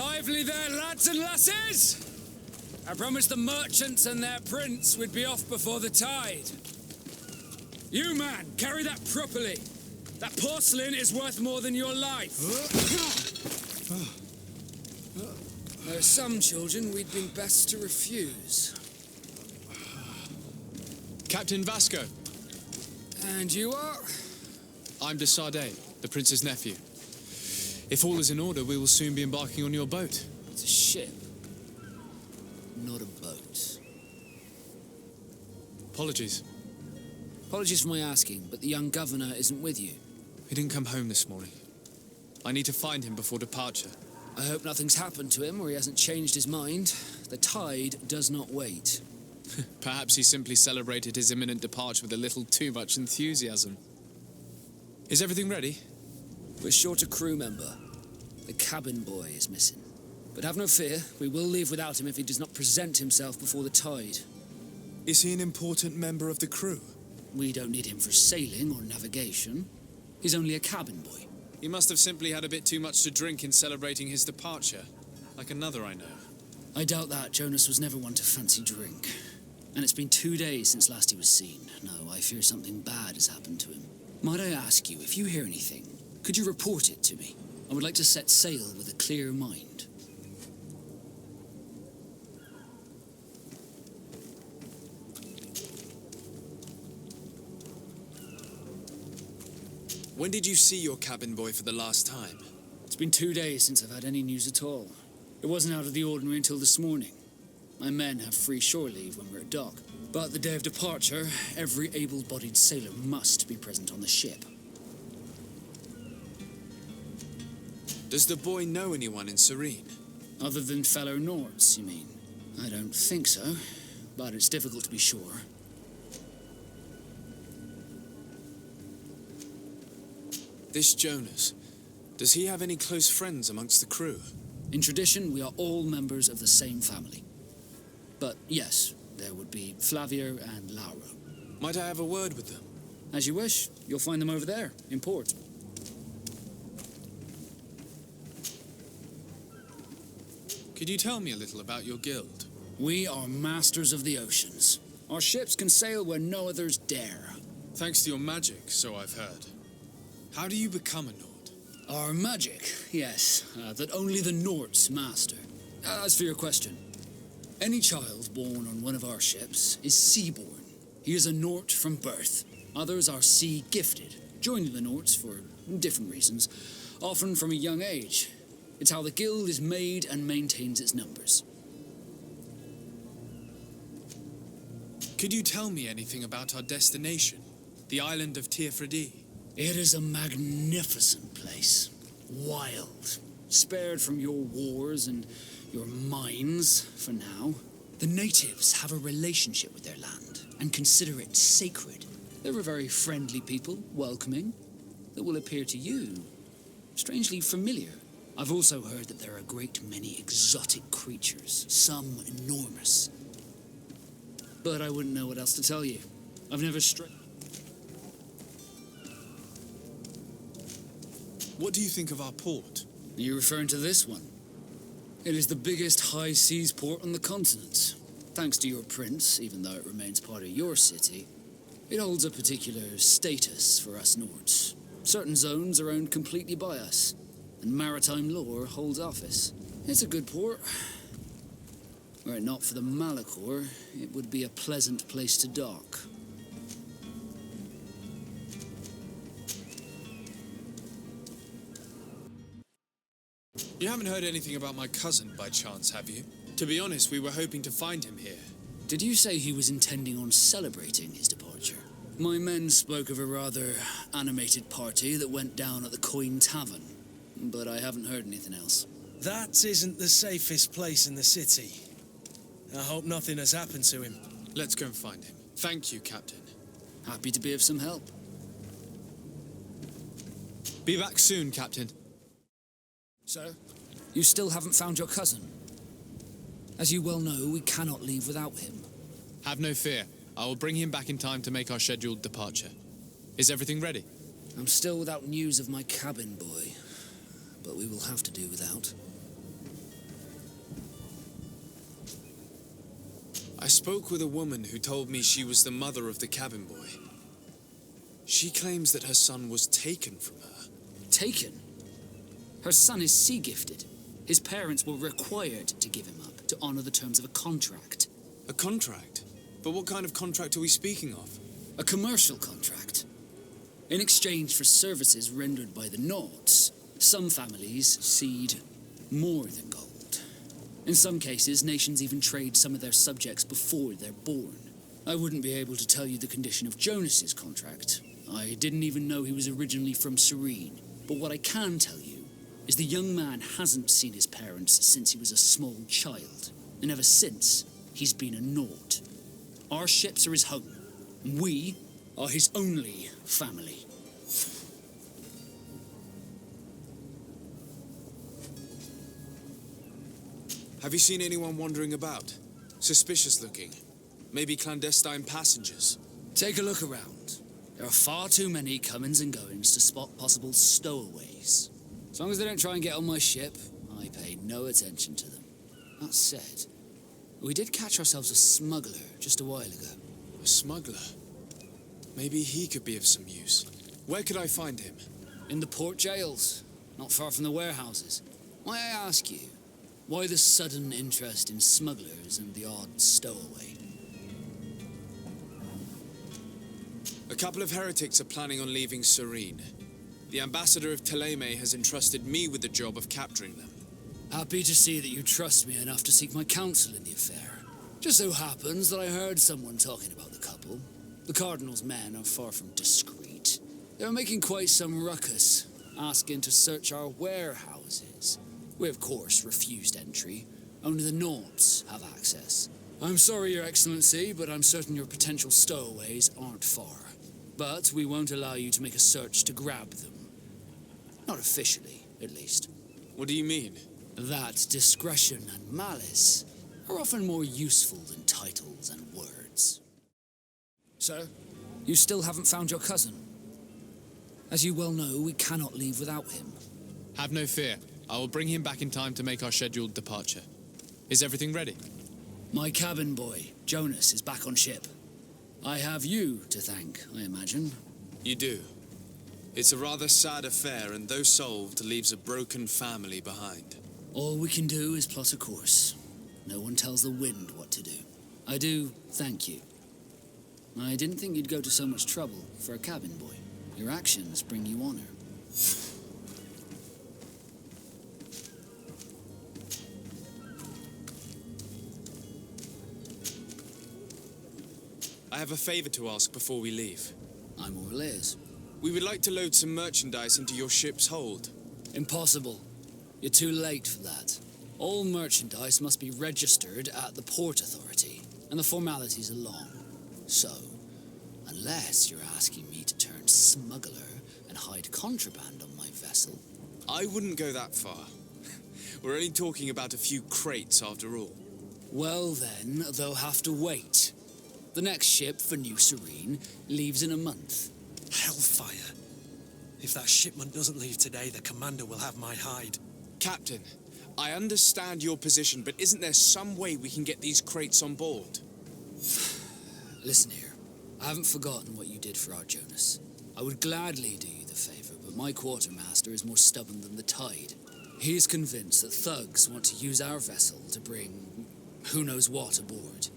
Lively there, lads and lasses! I promised the merchants and their prince we'd be off before the tide. You, man, carry that properly. That porcelain is worth more than your life. There are some children we'd been best to refuse. Captain Vasco. And you are? I'm De Sarte, the prince's nephew. If all is in order, we will soon be embarking on your boat. It's a ship, not a boat. Apologies. Apologies for my asking, but the young governor isn't with you. He didn't come home this morning. I need to find him before departure. I hope nothing's happened to him or he hasn't changed his mind. The tide does not wait. Perhaps he simply celebrated his imminent departure with a little too much enthusiasm. Is everything ready? We're short a crew member. The cabin boy is missing. But have no fear, we will leave without him if he does not present himself before the tide. Is he an important member of the crew? We don't need him for sailing or navigation. He's only a cabin boy. He must have simply had a bit too much to drink in celebrating his departure, like another I know. I doubt that. Jonas was never one to fancy drink. And it's been 2 days since last he was seen. No, I fear something bad has happened to him. Might I ask you, if you hear anything, could you report it to me? I would like to set sail with a clear mind. When did you see your cabin boy for the last time? It's been 2 days since I've had any news at all. It wasn't out of the ordinary until this morning. My men have free shore leave when we're at dock. But the day of departure, every able-bodied sailor must be present on the ship. Does the boy know anyone in Serene? Other than fellow Nords, you mean? I don't think so, but it's difficult to be sure. This Jonas, does he have any close friends amongst the crew? In tradition, we are all members of the same family. But yes, there would be Flavio and Lauro. Might I have a word with them? As you wish. You'll find them over there, in port. Could you tell me a little about your guild? We are masters of the oceans. Our ships can sail where no others dare. Thanks to your magic, so I've heard. How do you become a Nord? Our magic, yes, that only the Nords master. As for your question, any child born on one of our ships is sea-born. He is a Nord from birth. Others are sea-gifted, joining the Nords for different reasons, often from a young age. It's how the guild is made and maintains its numbers. Could you tell me anything about our destination, the island of Tirfredi? It is a magnificent place. Wild. Spared from your wars and your mines, for now. The natives have a relationship with their land and consider it sacred. They're a very friendly people, welcoming, that will appear to you strangely familiar. I've also heard that there are a great many exotic creatures, some enormous. But I wouldn't know what else to tell you. I've never strayed. What do you think of our port? Are you referring to this one? It is the biggest high seas port on the continent. Thanks to your prince, even though it remains part of your city, it holds a particular status for us Nords. Certain zones are owned completely by us, and maritime law holds office. It's a good port. Were it not for the Malachor, it would be a pleasant place to dock. You haven't heard anything about my cousin, by chance, have you? To be honest, we were hoping to find him here. Did you say he was intending on celebrating his departure? My men spoke of a rather animated party that went down at the Coin Tavern, but I haven't heard anything else. That isn't the safest place in the city. I hope nothing has happened to him. Let's go and find him. Thank you, Captain. Happy to be of some help. Be back soon, Captain. Sir, you still haven't found your cousin. As you well know, we cannot leave without him. Have no fear. I will bring him back in time to make our scheduled departure. Is everything ready? I'm still without news of my cabin boy, but we will have to do without. spoke with a woman who told me she was the mother of the cabin boy. She claims that her son was taken from her. Taken? Her son is sea-gifted. His parents were required to give him up to honor the terms of a contract. A contract? But what kind of contract are we speaking of? A commercial contract. In exchange for services rendered by the Nauts, some families cede more than gold. In some cases, nations even trade some of their subjects before they're born. I wouldn't be able to tell you the condition of Jonas's contract. I didn't even know he was originally from Serene. But what I can tell you is the young man hasn't seen his parents since he was a small child. And ever since, he's been a Naut. Our ships are his home. And we are his only family. Have you seen anyone wandering about? Suspicious looking. Maybe clandestine passengers. Take a look around. There are far too many comings and goings to spot possible stowaways. As long as they don't try and get on my ship, I pay no attention to them. That said, we did catch ourselves a smuggler just a while ago. A smuggler? Maybe he could be of some use. Where could I find him? In the port jails, not far from the warehouses. May I ask you, why the sudden interest in smugglers and the odd stowaway? A couple of heretics are planning on leaving Serene. The ambassador of Teleme has entrusted me with the job of capturing them. Happy to see that you trust me enough to seek my counsel in the affair. Just so happens that I heard someone talking about the couple. The Cardinal's men are far from discreet. They're making quite some ruckus, asking to search our warehouses. We, of course, refused entry. Only the Nauts have access. I'm sorry, Your Excellency, but I'm certain your potential stowaways aren't far. But we won't allow you to make a search to grab them. Not officially, at least. What do you mean? That discretion and malice are often more useful than titles and words. Sir, you still haven't found your cousin. As you well know, we cannot leave without him. Have no fear. I will bring him back in time to make our scheduled departure. Is everything ready? My cabin boy, Jonas, is back on ship. I have you to thank, I imagine. You do. It's a rather sad affair, and though solved, leaves a broken family behind. All we can do is plot a course. No one tells the wind what to do. I do thank you. I didn't think you'd go to so much trouble for a cabin boy. Your actions bring you honor. I have a favor to ask before we leave. I'm all ears. We would like to load some merchandise into your ship's hold. Impossible. You're too late for that. All merchandise must be registered at the Port Authority, and the formalities are long. So, unless you're asking me to turn smuggler and hide contraband on my vessel... I wouldn't go that far. We're only talking about a few crates after all. Well then, they'll have to wait. The next ship for New Serene leaves in a month. Hellfire. If that shipment doesn't leave today, the commander will have my hide. Captain, I understand your position, but isn't there some way we can get these crates on board? Listen here. I haven't forgotten what you did for our Jonas. I would gladly do you the favor, but my quartermaster is more stubborn than the tide. He is convinced that thugs want to use our vessel to bring who knows what aboard.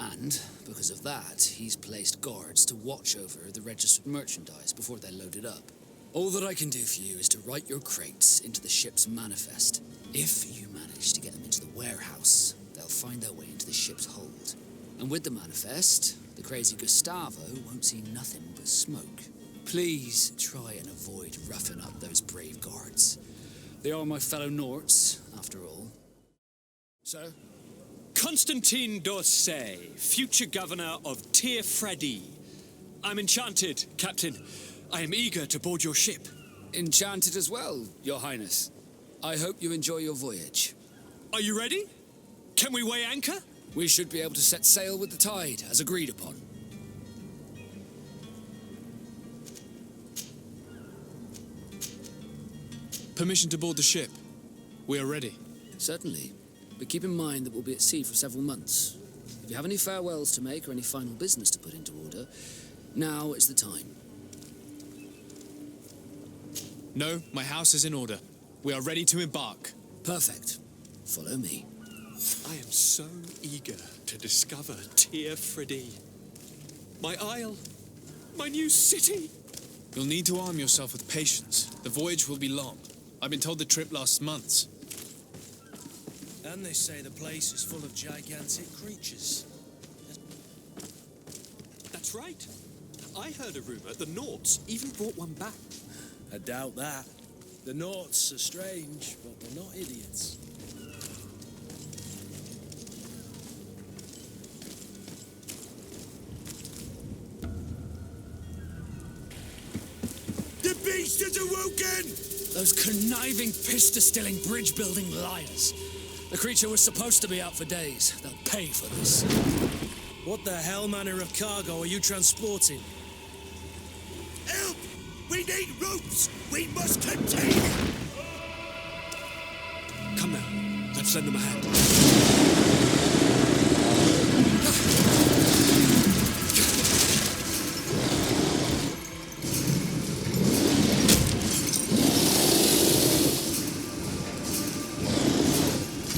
And, because of that, he's placed guards to watch over the registered merchandise before they're loaded up. All that I can do for you is to write your crates into the ship's manifest. If you manage to get them into the warehouse, they'll find their way into the ship's hold. And with the manifest, the crazy Gustavo won't see nothing but smoke. Please try and avoid roughing up those brave guards. They are my fellow Norts, after all. Sir? Constantine d'Orsay, future governor of Tir Freddy. I'm enchanted, Captain. I am eager to board your ship. Enchanted as well, Your Highness. I hope you enjoy your voyage. Are you ready? Can we weigh anchor? We should be able to set sail with the tide, as agreed upon. Permission to board the ship. We are ready. Certainly. But keep in mind that we'll be at sea for several months. If you have any farewells to make or any final business to put into order, now is the time. No, my house is in order. We are ready to embark. Perfect. Follow me. I am so eager to discover Tir Freddy. My isle, my new city. You'll need to arm yourself with patience. The voyage will be long. I've been told the trip lasts months. And they say the place is full of gigantic creatures. That's right. I heard a rumor the Nauts even brought one back. I doubt that. The Nauts are strange, but they're not idiots. The beast is awoken! Those conniving, pista-stilling, bridge-building liars. The creature was supposed to be out for days. They'll pay for this. What the hell manner of cargo are you transporting? Help! We need ropes! We must contain it! Come now, let's lend them a hand.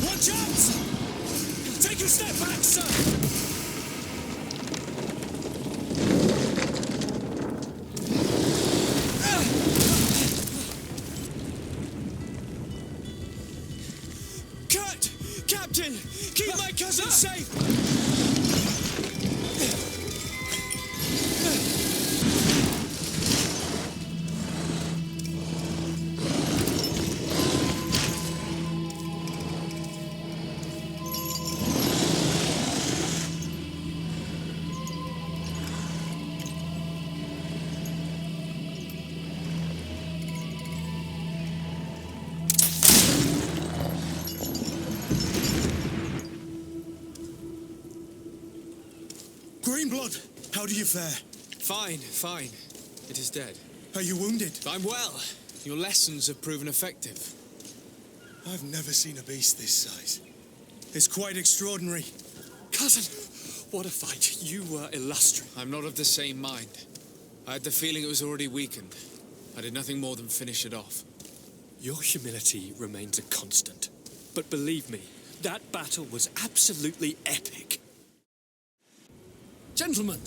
Watch out! Take a step back, sir! Captain! Keep my cousin safe! Greenblood, how do you fare? Fine, fine. It is dead. Are you wounded? I'm well. Your lessons have proven effective. I've never seen a beast this size. It's quite extraordinary. Cousin, what a fight. You were illustrious. I'm not of the same mind. I had the feeling it was already weakened. I did nothing more than finish it off. Your humility remains a constant. But believe me, that battle was absolutely epic. Gentlemen.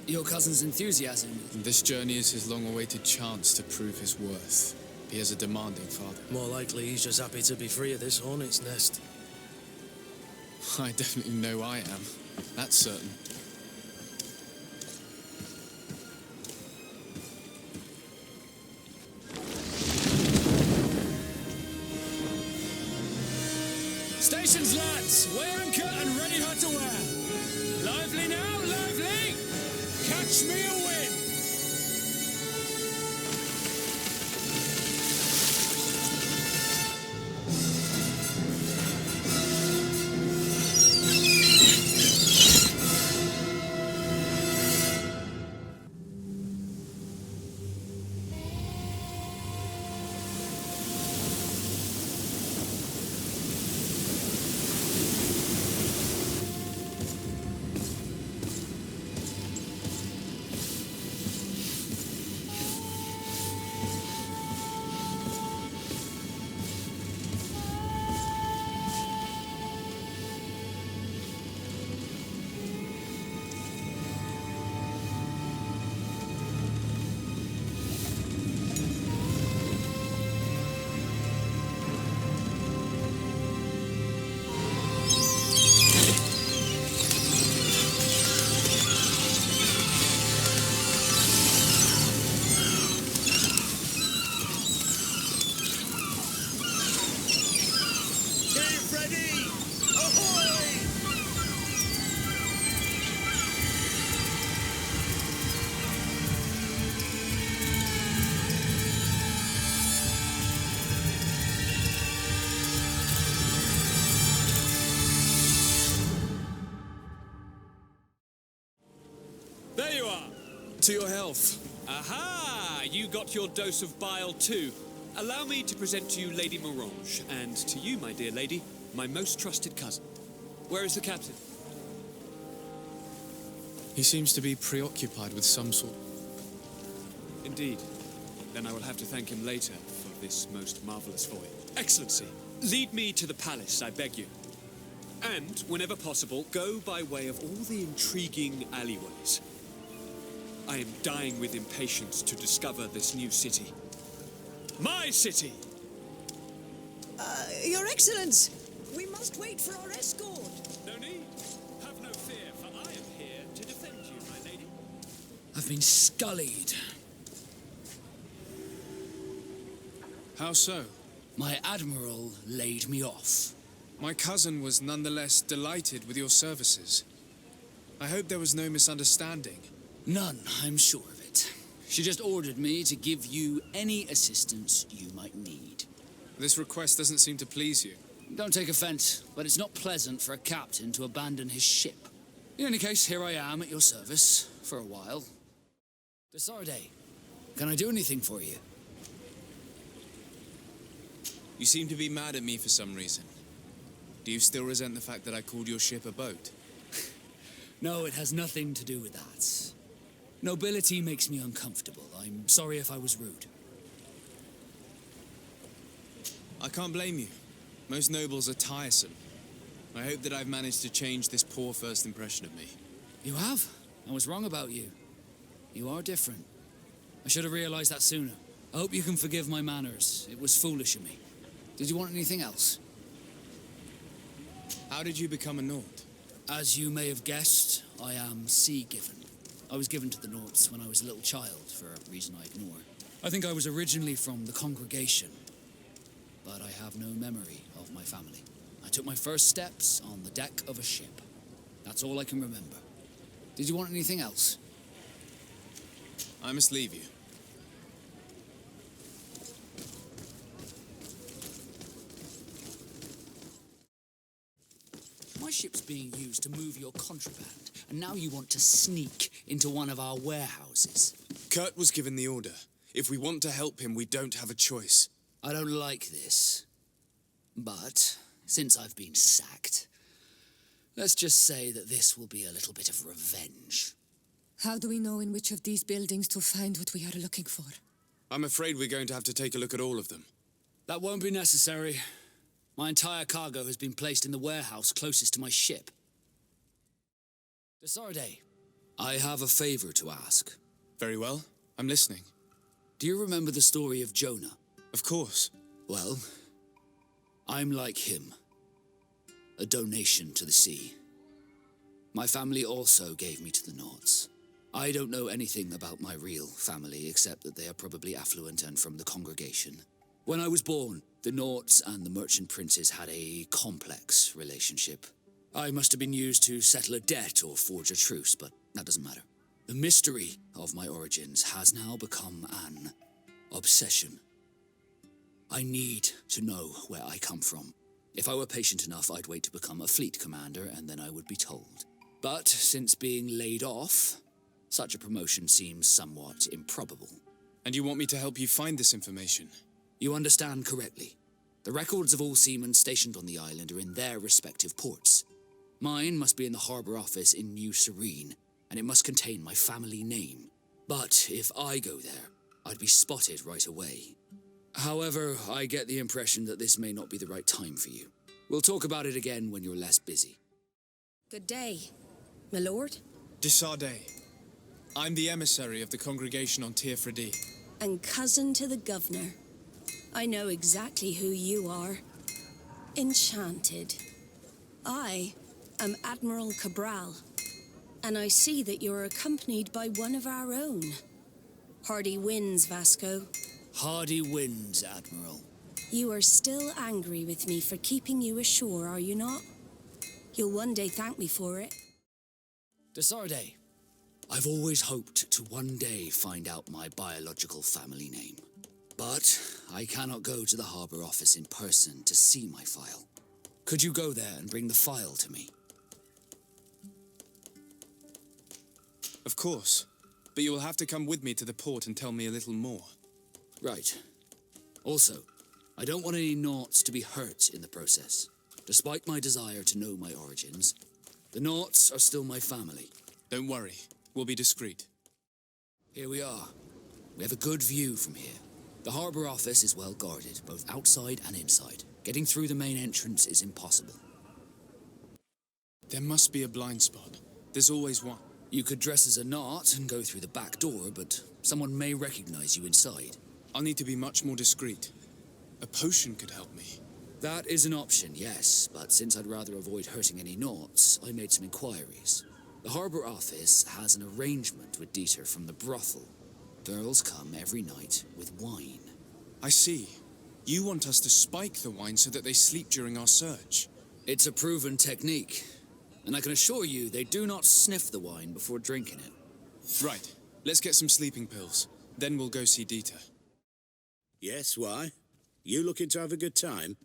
Your cousin's enthusiasm. This journey is his long-awaited chance to prove his worth. He has a demanding father. More likely he's just happy to be free of this hornet's nest. I definitely know I am. That's certain. Stations, lads! Wear and cut and ready hot to wear. Lively now, lively! Catch me a win! To your health. Aha! You got your dose of bile too. Allow me to present to you Lady Morange, and to you, my dear lady, my most trusted cousin. Where is the captain? He seems to be preoccupied with some sort. Indeed. Then I will have to thank him later for this most marvelous voyage. Excellency, lead me to the palace, I beg you. And, whenever possible, go by way of all the intriguing alleyways. I am dying with impatience to discover this new city. My city! Your Excellence, we must wait for our escort. No need. Have no fear, for I am here to defend you, my lady. I've been scullied. How so? My admiral laid me off. My cousin was nonetheless delighted with your services. I hope there was no misunderstanding. None, I'm sure of it. She just ordered me to give you any assistance you might need. This request doesn't seem to please you. Don't take offense, but it's not pleasant for a captain to abandon his ship. In any case, here I am at your service, for a while. De Sarde, can I do anything for you? You seem to be mad at me for some reason. Do you still resent the fact that I called your ship a boat? No, it has nothing to do with that. Nobility makes me uncomfortable. I'm sorry if I was rude. I can't blame you. Most nobles are tiresome. I hope that I've managed to change this poor first impression of me. You have? I was wrong about you. You are different. I should have realized that sooner. I hope you can forgive my manners. It was foolish of me. Did you want anything else? How did you become a Nord? As you may have guessed, I am sea-given. I was given to the Nords when I was a little child, for a reason I ignore. I think I was originally from the congregation, but I have no memory of my family. I took my first steps on the deck of a ship. That's all I can remember. Did you want anything else? I must leave you. My ship's being used to move your contraband, and now you want to sneak into one of our warehouses. Kurt was given the order. If we want to help him, we don't have a choice. I don't like this. But, since I've been sacked, let's just say that this will be a little bit of revenge. How do we know in which of these buildings to find what we are looking for? I'm afraid we're going to have to take a look at all of them. That won't be necessary. My entire cargo has been placed in the warehouse closest to my ship. De Sarde, I have a favor to ask. Very well. I'm listening. Do you remember the story of Jonah? Of course. Well, I'm like him. A donation to the sea. My family also gave me to the Nords. I don't know anything about my real family, except that they are probably affluent and from the congregation. When I was born, the Nords and the merchant princes had a complex relationship. I must have been used to settle a debt or forge a truce, but that doesn't matter. The mystery of my origins has now become an obsession. I need to know where I come from. If I were patient enough, I'd wait to become a fleet commander, and then I would be told. But since being laid off, such a promotion seems somewhat improbable. And you want me to help you find this information? You understand correctly. The records of all seamen stationed on the island are in their respective ports. Mine must be in the harbour office in New Serene, and it must contain my family name. But if I go there, I'd be spotted right away. However, I get the impression that this may not be the right time for you. We'll talk about it again when you're less busy. Good day, my lord. De Sarde. I'm the emissary of the congregation on Tir Fredi. And cousin to the governor. I know exactly who you are. Enchanted. I am Admiral Cabral, and I see that you're accompanied by one of our own. Hardy winds, Vasco. Hardy winds, Admiral. You are still angry with me for keeping you ashore, are you not? You'll one day thank me for it. De Sarde, I've always hoped to one day find out my biological family name. But I cannot go to the harbour office in person to see my file. Could you go there and bring the file to me? Of course. but you will have to come with me to the port and tell me a little more. Right. Also, I don't want any Naughts to be hurt in the process. Despite my desire to know my origins, the Naughts are still my family. Don't worry, we'll be discreet. Here we are. We have a good view from here. The harbour office is well guarded, both outside and inside. Getting through the main entrance is impossible. There must be a blind spot. There's always one. You could dress as a Naut and go through the back door, but someone may recognize you inside. I'll need to be much more discreet. A potion could help me. That is an option, yes, but since I'd rather avoid hurting any Naughts, I made some inquiries. The harbour office has an arrangement with Dieter from the brothel. Girls come every night with wine. I see. You want us to spike the wine so that they sleep during our search. It's a proven technique, and I can assure you they do not sniff the wine before drinking it. Right. Let's get some sleeping pills. Then we'll go see Dieter. Yes, why? You looking to have a good time?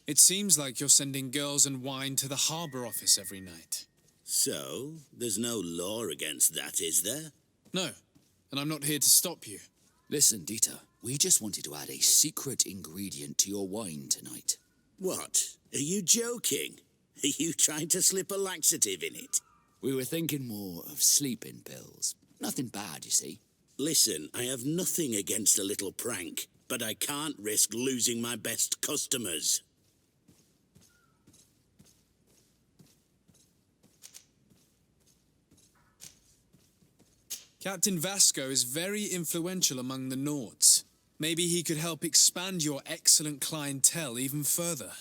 It seems like you're sending girls and wine to the harbour office every night. So, there's no law against that, is there? No, and I'm not here to stop you. Listen, Dieter, we just wanted to add a secret ingredient to your wine tonight. What? Are you joking? Are you trying to slip a laxative in it? We were thinking more of sleeping pills. Nothing bad, you see. Listen, I have nothing against a little prank, but I can't risk losing my best customers. Captain Vasco is very influential among the Naughts. Maybe he could help expand your excellent clientele even further.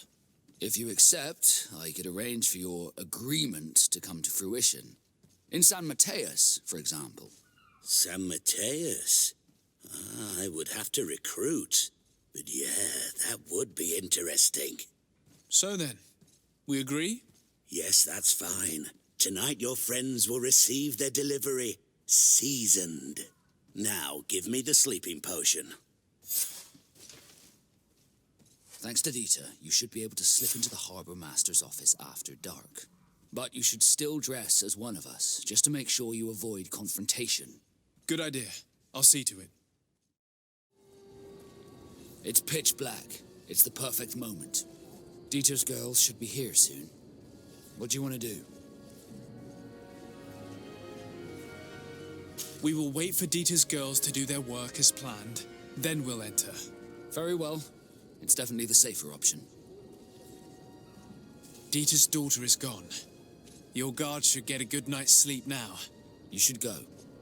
If you accept, I could arrange for your agreement to come to fruition. In San Mateus, for example. San Mateus? I would have to recruit. But yeah, that would be interesting. So then, we agree? Yes, that's fine. Tonight your friends will receive their delivery. Seasoned. Now, give me the sleeping potion. Thanks to Dieter, you should be able to slip into the harbour master's office after dark. But you should still dress as one of us, just to make sure you avoid confrontation. Good idea. I'll see to it. It's pitch black. It's the perfect moment. Dieter's girls should be here soon. What do you want to do? We will wait for Dieter's girls to do their work as planned, then we'll enter. Very well. It's definitely the safer option. Dieter's daughter is gone. Your guard should get a good night's sleep now. You should go.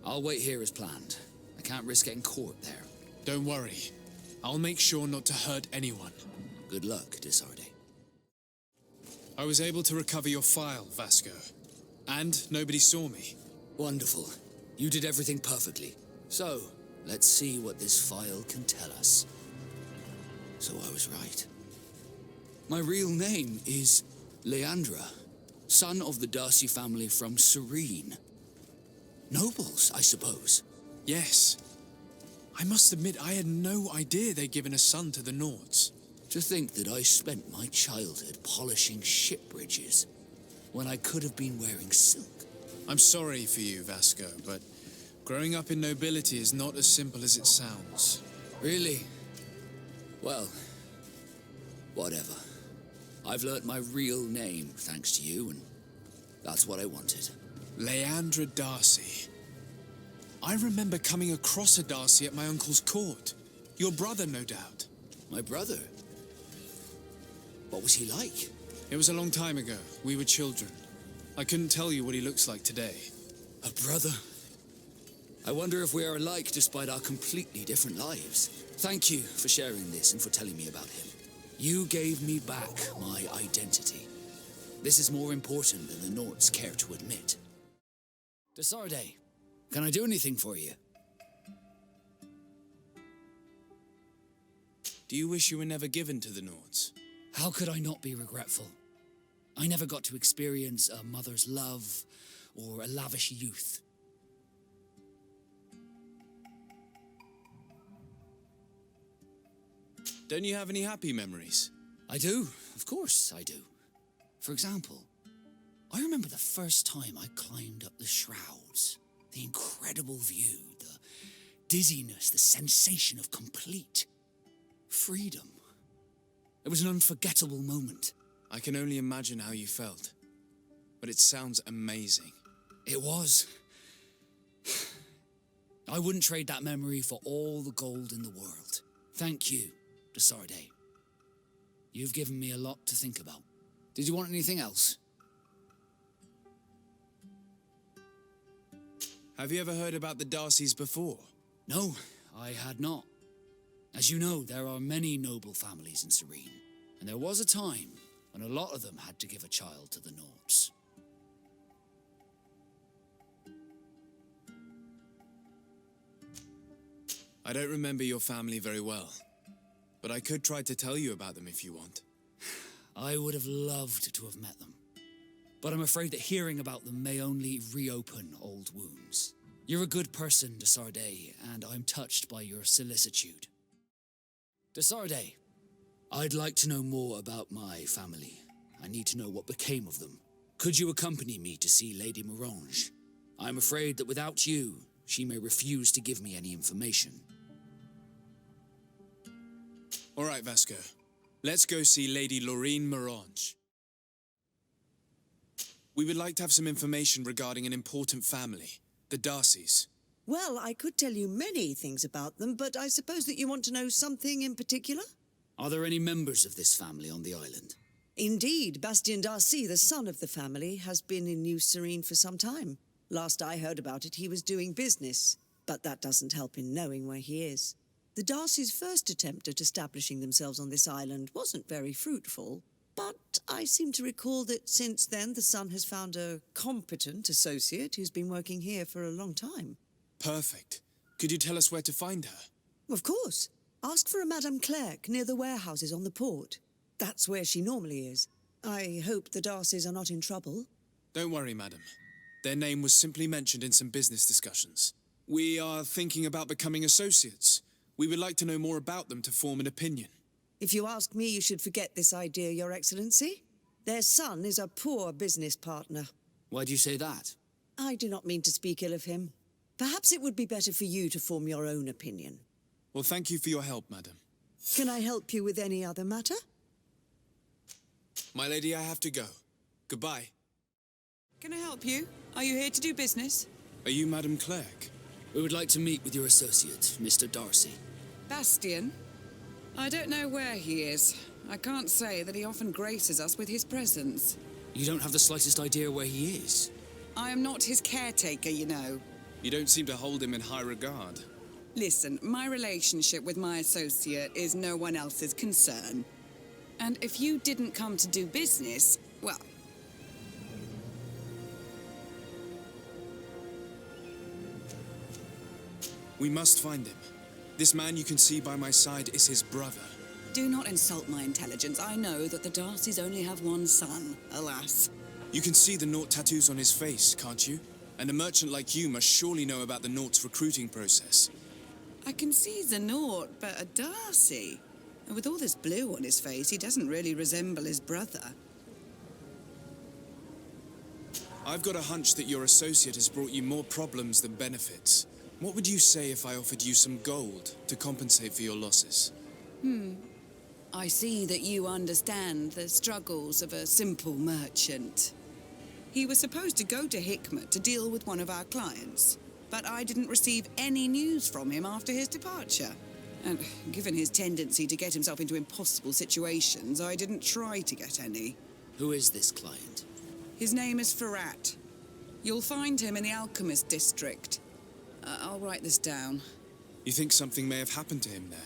I'll wait here as planned. I can't risk getting caught there. Don't worry. I'll make sure not to hurt anyone. Good luck, De Sarde. I was able to recover your file, Vasco. And nobody saw me. Wonderful. You did everything perfectly. So, let's see what this file can tell us. So I was right. My real name is Leandra, son of the Darcy family from Serene. Nobles, I suppose. Yes. I must admit, I had no idea they'd given a son to the Naughts. To think that I spent my childhood polishing ship bridges, when I could have been wearing silk. I'm sorry for you, Vasco, but growing up in nobility is not as simple as it sounds. Really? Well, whatever. I've learnt my real name thanks to you, and that's what I wanted. Leandra Darcy. I remember coming across a Darcy at my uncle's court. Your brother, no doubt. My brother? What was he like? It was a long time ago. We were children. I couldn't tell you what he looks like today. A brother? I wonder if we are alike despite our completely different lives. Thank you for sharing this and for telling me about him. You gave me back my identity. This is more important than the Naughts care to admit. De Sarde, can I do anything for you? Do you wish you were never given to the Naughts? How could I not be regretful? I never got to experience a mother's love or a lavish youth. Don't you have any happy memories? I do, of course I do. For example, I remember the first time I climbed up the shrouds. The incredible view, the dizziness, the sensation of complete freedom. It was an unforgettable moment. I can only imagine how you felt. But it sounds amazing. It was. I wouldn't trade that memory for all the gold in the world. Thank you, De Sarde. You've given me a lot to think about. Did you want anything else? Have you ever heard about the Darcys before? No, I had not. As you know, there are many noble families in Serene, and there was a time when a lot of them had to give a child to the Nords. I don't remember your family very well, but I could try to tell you about them if you want. I would have loved to have met them, but I'm afraid that hearing about them may only reopen old wounds. You're a good person, De Sarde, and I'm touched by your solicitude. De Sarde, I'd like to know more about my family. I need to know what became of them. Could you accompany me to see Lady Morange? I'm afraid that without you, she may refuse to give me any information. All right, Vasco. Let's go see Lady Lorraine Morange. We would like to have some information regarding an important family, the Darcys. Well, I could tell you many things about them, but I suppose that you want to know something in particular? Are there any members of this family on the island? Indeed, Bastien Darcy, the son of the family, has been in New Serene for some time. Last I heard about it, he was doing business, but that doesn't help in knowing where he is. The Darcys' first attempt at establishing themselves on this island wasn't very fruitful, but I seem to recall that since then the son has found a competent associate who's been working here for a long time. Perfect. Could you tell us where to find her? Of course. Ask for a Madame Clerc near the warehouses on the port. That's where she normally is. I hope the Darcys are not in trouble. Don't worry, madam. Their name was simply mentioned in some business discussions. We are thinking about becoming associates. We would like to know more about them to form an opinion. If you ask me, you should forget this idea, Your Excellency. Their son is a poor business partner. Why do you say that? I do not mean to speak ill of him. Perhaps it would be better for you to form your own opinion. Well, thank you for your help, madam. Can I help you with any other matter? My lady, I have to go. Goodbye. Can I help you? Are you here to do business? Are you Madame Clerc? We would like to meet with your associate, Mr. Darcy. Bastien? I don't know where he is. I can't say that he often graces us with his presence. You don't have the slightest idea where he is? I am not his caretaker, you know. You don't seem to hold him in high regard. Listen, my relationship with my associate is no one else's concern. And if you didn't come to do business, well... We must find him. This man you can see by my side is his brother. Do not insult my intelligence. I know that the Darcys only have one son, alas. You can see the Naught tattoos on his face, can't you? And a merchant like you must surely know about the Naught's recruiting process. I can see the Naught, but a Darcy. And with all this blue on his face, he doesn't really resemble his brother. I've got a hunch that your associate has brought you more problems than benefits. What would you say if I offered you some gold to compensate for your losses? I see that you understand the struggles of a simple merchant. He was supposed to go to Hikmet to deal with one of our clients, but I didn't receive any news from him after his departure. And given his tendency to get himself into impossible situations, I didn't try to get any. Who is this client? His name is Farrat. You'll find him in the Alchemist District. I'll write this down. You think something may have happened to him there?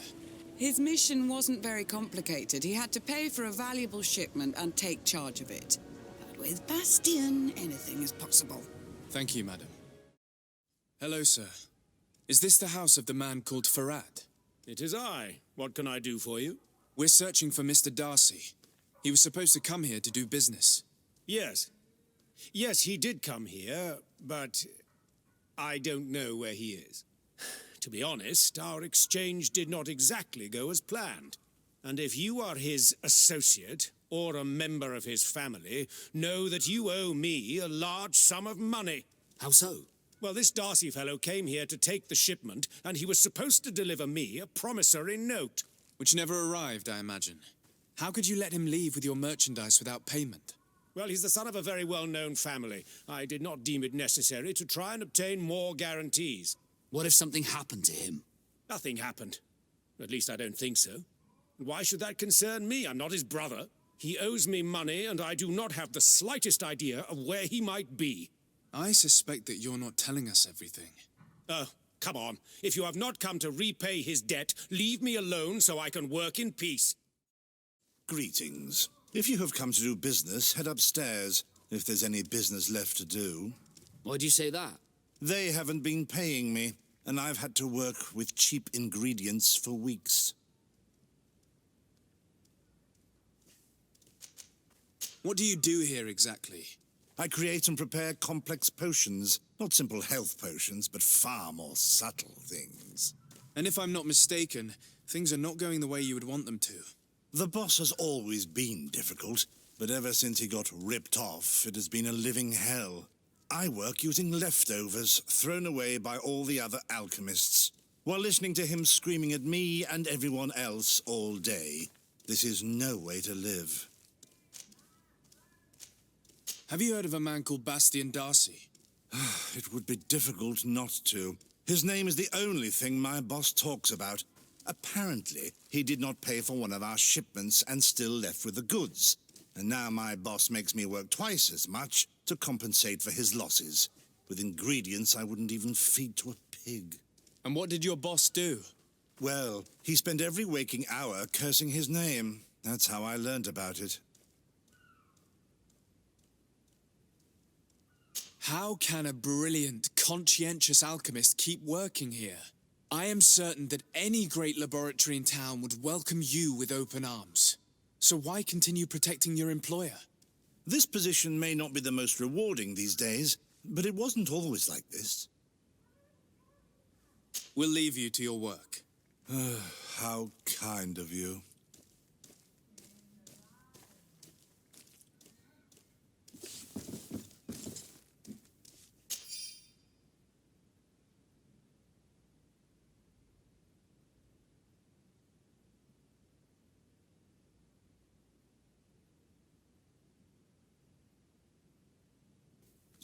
His mission wasn't very complicated. He had to pay for a valuable shipment and take charge of it. But with Bastien, anything is possible. Thank you, madam. Hello, sir. Is this the house of the man called Farrat? It is I. What can I do for you? We're searching for Mr. Darcy. He was supposed to come here to do business. Yes. Yes, he did come here, but I don't know where he is. To be honest, our exchange did not exactly go as planned. And if you are his associate, or a member of his family, know that you owe me a large sum of money. How so? Well, this Darcy fellow came here to take the shipment, and he was supposed to deliver me a promissory note. Which never arrived, I imagine. How could you let him leave with your merchandise without payment? Well, he's the son of a very well-known family. I did not deem it necessary to try and obtain more guarantees. What if something happened to him? Nothing happened. At least I don't think so. Why should that concern me? I'm not his brother. He owes me money, and I do not have the slightest idea of where he might be. I suspect that you're not telling us everything. Oh, come on. If you have not come to repay his debt, leave me alone so I can work in peace. Greetings. If you have come to do business, head upstairs, if there's any business left to do. Why do you say that? They haven't been paying me, and I've had to work with cheap ingredients for weeks. What do you do here exactly? I create and prepare complex potions. Not simple health potions, but far more subtle things. And if I'm not mistaken, things are not going the way you would want them to. The boss has always been difficult, but ever since he got ripped off, it has been a living hell. I work using leftovers thrown away by all the other alchemists, while listening to him screaming at me and everyone else all day. This is no way to live. Have you heard of a man called Bastian Darcy? It would be difficult not to. His name is the only thing my boss talks about. Apparently, he did not pay for one of our shipments and still left with the goods. And now my boss makes me work twice as much to compensate for his losses, with ingredients I wouldn't even feed to a pig. And what did your boss do? Well, he spent every waking hour cursing his name. That's how I learned about it. How can a brilliant, conscientious alchemist keep working here? I am certain that any great laboratory in town would welcome you with open arms. So why continue protecting your employer? This position may not be the most rewarding these days, but it wasn't always like this. We'll leave you to your work. How kind of you.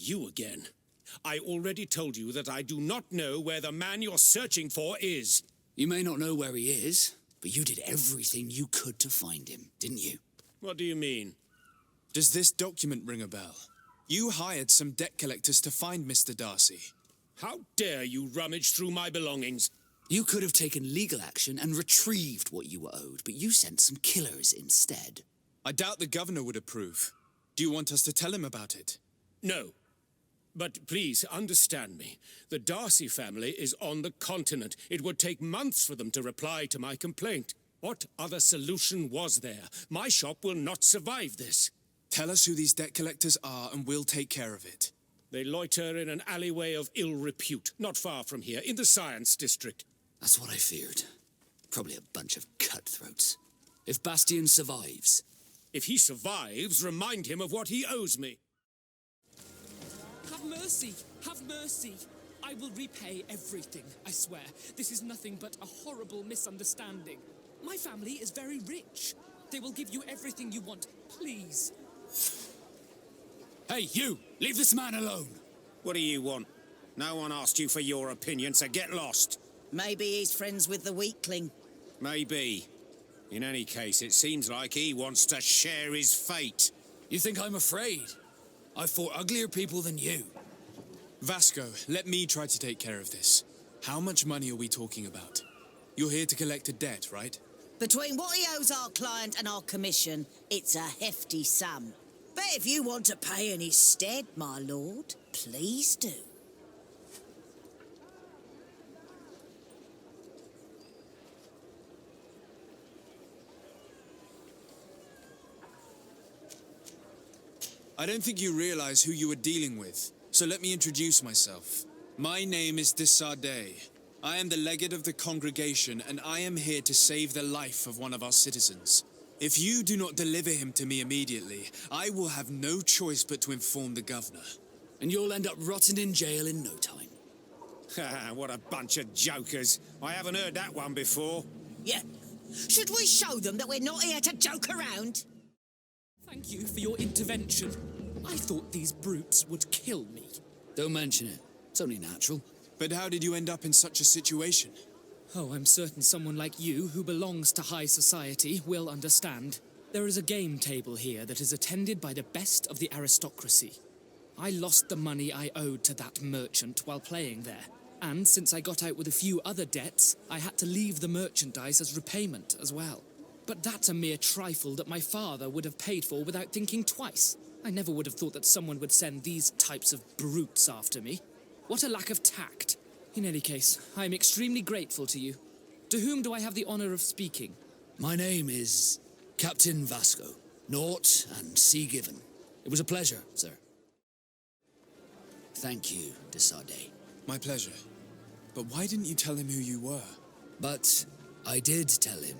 You again. I already told you that I do not know where the man you're searching for is. You may not know where he is, but you did everything you could to find him, didn't you? What do you mean? Does this document ring a bell? You hired some debt collectors to find Mr. Darcy. How dare you rummage through my belongings? You could have taken legal action and retrieved what you were owed, but you sent some killers instead. I doubt the governor would approve. Do you want us to tell him about it? No. But please understand me. The Darcy family is on the continent. It would take months for them to reply to my complaint. What other solution was there? My shop will not survive this. Tell us who these debt collectors are and we'll take care of it. They loiter in an alleyway of ill repute, not far from here, in the Science District. That's what I feared. Probably a bunch of cutthroats. If Bastian survives... If he survives, remind him of what he owes me. Have mercy! Have mercy! I will repay everything, I swear. This is nothing but a horrible misunderstanding. My family is very rich. They will give you everything you want. Please. Hey, you! Leave this man alone! What do you want? No one asked you for your opinion, so get lost. Maybe he's friends with the weakling. Maybe. In any case, it seems like he wants to share his fate. You think I'm afraid? I fought uglier people than you. Vasco, let me try to take care of this. How much money are we talking about? You're here to collect a debt, right? Between what he owes our client and our commission, it's a hefty sum. But if you want to pay in his stead, my lord, please do. I don't think you realize who you are dealing with, so let me introduce myself. My name is De Sarde. I am the legate of the congregation, and I am here to save the life of one of our citizens. If you do not deliver him to me immediately, I will have no choice but to inform the governor. And you'll end up rotting in jail in no time. What a bunch of jokers. I haven't heard that one before. Yeah. Should we show them that we're not here to joke around? Thank you for your intervention. I thought these brutes would kill me. Don't mention it. It's only natural. But how did you end up in such a situation? Oh, I'm certain someone like you, who belongs to high society, will understand. There is a game table here that is attended by the best of the aristocracy. I lost the money I owed to that merchant while playing there. And since I got out with a few other debts, I had to leave the merchandise as repayment as well. But that's a mere trifle that my father would have paid for without thinking twice. I never would have thought that someone would send these types of brutes after me. What a lack of tact. In any case, I am extremely grateful to you. To whom do I have the honor of speaking? My name is Captain Vasco. Naught and sea given. It was a pleasure, sir. Thank you, De Sarde. My pleasure. But why didn't you tell him who you were? But I did tell him.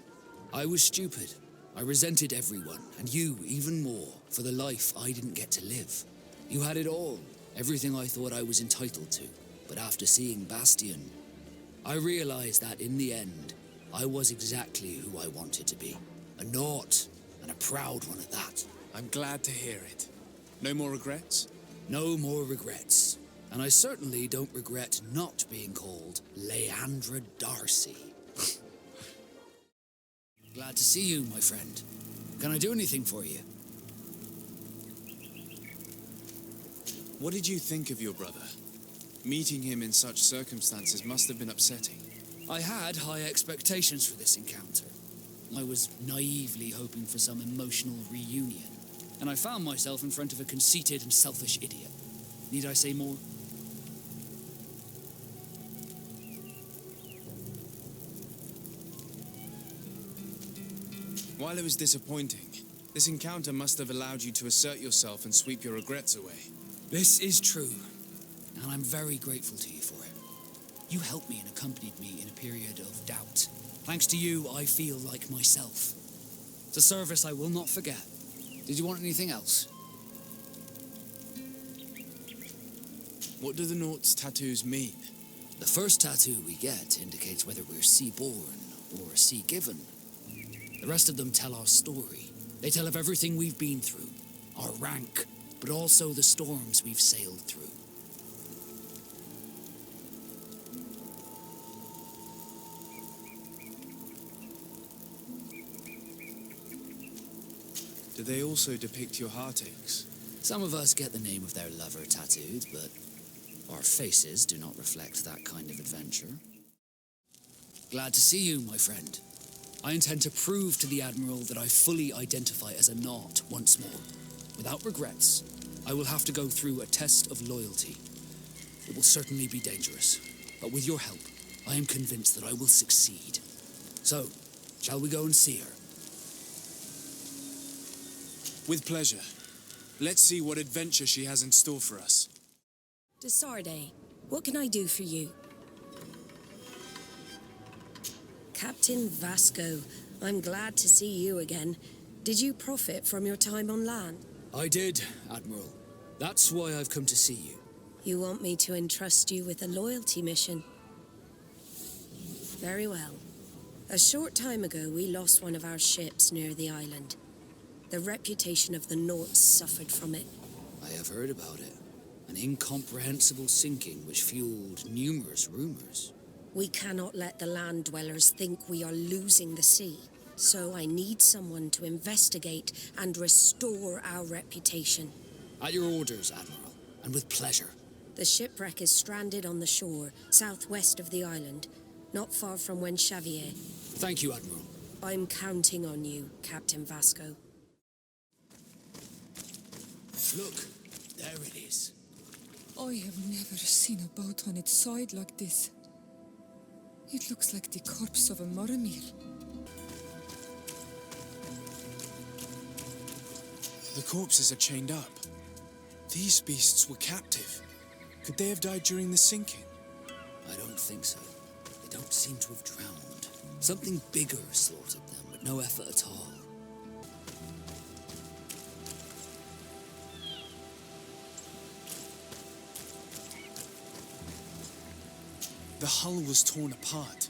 I was stupid. I resented everyone, and you even more, for the life I didn't get to live. You had it all, everything I thought I was entitled to. But after seeing Bastion, I realized that in the end, I was exactly who I wanted to be. A naught, and a proud one at that. I'm glad to hear it. No more regrets? No more regrets. And I certainly don't regret not being called Leandra Darcy. Glad to see you, my friend. Can I do anything for you? What did you think of your brother? Meeting him in such circumstances must have been upsetting. I had high expectations for this encounter. I was naively hoping for some emotional reunion, and I found myself in front of a conceited and selfish idiot. Need I say more? While it was disappointing, this encounter must have allowed you to assert yourself and sweep your regrets away. This is true, and I'm very grateful to you for it. You helped me and accompanied me in a period of doubt. Thanks to you, I feel like myself. It's a service I will not forget. Did you want anything else? What do the Naught's tattoos mean? The first tattoo we get indicates whether we're sea-born or sea-given. The rest of them tell our story. They tell of everything we've been through, our rank, but also the storms we've sailed through. Do they also depict your heartaches? Some of us get the name of their lover tattooed, but our faces do not reflect that kind of adventure. Glad to see you, my friend. I intend to prove to the Admiral that I fully identify as a Naut once more. Without regrets, I will have to go through a test of loyalty. It will certainly be dangerous, but with your help, I am convinced that I will succeed. So, shall we go and see her? With pleasure. Let's see what adventure she has in store for us. De Sarde, what can I do for you? Captain Vasco, I'm glad to see you again. Did you profit from your time on land? I did, Admiral. That's why I've come to see you. You want me to entrust you with a loyalty mission? Very well. A short time ago, we lost one of our ships near the island. The reputation of the Nauts suffered from it. I have heard about it. An incomprehensible sinking which fueled numerous rumors. We cannot let the land dwellers think we are losing the sea. So I need someone to investigate and restore our reputation. At your orders, Admiral, and with pleasure. The shipwreck is stranded on the shore, southwest of the island, not far from Xavier. Thank you, Admiral. I'm counting on you, Captain Vasco. Look, there it is. I have never seen a boat on its side like this. It looks like the corpse of a Moromir. The corpses are chained up. These beasts were captive. Could they have died during the sinking? I don't think so. They don't seem to have drowned. Something bigger slaughtered them with no effort at all. The hull was torn apart.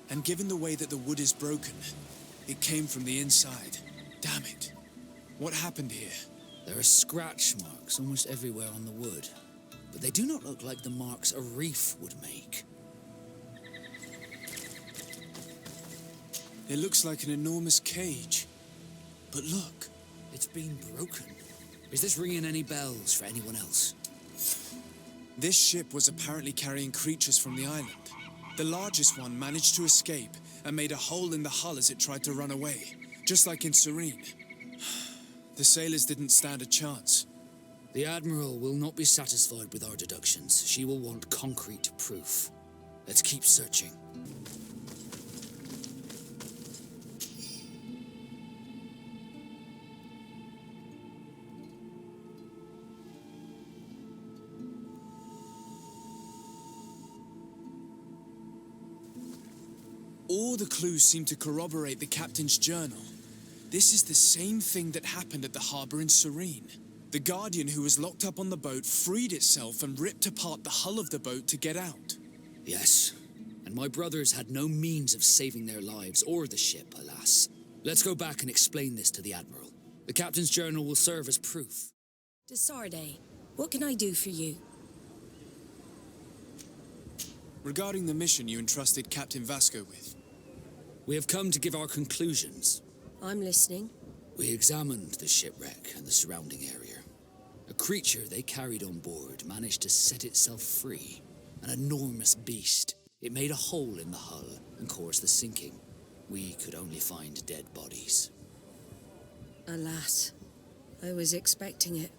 And given the way that the wood is broken, it came from the inside. Damn it. What happened here? There are scratch marks almost everywhere on the wood, but they do not look like the marks a reef would make. It looks like an enormous cage. But look. It's been broken. Is this ringing any bells for anyone else? This ship was apparently carrying creatures from the island. The largest one managed to escape and made a hole in the hull as it tried to run away, just like in Serene. The sailors didn't stand a chance. The Admiral will not be satisfied with our deductions. She will want concrete proof. Let's keep searching. All the clues seem to corroborate the captain's journal. This is the same thing that happened at the harbor in Serene. The Guardian who was locked up on the boat freed itself and ripped apart the hull of the boat to get out. Yes, and my brothers had no means of saving their lives or the ship, alas. Let's go back and explain this to the Admiral. The captain's journal will serve as proof. De Sarde, what can I do for you? Regarding the mission you entrusted Captain Vasco with. We have come to give our conclusions. I'm listening. We examined the shipwreck and the surrounding area. A creature they carried on board managed to set itself free. An enormous beast. It made a hole in the hull and caused the sinking. We could only find dead bodies. Alas, I was expecting it.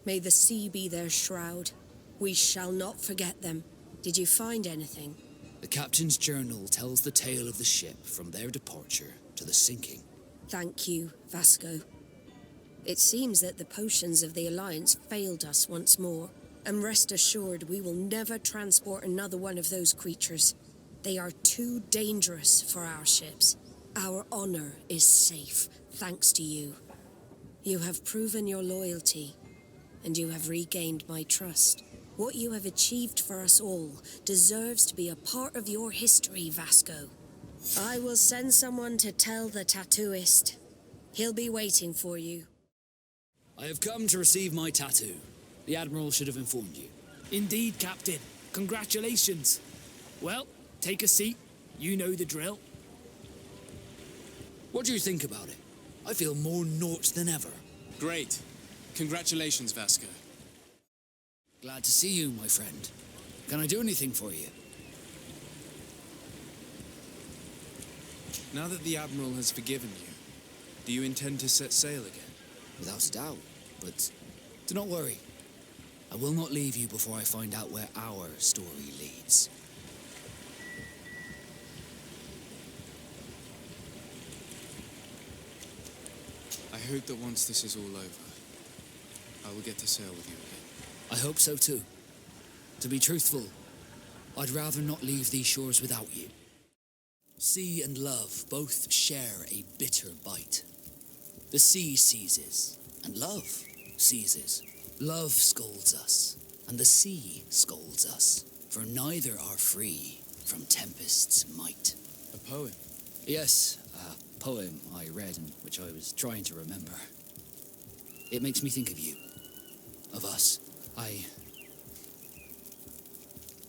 May the sea be their shroud. We shall not forget them. Did you find anything? The captain's journal tells the tale of the ship from their departure to the sinking. Thank you, Vasco. It seems that the potions of the Alliance failed us once more. And rest assured, we will never transport another one of those creatures. They are too dangerous for our ships. Our honor is safe, thanks to you. You have proven your loyalty, and you have regained my trust. What you have achieved for us all deserves to be a part of your history, Vasco. I will send someone to tell the tattooist. He'll be waiting for you. I have come to receive my tattoo. The Admiral should have informed you. Indeed, Captain. Congratulations. Well, take a seat. You know the drill. What do you think about it? I feel more Nort than ever. Great. Congratulations, Vasco. Glad to see you, my friend. Can I do anything for you? Now that the Admiral has forgiven you, do you intend to set sail again? Without a doubt, but do not worry. I will not leave you before I find out where our story leads. I hope that once this is all over, I will get to sail with you again. I hope so too. To be truthful, I'd rather not leave these shores without you. Sea and love both share a bitter bite. The sea seizes, and love seizes. Love scolds us, and the sea scolds us, for neither are free from tempest's might. A poem? Yes, a poem I read and which I was trying to remember. It makes me think of you, of us.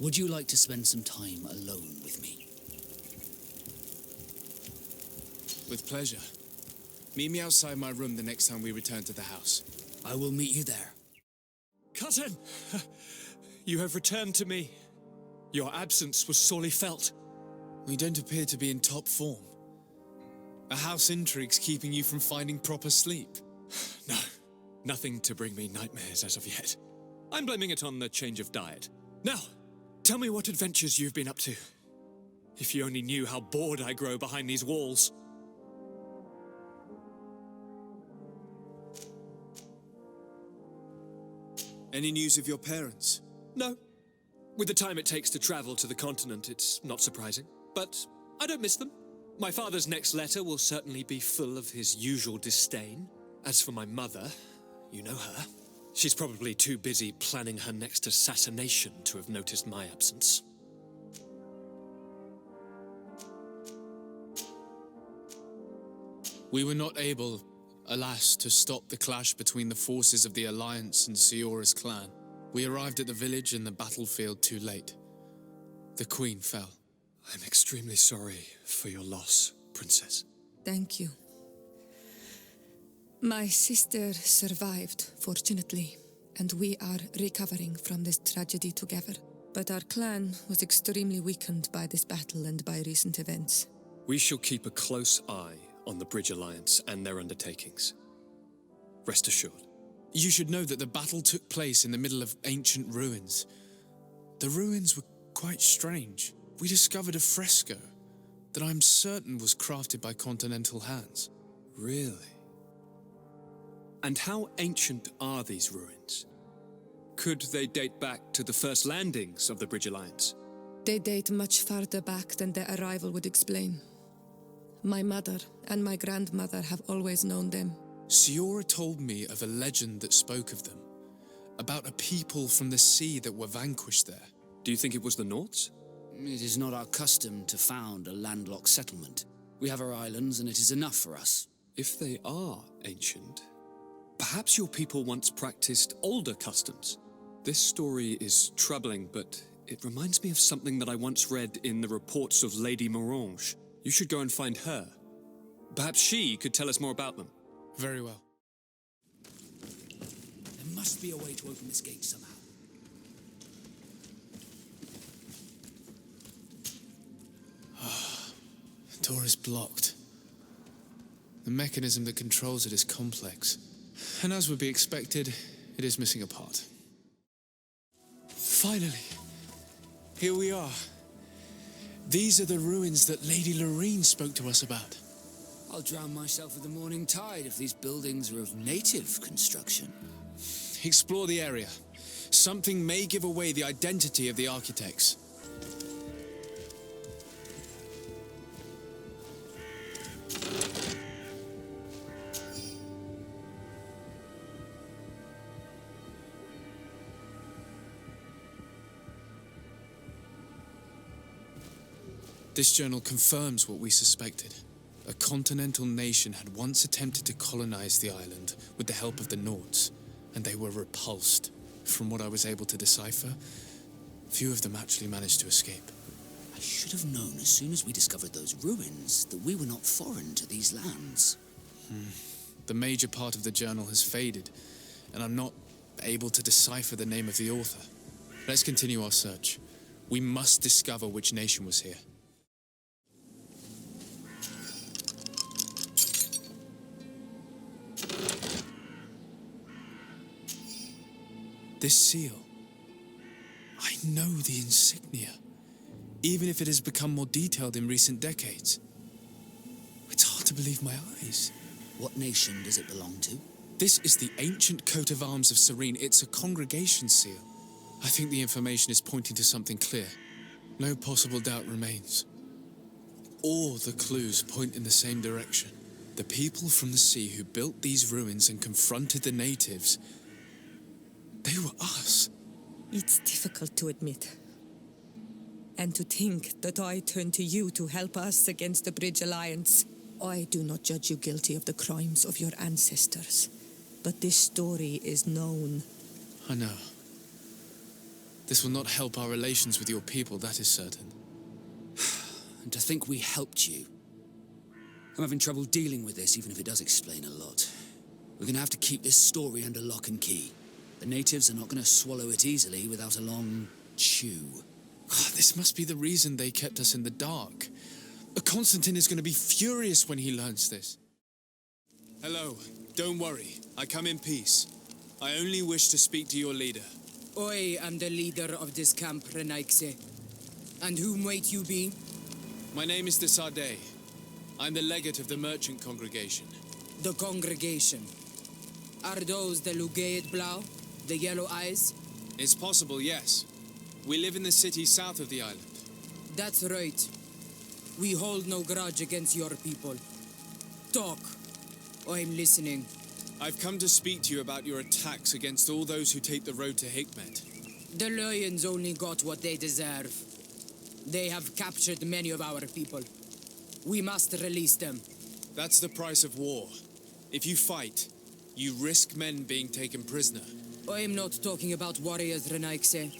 Would you like to spend some time alone with me? With pleasure. Meet me outside my room the next time we return to the house. I will meet you there. Cousin! You have returned to me. Your absence was sorely felt. We don't appear to be in top form. A house intrigue's keeping you from finding proper sleep. No, nothing to bring me nightmares as of yet. I'm blaming it on the change of diet. Now, tell me what adventures you've been up to. If you only knew how bored I grow behind these walls. Any news of your parents? No. With the time it takes to travel to the continent, it's not surprising. But I don't miss them. My father's next letter will certainly be full of his usual disdain. As for my mother, you know her. She's probably too busy planning her next assassination to have noticed my absence. We were not able, alas, to stop the clash between the forces of the Alliance and Siora's clan. We arrived at the village and the battlefield too late. The Queen fell. I'm extremely sorry for your loss, Princess. Thank you. My sister survived, fortunately, and we are recovering from this tragedy together. But our clan was extremely weakened by this battle and by recent events. We shall keep a close eye on the Bridge Alliance and their undertakings. Rest assured. You should know that the battle took place in the middle of ancient ruins. The ruins were quite strange. We discovered a fresco that I'm certain was crafted by continental hands. Really? And how ancient are these ruins? Could they date back to the first landings of the Bridge Alliance? They date much farther back than their arrival would explain. My mother and my grandmother have always known them. Siora told me of a legend that spoke of them, about a people from the sea that were vanquished there. Do you think it was the Nords? It is not our custom to found a landlocked settlement. We have our islands, and it is enough for us. If they are ancient, perhaps your people once practiced older customs. This story is troubling, but it reminds me of something that I once read in the reports of Lady Morange. You should go and find her. Perhaps she could tell us more about them. Very well. There must be a way to open this gate somehow. The door is blocked. The mechanism that controls it is complex. And as would be expected, it is missing a part. Finally, here we are. These are the ruins that Lady Lorene spoke to us about. I'll drown myself with the morning tide if these buildings are of native construction. Explore the area. Something may give away the identity of the architects. This journal confirms what we suspected. A continental nation had once attempted to colonize the island with the help of the Nords, and they were repulsed. From what I was able to decipher, few of them actually managed to escape. I should have known as soon as we discovered those ruins that we were not foreign to these lands. The major part of the journal has faded, and I'm not able to decipher the name of the author. Let's continue our search. We must discover which nation was here. This seal. I know the insignia, even if it has become more detailed in recent decades. It's hard to believe my eyes. What nation does it belong to? This is the ancient coat of arms of Serene. It's a congregation seal. I think the information is pointing to something clear. No possible doubt remains. All the clues point in the same direction. The people from the sea who built these ruins and confronted the natives, they were us. It's difficult to admit. And to think that I turn to you to help us against the Bridge Alliance. I do not judge you guilty of the crimes of your ancestors. But this story is known. I know. This will not help our relations with your people, that is certain. And to think we helped you. I'm having trouble dealing with this, even if it does explain a lot. We're going to have to keep this story under lock and key. The natives are not going to swallow it easily without a long chew. This must be the reason they kept us in the dark. Constantine is going to be furious when he learns this. Hello. Don't worry. I come in peace. I only wish to speak to your leader. I am the leader of this camp, Renaikse. And whom might you be? My name is De Sarde. I'm the legate of the merchant congregation. The congregation. Are those the Lugaid Blau? The yellow eyes? It's possible, yes. We live in the city south of the island. That's right. We hold no grudge against your people. Talk. I'm listening. I've come to speak to you about your attacks against all those who take the road to Hikmet. The Lions only got what they deserve. They have captured many of our people. We must release them. That's the price of war. If you fight, you risk men being taken prisoner. I'm not talking about warriors, Renaikse,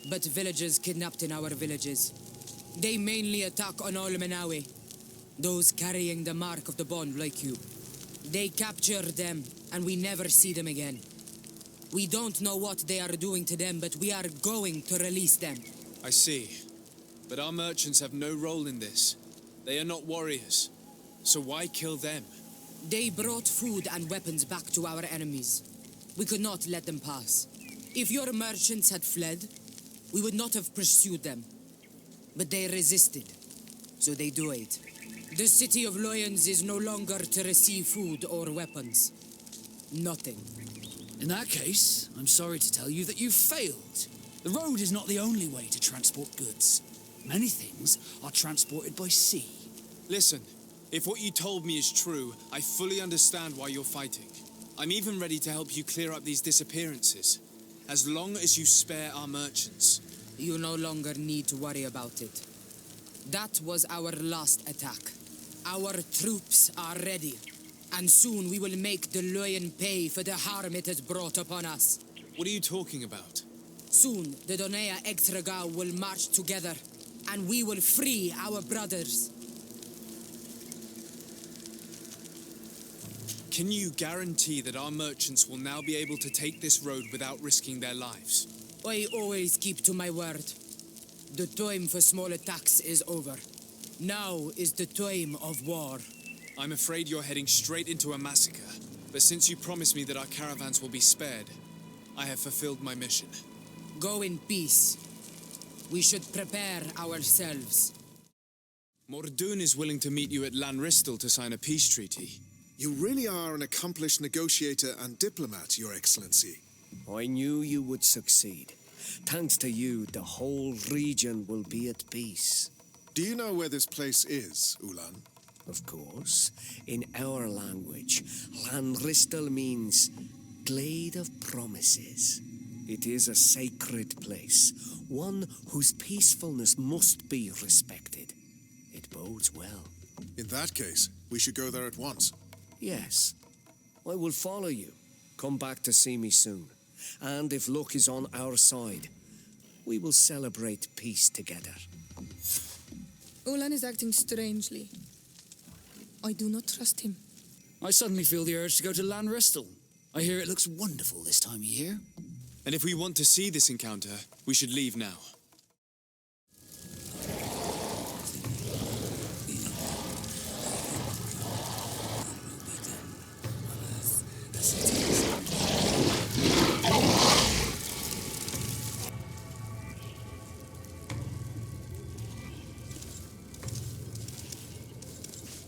but villagers kidnapped in our villages. They mainly attack on all Menawe, those carrying the mark of the bond like you. They capture them, and we never see them again. We don't know what they are doing to them, but we are going to release them. I see. But our merchants have no role in this. They are not warriors. So why kill them? They brought food and weapons back to our enemies. We could not let them pass. If your merchants had fled, we would not have pursued them. But they resisted, so they died. The city of Loyans is no longer to receive food or weapons. Nothing. In that case, I'm sorry to tell you that you've failed. The road is not the only way to transport goods. Many things are transported by sea. Listen, if what you told me is true, I fully understand why you're fighting. I'm even ready to help you clear up these disappearances, as long as you spare our merchants. You no longer need to worry about it. That was our last attack. Our troops are ready, and soon we will make the Loyan pay for the harm it has brought upon us. What are you talking about? Soon, the Donea Extragao will march together, and we will free our brothers. Can you guarantee that our merchants will now be able to take this road without risking their lives? I always keep to my word. The time for small attacks is over. Now is the time of war. I'm afraid you're heading straight into a massacre. But since you promised me that our caravans will be spared, I have fulfilled my mission. Go in peace. We should prepare ourselves. Mordoun is willing to meet you at Lanristel to sign a peace treaty. You really are an accomplished negotiator and diplomat, Your Excellency. I knew you would succeed. Thanks to you, the whole region will be at peace. Do you know where this place is, Ulan? Of course. In our language, Lanristel means Glade of Promises. It is a sacred place, one whose peacefulness must be respected. It bodes well. In that case, we should go there at once. Yes. I will follow you. Come back to see me soon. And if luck is on our side, we will celebrate peace together. Ulan is acting strangely. I do not trust him. I suddenly feel the urge to go to Lanristel. I hear it looks wonderful this time of year. And if we want to see this encounter, we should leave now.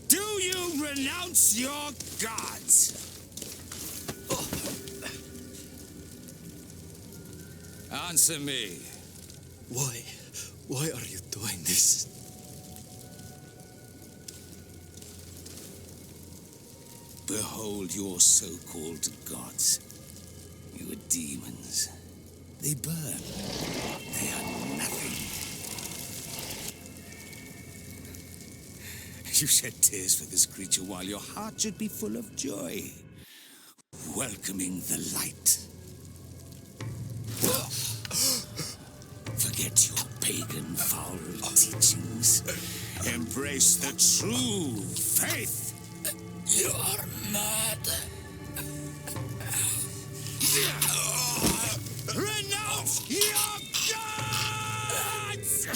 Do you renounce your gods? Answer me. Why are you doing this? Behold your so-called gods. Your demons. They burn. They are nothing. You shed tears for this creature while your heart should be full of joy, welcoming the light. Forget your pagan foul teachings. Embrace the true faith. You are mad. Renounce your gods!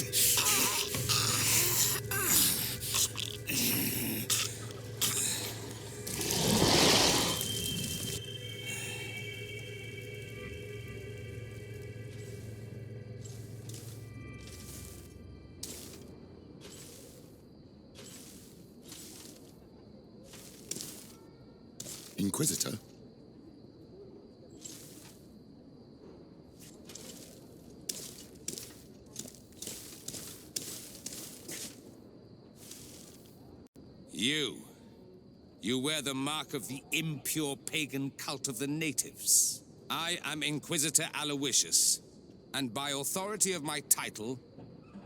Inquisitor? You wear the mark of the impure pagan cult of the natives. I am Inquisitor Aloysius, and by authority of my title,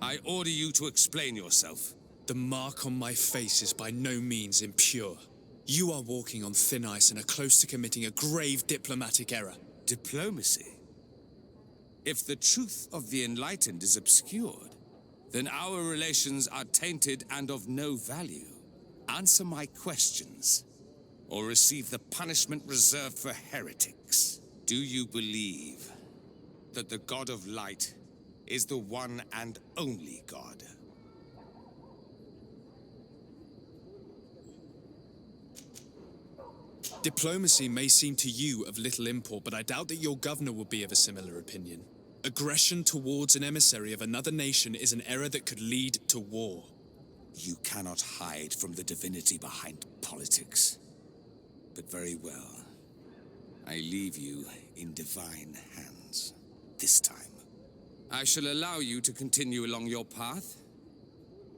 I order you to explain yourself. The mark on my face is by no means impure. You are walking on thin ice and are close to committing a grave diplomatic error. Diplomacy? If the truth of the enlightened is obscured, then our relations are tainted and of no value. Answer my questions, or receive the punishment reserved for heretics. Do you believe that the God of Light is the one and only God? Diplomacy may seem to you of little import, but I doubt that your governor will be of a similar opinion. Aggression towards an emissary of another nation is an error that could lead to war. You cannot hide from the divinity behind politics. But very well. I leave you in divine hands. This time. I shall allow you to continue along your path.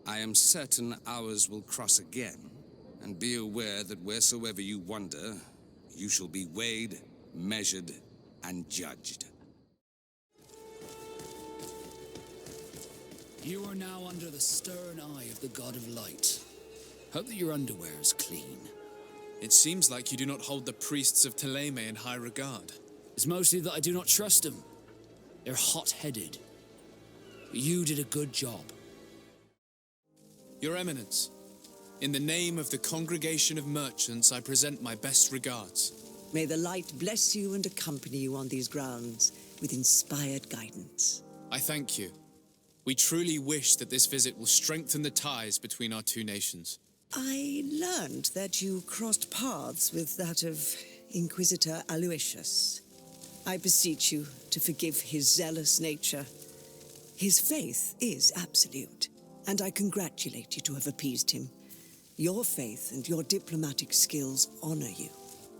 I am certain ours will cross again. And be aware that wheresoever you wander, you shall be weighed, measured, and judged. You are now under the stern eye of the God of Light. Hope that your underwear is clean. It seems like you do not hold the priests of Teleme in high regard. It's mostly that I do not trust them. They're hot-headed. But you did a good job. Your Eminence, in the name of the Congregation of Merchants, I present my best regards. May the light bless you and accompany you on these grounds with inspired guidance. I thank you. We truly wish that this visit will strengthen the ties between our two nations. I learned that you crossed paths with that of Inquisitor Aloysius. I beseech you to forgive his zealous nature. His faith is absolute, and I congratulate you to have appeased him. Your faith and your diplomatic skills honor you.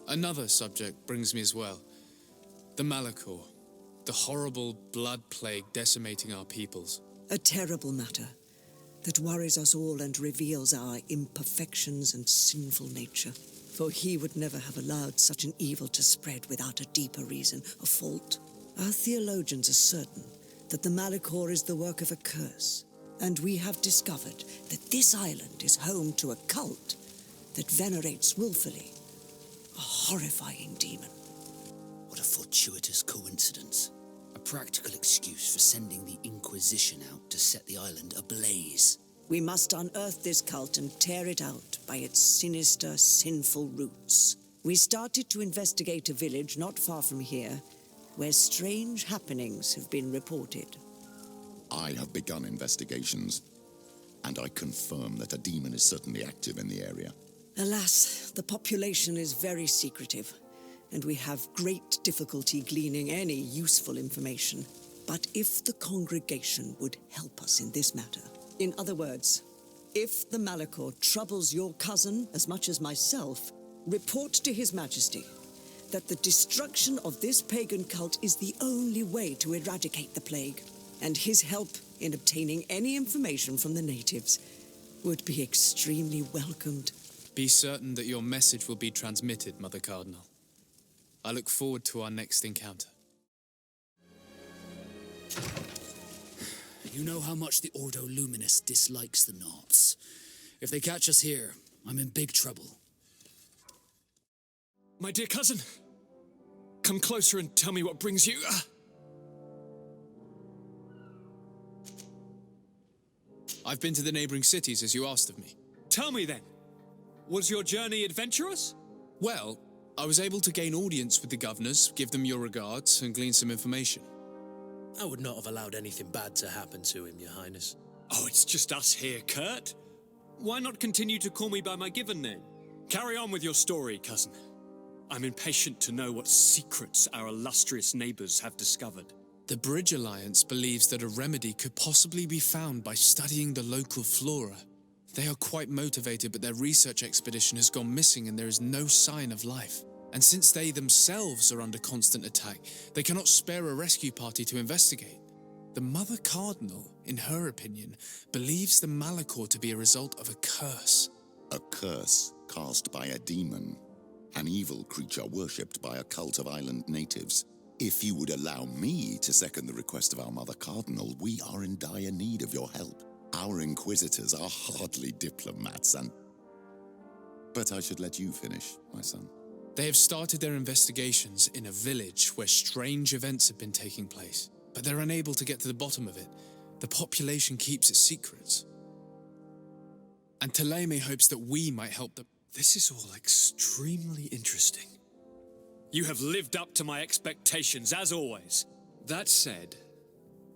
Another subject brings me as well. The Malachor, the horrible blood plague decimating our peoples. A terrible matter that worries us all and reveals our imperfections and sinful nature. For he would never have allowed such an evil to spread without a deeper reason, a fault. Our theologians are certain that the Malachor is the work of a curse, and we have discovered that this island is home to a cult that venerates willfully a horrifying demon. What a fortuitous coincidence. A practical excuse for sending the Inquisition out to set the island ablaze. We must unearth this cult and tear it out by its sinister, sinful roots. We started to investigate a village not far from here, where strange happenings have been reported. I have begun investigations, and I confirm that a demon is certainly active in the area. Alas, the population is very secretive, and we have great difficulty gleaning any useful information. But if the congregation would help us in this matter, in other words, if the Malachor troubles your cousin as much as myself, report to His Majesty that the destruction of this pagan cult is the only way to eradicate the plague, and his help in obtaining any information from the natives would be extremely welcomed. Be certain that your message will be transmitted, Mother Cardinal. I look forward to our next encounter. You know how much the Ordo Luminous dislikes the Knots. If they catch us here, I'm in big trouble. My dear cousin, come closer and tell me what brings you. I've been to the neighboring cities as you asked of me. Tell me then, was your journey adventurous? Well, I was able to gain audience with the governors, give them your regards, and glean some information. I would not have allowed anything bad to happen to him, Your Highness. Oh, it's just us here, Kurt. Why not continue to call me by my given name? Carry on with your story, cousin. I'm impatient to know what secrets our illustrious neighbors have discovered. The Bridge Alliance believes that a remedy could possibly be found by studying the local flora. They are quite motivated, but their research expedition has gone missing and there is no sign of life. And since they themselves are under constant attack, they cannot spare a rescue party to investigate. The Mother Cardinal, in her opinion, believes the Malachor to be a result of a curse. A curse cast by a demon. An evil creature worshipped by a cult of island natives. If you would allow me to second the request of our Mother Cardinal, we are in dire need of your help. Our inquisitors are hardly diplomats, and But I should let you finish, my son. They have started their investigations in a village where strange events have been taking place, but they're unable to get to the bottom of it. The population keeps its secrets. And Taleme hopes that we might help them. This is all extremely interesting. You have lived up to my expectations, as always. That said,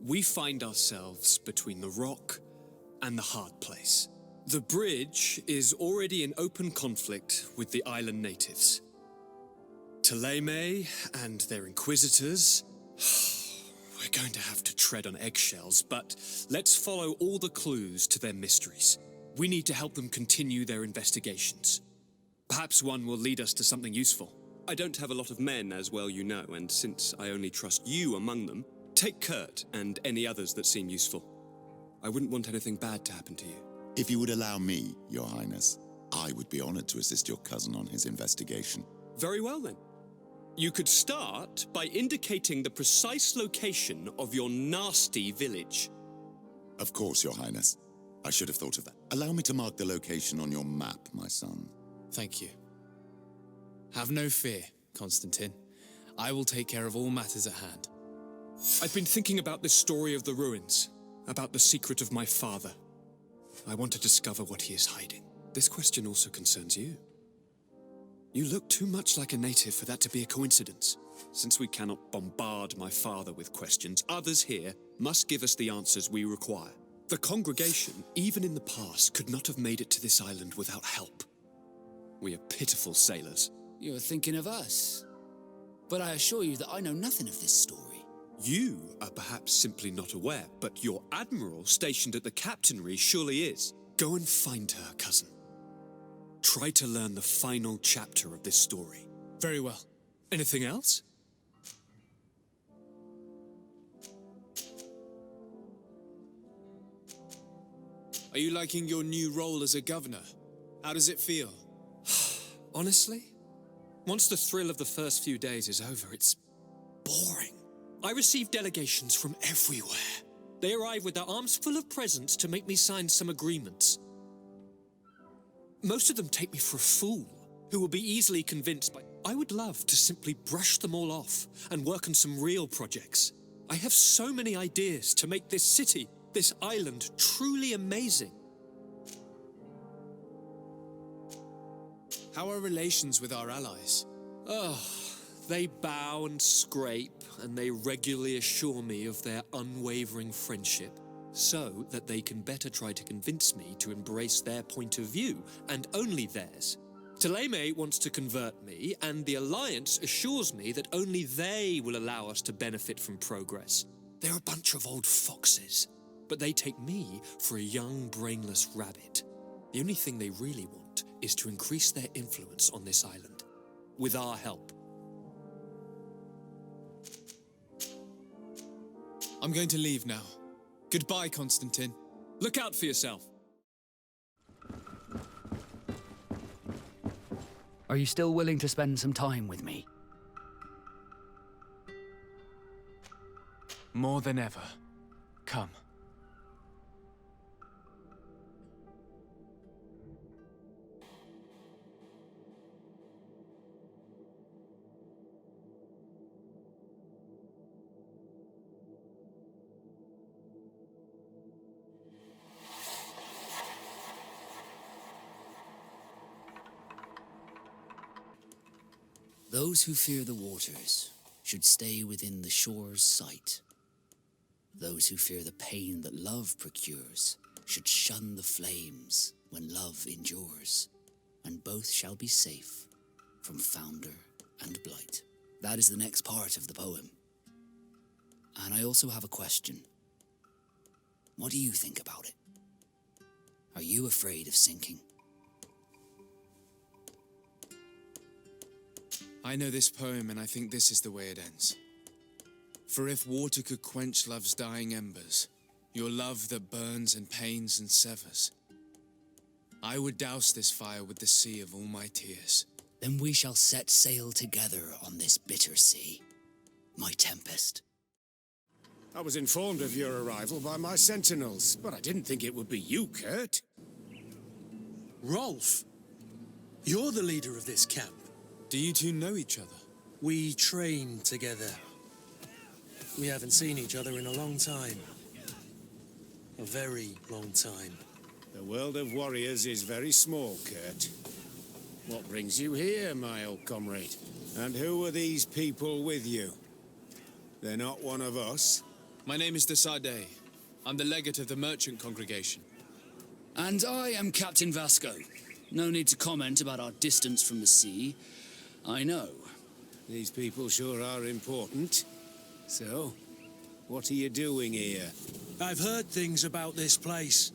we find ourselves between the rock and the hard place. The bridge is already in open conflict with the island natives. Taleme and their inquisitors... We're going to have to tread on eggshells, but let's follow all the clues to their mysteries. We need to help them continue their investigations. Perhaps one will lead us to something useful. I don't have a lot of men, as well you know, and since I only trust you among them, take Kurt and any others that seem useful. I wouldn't want anything bad to happen to you. If you would allow me, Your Highness, I would be honored to assist your cousin on his investigation. Very well, then. You could start by indicating the precise location of your nasty village. Of course, Your Highness. I should have thought of that. Allow me to mark the location on your map, my son. Thank you. Have no fear, Constantine. I will take care of all matters at hand. I've been thinking about this story of the ruins, about the secret of my father. I want to discover what he is hiding. This question also concerns you. You look too much like a native for that to be a coincidence. Since we cannot bombard my father with questions, others here must give us the answers we require. The congregation, even in the past, could not have made it to this island without help. We are pitiful sailors. You're thinking of us. But I assure you that I know nothing of this story. You are perhaps simply not aware, but your admiral stationed at the captainry surely is. Go and find her, cousin. Try to learn the final chapter of this story. Very well. Anything else? Are you liking your new role as a governor? How does it feel? Honestly, once the thrill of the first few days is over, it's boring. I receive delegations from everywhere. They arrive with their arms full of presents to make me sign some agreements. Most of them take me for a fool, who will be easily convinced by... I would love to simply brush them all off and work on some real projects. I have so many ideas to make this city, this island, truly amazing. How are relations with our allies? Oh, they bow and scrape, and they regularly assure me of their unwavering friendship, so that they can better try to convince me to embrace their point of view, and only theirs. Taleme wants to convert me, and the Alliance assures me that only they will allow us to benefit from progress. They're a bunch of old foxes, but they take me for a young, brainless rabbit. The only thing they really want is to increase their influence on this island, with our help. I'm going to leave now. Goodbye, Constantine. Look out for yourself. Are you still willing to spend some time with me? More than ever. Come. Those who fear the waters should stay within the shore's sight. Those who fear the pain that love procures should shun the flames when love endures, and both shall be safe from founder and blight. That is the next part of the poem. And I also have a question. What do you think about it? Are you afraid of sinking? I know this poem, and I think this is the way it ends. For if water could quench love's dying embers, your love that burns and pains and severs, I would douse this fire with the sea of all my tears. Then we shall set sail together on this bitter sea, my tempest. I was informed of your arrival by my sentinels, but I didn't think it would be you, Kurt. Rolf! You're the leader of this camp. Do you two know each other? We train together. We haven't seen each other in a long time. A very long time. The world of warriors is very small, Kurt. What brings you here, my old comrade? And who are these people with you? They're not one of us? My name is De Sarde. I'm the legate of the merchant congregation. And I am Captain Vasco. No need to comment about our distance from the sea. I know. These people sure are important. So, what are you doing here? I've heard things about this place.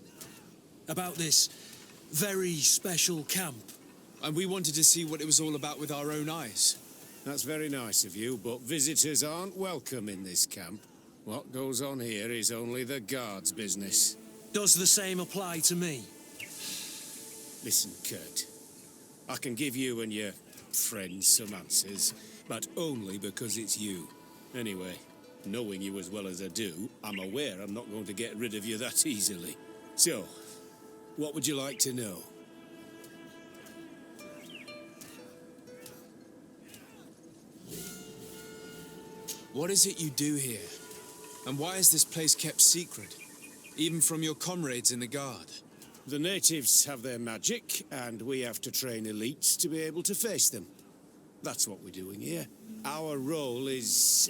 About this very special camp. And we wanted to see what it was all about with our own eyes. That's very nice of you, but visitors aren't welcome in this camp. What goes on here is only the guards' business. Does the same apply to me? Listen, Kurt. I can give you and your friends some answers, but only because it's you. Anyway, knowing you as well as I do, I'm aware I'm not going to get rid of you that easily. So, what would you like to know? What is it you do here? And why is this place kept secret? Even from your comrades in the guard? The natives have their magic, and we have to train elites to be able to face them. That's what we're doing here. Our role is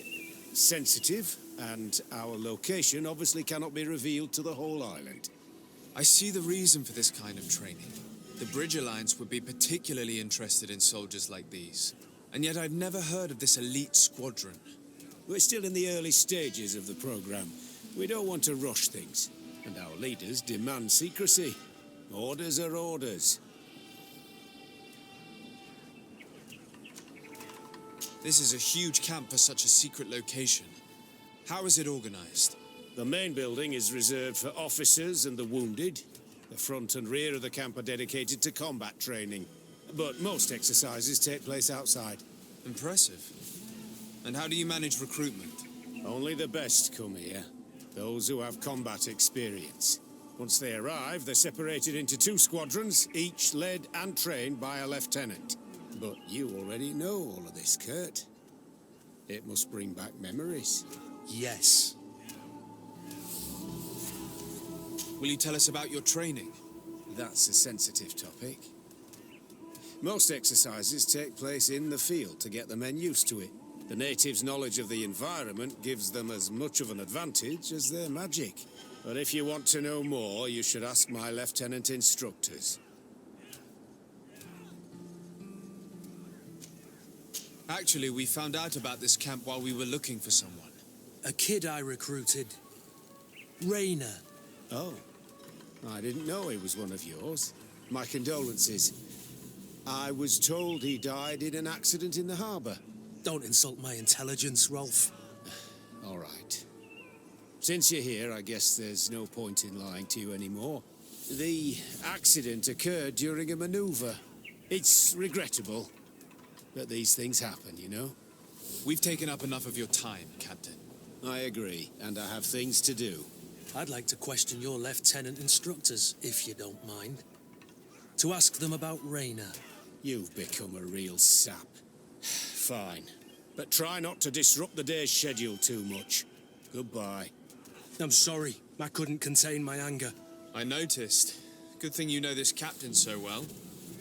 sensitive, and our location obviously cannot be revealed to the whole island. I see the reason for this kind of training. The Bridge Alliance would be particularly interested in soldiers like these. And yet I've never heard of this elite squadron. We're still in the early stages of the program. We don't want to rush things, and our leaders demand secrecy. Orders are orders. This is a huge camp for such a secret location. How is it organized? The main building is reserved for officers and the wounded. The front and rear of the camp are dedicated to combat training. But most exercises take place outside. Impressive. And how do you manage recruitment? Only the best come here. Those who have combat experience. Once they arrive, they're separated into 2 squadrons, each led and trained by a lieutenant. But you already know all of this, Kurt. It must bring back memories. Yes. Will you tell us about your training? That's a sensitive topic. Most exercises take place in the field to get the men used to it. The natives' knowledge of the environment gives them as much of an advantage as their magic. But if you want to know more, you should ask my lieutenant instructors. Actually, we found out about this camp while we were looking for someone. A kid I recruited. Rainer. Oh. I didn't know he was one of yours. My condolences. I was told he died in an accident in the harbour. Don't insult my intelligence, Rolf. All right. Since you're here, I guess there's no point in lying to you anymore. The accident occurred during a maneuver. It's regrettable, but these things happen, you know? We've taken up enough of your time, Captain. I agree, and I have things to do. I'd like to question your lieutenant instructors, if you don't mind. To ask them about Rainer. You've become a real sap. Fine. But try not to disrupt the day's schedule too much. Goodbye. I'm sorry. I couldn't contain my anger. I noticed. Good thing you know this captain so well.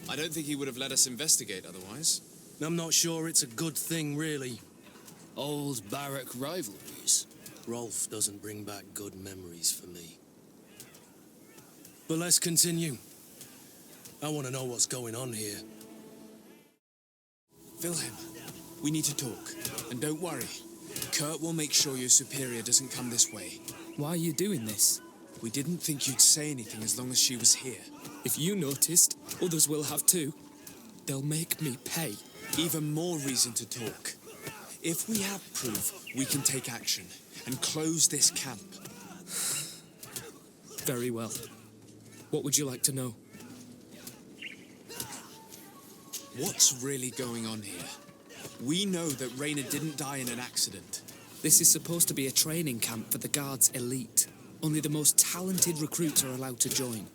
I don't think he would have let us investigate otherwise. I'm not sure it's a good thing, really. Old barrack rivalries. Rolf doesn't bring back good memories for me. But let's continue. I want to know what's going on here. Wilhelm, we need to talk. And don't worry. Kurt will make sure your superior doesn't come this way. Why are you doing this? We didn't think you'd say anything as long as she was here. If you noticed, others will have too. They'll make me pay. Even more reason to talk. If we have proof, we can take action and close this camp. Very well. What would you like to know? What's really going on here? We know that Rainer didn't die in an accident. This is supposed to be a training camp for the Guard's elite. Only the most talented recruits are allowed to join.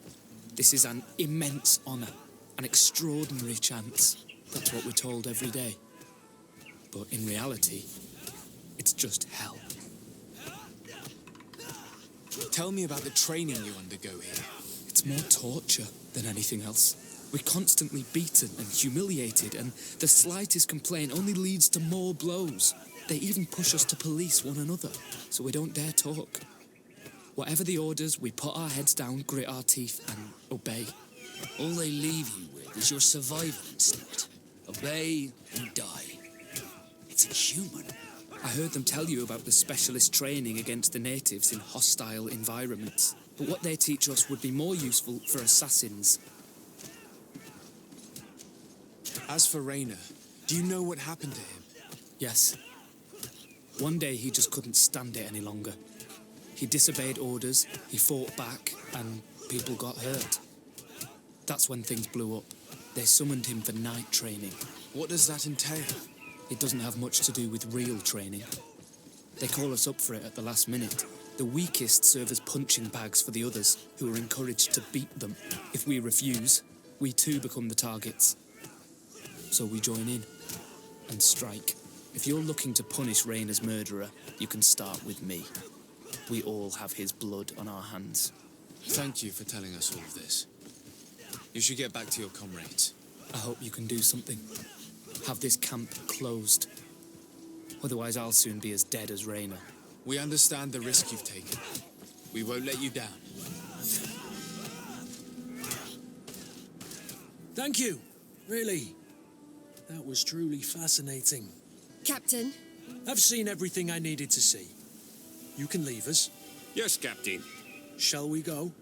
This is an immense honor. An extraordinary chance. That's what we're told every day. But in reality, it's just hell. Tell me about the training you undergo here. It's more torture than anything else. We're constantly beaten and humiliated, and the slightest complaint only leads to more blows. They even push us to police one another, so we don't dare talk. Whatever the orders, we put our heads down, grit our teeth, and obey. All they leave you with is your survival instinct. Obey and die. It's inhuman. I heard them tell you about the specialist training against the natives in hostile environments. But what they teach us would be more useful for assassins. As for Rainer, do you know what happened to him? Yes. One day he just couldn't stand it any longer. He disobeyed orders, he fought back, and people got hurt. That's when things blew up. They summoned him for night training. What does that entail? It doesn't have much to do with real training. They call us up for it at the last minute. The weakest serve as punching bags for the others, who are encouraged to beat them. If we refuse, we too become the targets. So we join in and strike. If you're looking to punish Rainer's murderer, you can start with me. We all have his blood on our hands. Thank you for telling us all of this. You should get back to your comrades. I hope you can do something. Have this camp closed. Otherwise, I'll soon be as dead as Rainer. We understand the risk you've taken. We won't let you down. Thank you. Really. That was truly fascinating. Captain? I've seen everything I needed to see. You can leave us. Yes, Captain. Shall we go?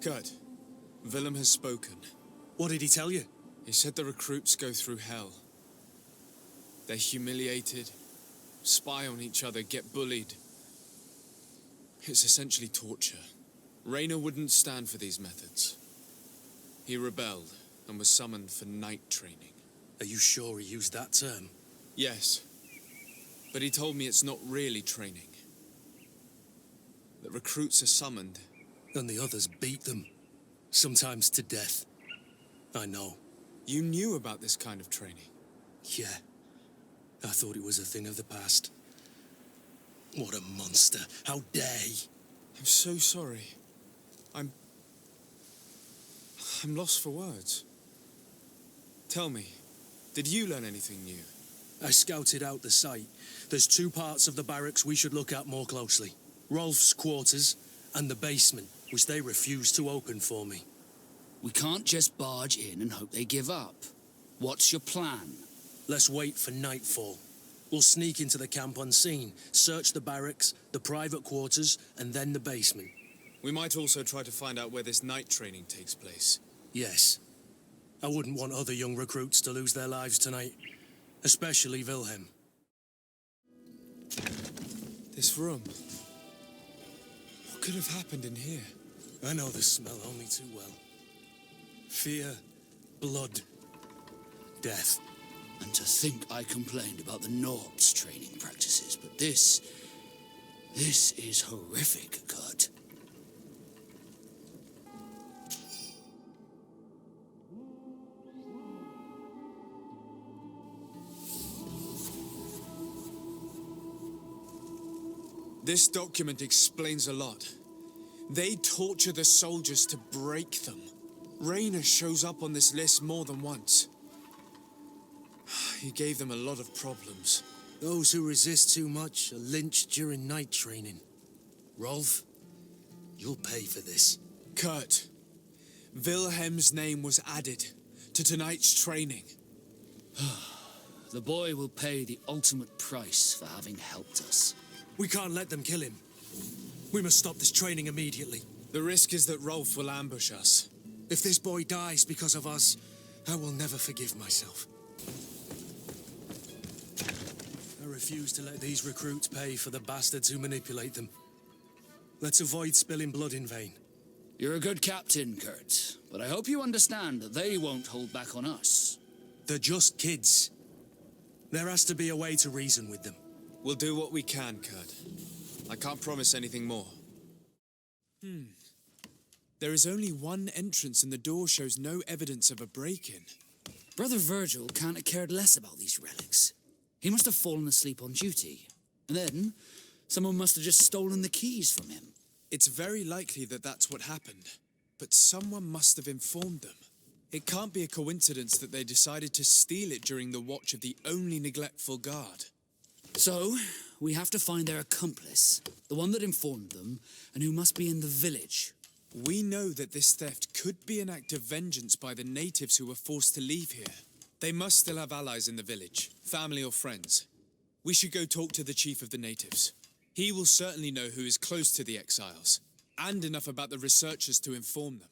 Kurt, Willem has spoken. What did he tell you? He said the recruits go through hell. They're humiliated, spy on each other, get bullied. It's essentially torture. Rainer wouldn't stand for these methods. He rebelled and was summoned for night training. Are you sure he used that term? Yes, but he told me it's not really training. The recruits are summoned. And the others beat them, sometimes to death. I know. You knew about this kind of training? Yeah. I thought it was a thing of the past. What a monster. How dare he? I'm so sorry. I'm lost for words. Tell me, did you learn anything new? I scouted out the site. There's 2 parts of the barracks we should look at more closely. Rolf's quarters and the basement, which they refused to open for me. We can't just barge in and hope they give up. What's your plan? Let's wait for nightfall. We'll sneak into the camp unseen, search the barracks, the private quarters, and then the basement. We might also try to find out where this night training takes place. Yes. I wouldn't want other young recruits to lose their lives tonight. Especially Wilhelm. This room. What could have happened in here? I know the smell only too well. Fear, blood, death. And to think I complained about the Norps training practices, but this is horrific, Kurt. This document explains a lot. They torture the soldiers to break them. Rainer shows up on this list more than once. He gave them a lot of problems. Those who resist too much are lynched during night training. Rolf, you'll pay for this. Kurt, Wilhelm's name was added to tonight's training. The boy will pay the ultimate price for having helped us. We can't let them kill him. We must stop this training immediately. The risk is that Rolf will ambush us. If this boy dies because of us, I will never forgive myself. I refuse to let these recruits pay for the bastards who manipulate them. Let's avoid spilling blood in vain. You're a good captain, Kurt, but I hope you understand that they won't hold back on us. They're just kids. There has to be a way to reason with them. We'll do what we can, Kurt. I can't promise anything more. There is only one entrance and the door shows no evidence of a break-in. Brother Virgil can't have cared less about these relics. He must have fallen asleep on duty. And then, someone must have just stolen the keys from him. It's very likely that that's what happened. But someone must have informed them. It can't be a coincidence that they decided to steal it during the watch of the only neglectful guard. So, we have to find their accomplice, the one that informed them, and who must be in the village. We know that this theft could be an act of vengeance by the natives who were forced to leave here. They must still have allies in the village, family or friends. We should go talk to the chief of the natives. He will certainly know who is close to the exiles, and enough about the researchers to inform them.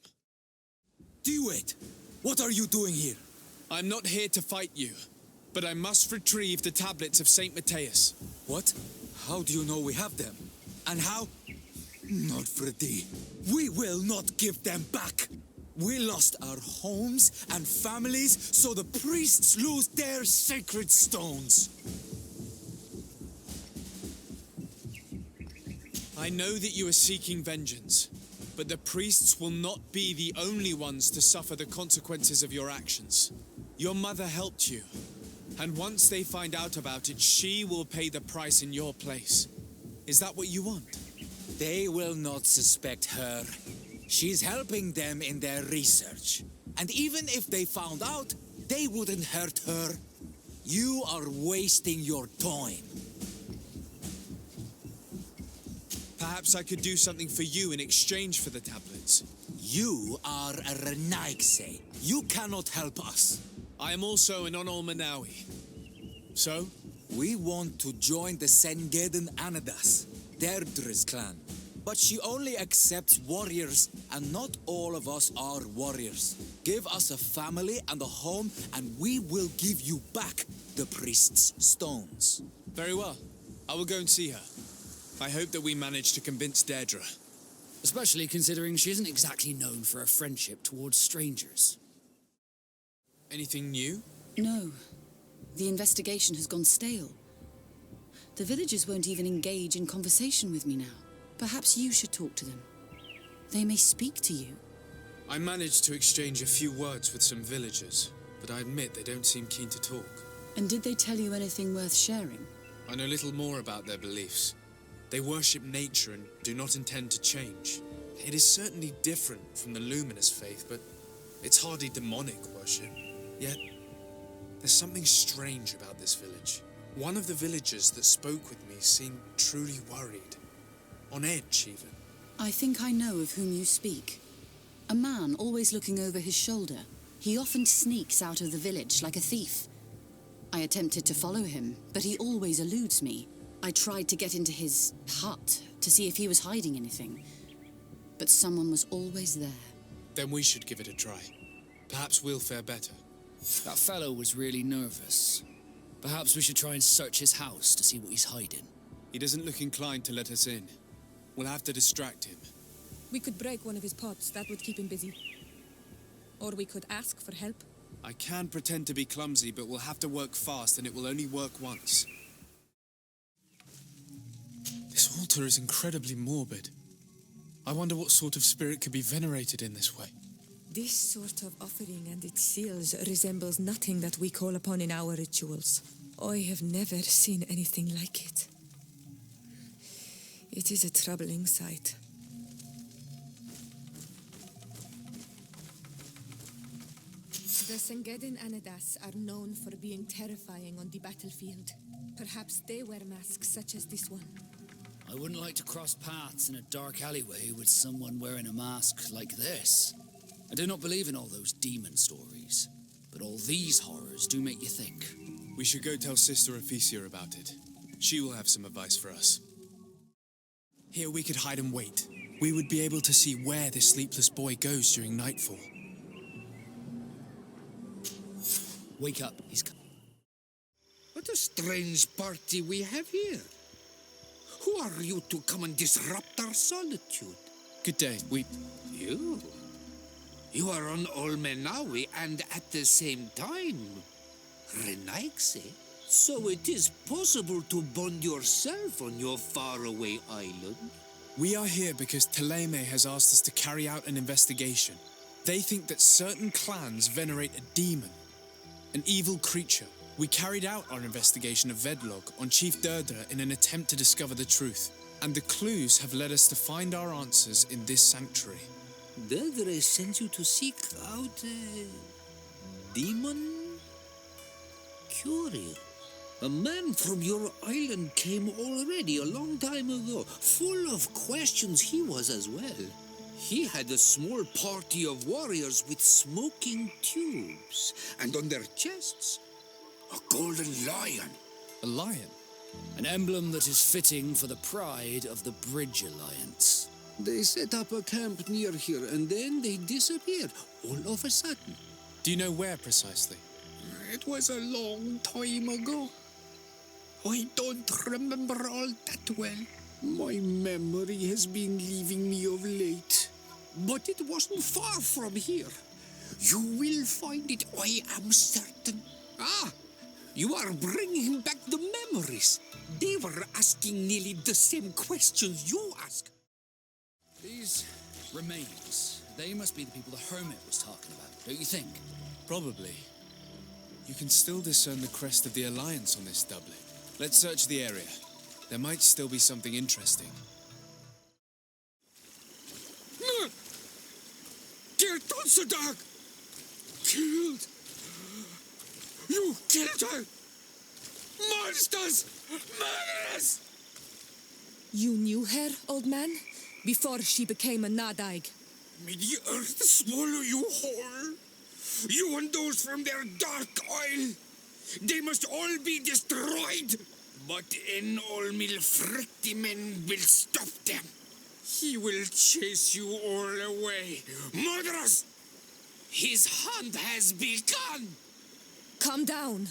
Wait! What are you doing here? I'm not here to fight you, but I must retrieve the tablets of St. Matthias. What? How do you know we have them? And how? Not for thee. We will not give them back. We lost our homes and families, so the priests lose their sacred stones. I know that you are seeking vengeance, but the priests will not be the only ones to suffer the consequences of your actions. Your mother helped you, and once they find out about it, she will pay the price in your place. Is that what you want? They will not suspect her. She's helping them in their research. And even if they found out, they wouldn't hurt her. You are wasting your time. Perhaps I could do something for you in exchange for the tablets. You are a Renaigse. You cannot help us. I am also an Onolmanawi. So? We want to join the Sengeden Anadas, Deirdre's clan. But she only accepts warriors, and not all of us are warriors. Give us a family and a home, and we will give you back the priest's stones. Very well. I will go and see her. I hope that we manage to convince Deirdre. Especially considering she isn't exactly known for her friendship towards strangers. Anything new? No. The investigation has gone stale. The villagers won't even engage in conversation with me now. Perhaps you should talk to them. They may speak to you. I managed to exchange a few words with some villagers, but I admit they don't seem keen to talk. And did they tell you anything worth sharing? I know little more about their beliefs. They worship nature and do not intend to change. It is certainly different from the luminous faith, but it's hardly demonic worship. Yet, there's something strange about this village. One of the villagers that spoke with me seemed truly worried. On edge, even. I think I know of whom you speak. A man always looking over his shoulder. He often sneaks out of the village like a thief. I attempted to follow him, but he always eludes me. I tried to get into his hut to see if he was hiding anything, but someone was always there. Then we should give it a try. Perhaps we'll fare better. That fellow was really nervous. Perhaps we should try and search his house to see what he's hiding. He doesn't look inclined to let us in. We'll have to distract him. We could break one of his pots. That would keep him busy. Or we could ask for help. I can pretend to be clumsy, but we'll have to work fast, and it will only work once. This altar is incredibly morbid. I wonder what sort of spirit could be venerated in this way. This sort of offering and its seals resembles nothing that we call upon in our rituals. I have never seen anything like it. It is a troubling sight. The Sengeden Anadas are known for being terrifying on the battlefield. Perhaps they wear masks such as this one. I wouldn't like to cross paths in a dark alleyway with someone wearing a mask like this. I do not believe in all those demon stories, but all these horrors do make you think. We should go tell Sister Ephesia about it. She will have some advice for us. Here we could hide and wait. We would be able to see where this sleepless boy goes during nightfall. Wake up, he's coming. What a strange party we have here. Who are you to come and disrupt our solitude? Good day. You? You are on Olmenawi and at the same time, Renaigse. So it is possible to bond yourself on your faraway island? We are here because Teleme has asked us to carry out an investigation. They think that certain clans venerate a demon, an evil creature. We carried out our investigation of Vedlog on Chief Derdra in an attempt to discover the truth, and the clues have led us to find our answers in this sanctuary. Derdra sent you to seek out a demon? Curious. A man from your island came already a long time ago. Full of questions he was as well. He had a small party of warriors with smoking tubes, and on their chests, a golden lion. A lion? An emblem that is fitting for the pride of the Bridge Alliance. They set up a camp near here, and then they disappeared, all of a sudden. Do you know where precisely? It was a long time ago. I don't remember all that well. My memory has been leaving me of late. But it wasn't far from here. You will find it, I am certain. Ah, you are bringing back the memories. They were asking nearly the same questions you ask. These remains, they must be the people the hermit was talking about, don't you think? Probably. You can still discern the crest of the Alliance on this doublet. Let's search the area. There might still be something interesting. Dear Tonsadag! Killed! You killed her! Monsters! Murderers! You knew her, old man? Before she became a Nadaig? May the earth swallow you whole! You and those from their dark isle! They must all be destroyed! But Enolmil Frictimen will stop them. He will chase you all away. Murderers! His hunt has begun! Calm down.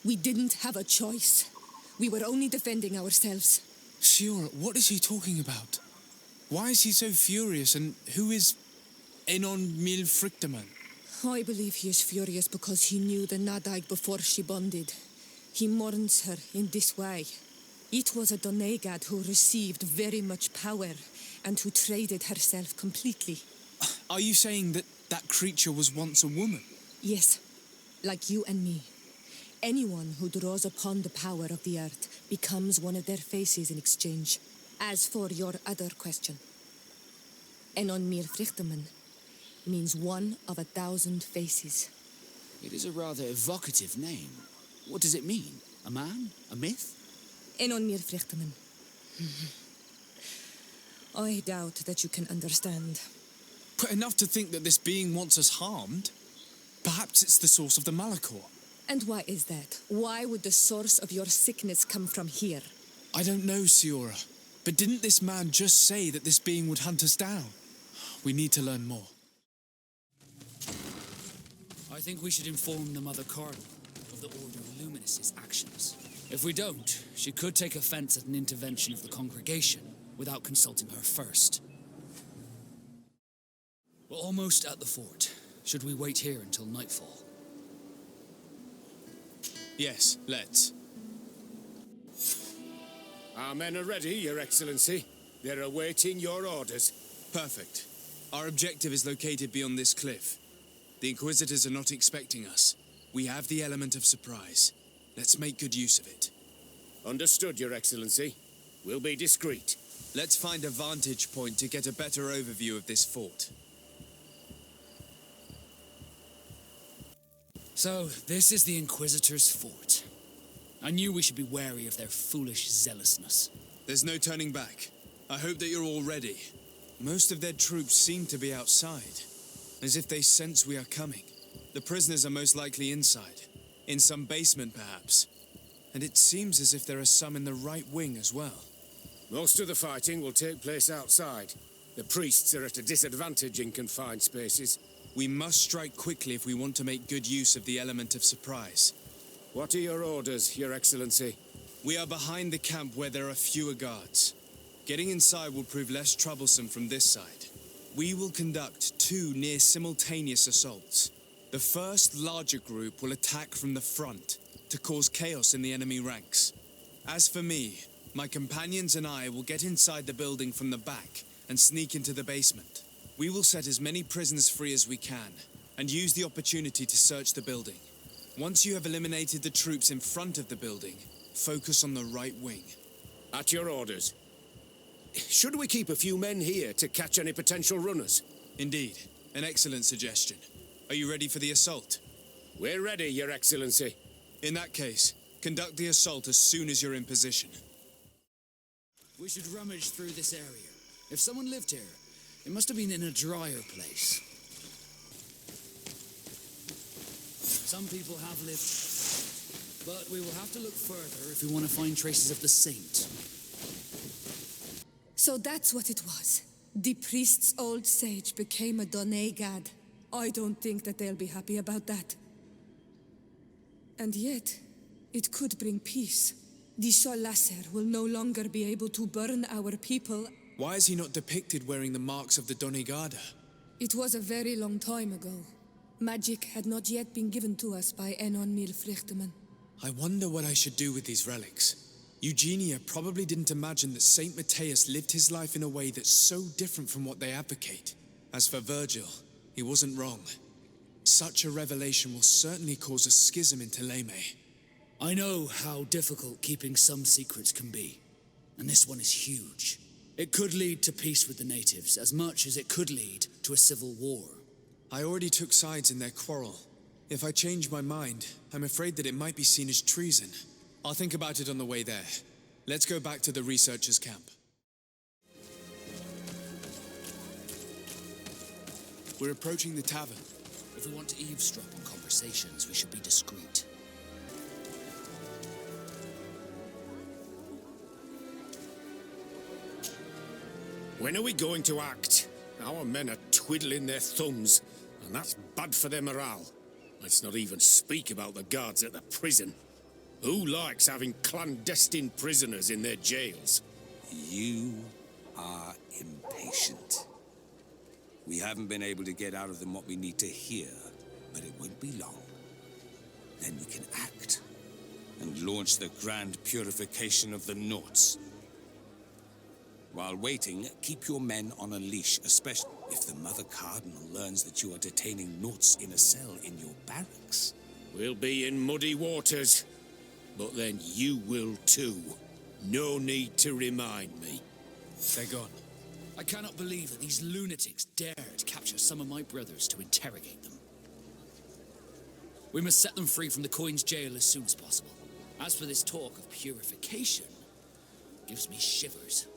We didn't have a choice. We were only defending ourselves. Shiora, what is he talking about? Why is he so furious, and who is Enon Mil Frictiman? I believe he is furious because he knew the Nadaig before she bonded. He mourns her in this way. It was a Donegad who received very much power and who traded herself completely. Are you saying that that creature was once a woman? Yes, like you and me. Anyone who draws upon the power of the earth becomes one of their faces in exchange. As for your other question, Enon Mir Frichteman means one of 1,000 faces. It is a rather evocative name. What does it mean? A man? A myth? Enon Mir Frichteman. I doubt that you can understand. But enough to think that this being wants us harmed? Perhaps it's the source of the Malachor. And why is that? Why would the source of your sickness come from here? I don't know, Siora. But didn't this man just say that this being would hunt us down? We need to learn more. I think we should inform the Mother Cardinal of the Order of Luminous' actions. If we don't, she could take offense at an intervention of the congregation without consulting her first. We're almost at the fort. Should we wait here until nightfall? Yes, let's. Our men are ready, Your Excellency. They're awaiting your orders. Perfect. Our objective is located beyond this cliff. The Inquisitors are not expecting us. We have the element of surprise. Let's make good use of it. Understood, Your Excellency. We'll be discreet. Let's find a vantage point to get a better overview of this fort. So, this is the Inquisitor's fort. I knew we should be wary of their foolish zealousness. There's no turning back. I hope that you're all ready. Most of their troops seem to be outside, as if they sense we are coming. The prisoners are most likely inside, in some basement perhaps. And it seems as if there are some in the right wing as well. Most of the fighting will take place outside. The priests are at a disadvantage in confined spaces. We must strike quickly if we want to make good use of the element of surprise. What are your orders, Your Excellency? We are behind the camp where there are fewer guards. Getting inside will prove less troublesome from this side. We will conduct 2 near-simultaneous assaults. The first larger group will attack from the front to cause chaos in the enemy ranks. As for me, my companions and I will get inside the building from the back and sneak into the basement. We will set as many prisoners free as we can and use the opportunity to search the building. Once you have eliminated the troops in front of the building, focus on the right wing. At your orders. Should we keep a few men here to catch any potential runners? Indeed. An excellent suggestion. Are you ready for the assault? We're ready, Your Excellency. In that case, conduct the assault as soon as you're in position. We should rummage through this area. If someone lived here, it must have been in a drier place. Some people have lived, but we will have to look further if we want to find traces of the saint. So that's what it was. The priest's old sage became a donegad. I don't think that they'll be happy about that. And yet, it could bring peace. The Solasser will no longer be able to burn our people. Why is he not depicted wearing the marks of the Donegada? It was a very long time ago. Magic had not yet been given to us by Enon Milfrichtemann. I wonder what I should do with these relics. Eugenia probably didn't imagine that Saint Matthias lived his life in a way that's so different from what they advocate. As for Virgil, he wasn't wrong. Such a revelation will certainly cause a schism in Teleme. I know how difficult keeping some secrets can be, and this one is huge. It could lead to peace with the natives as much as it could lead to a civil war. I already took sides in their quarrel. If I change my mind, I'm afraid that it might be seen as treason. I'll think about it on the way there. Let's go back to the researchers' camp. We're approaching the tavern. If we want to eavesdrop on conversations, we should be discreet. When are we going to act? Our men are twiddling their thumbs, and that's bad for their morale. Let's not even speak about the guards at the prison. Who likes having clandestine prisoners in their jails? You are impatient. We haven't been able to get out of them what we need to hear, but it won't be long. Then we can act and launch the grand purification of the Nauts. While waiting, keep your men on a leash, especially if the Mother Cardinal learns that you are detaining Nauts in a cell in your barracks. We'll be in muddy waters, but then you will too. No need to remind me. They're gone. I cannot believe that these lunatics dared capture some of my brothers to interrogate them. We must set them free from the Coin's jail as soon as possible. As for this talk of purification, it gives me shivers.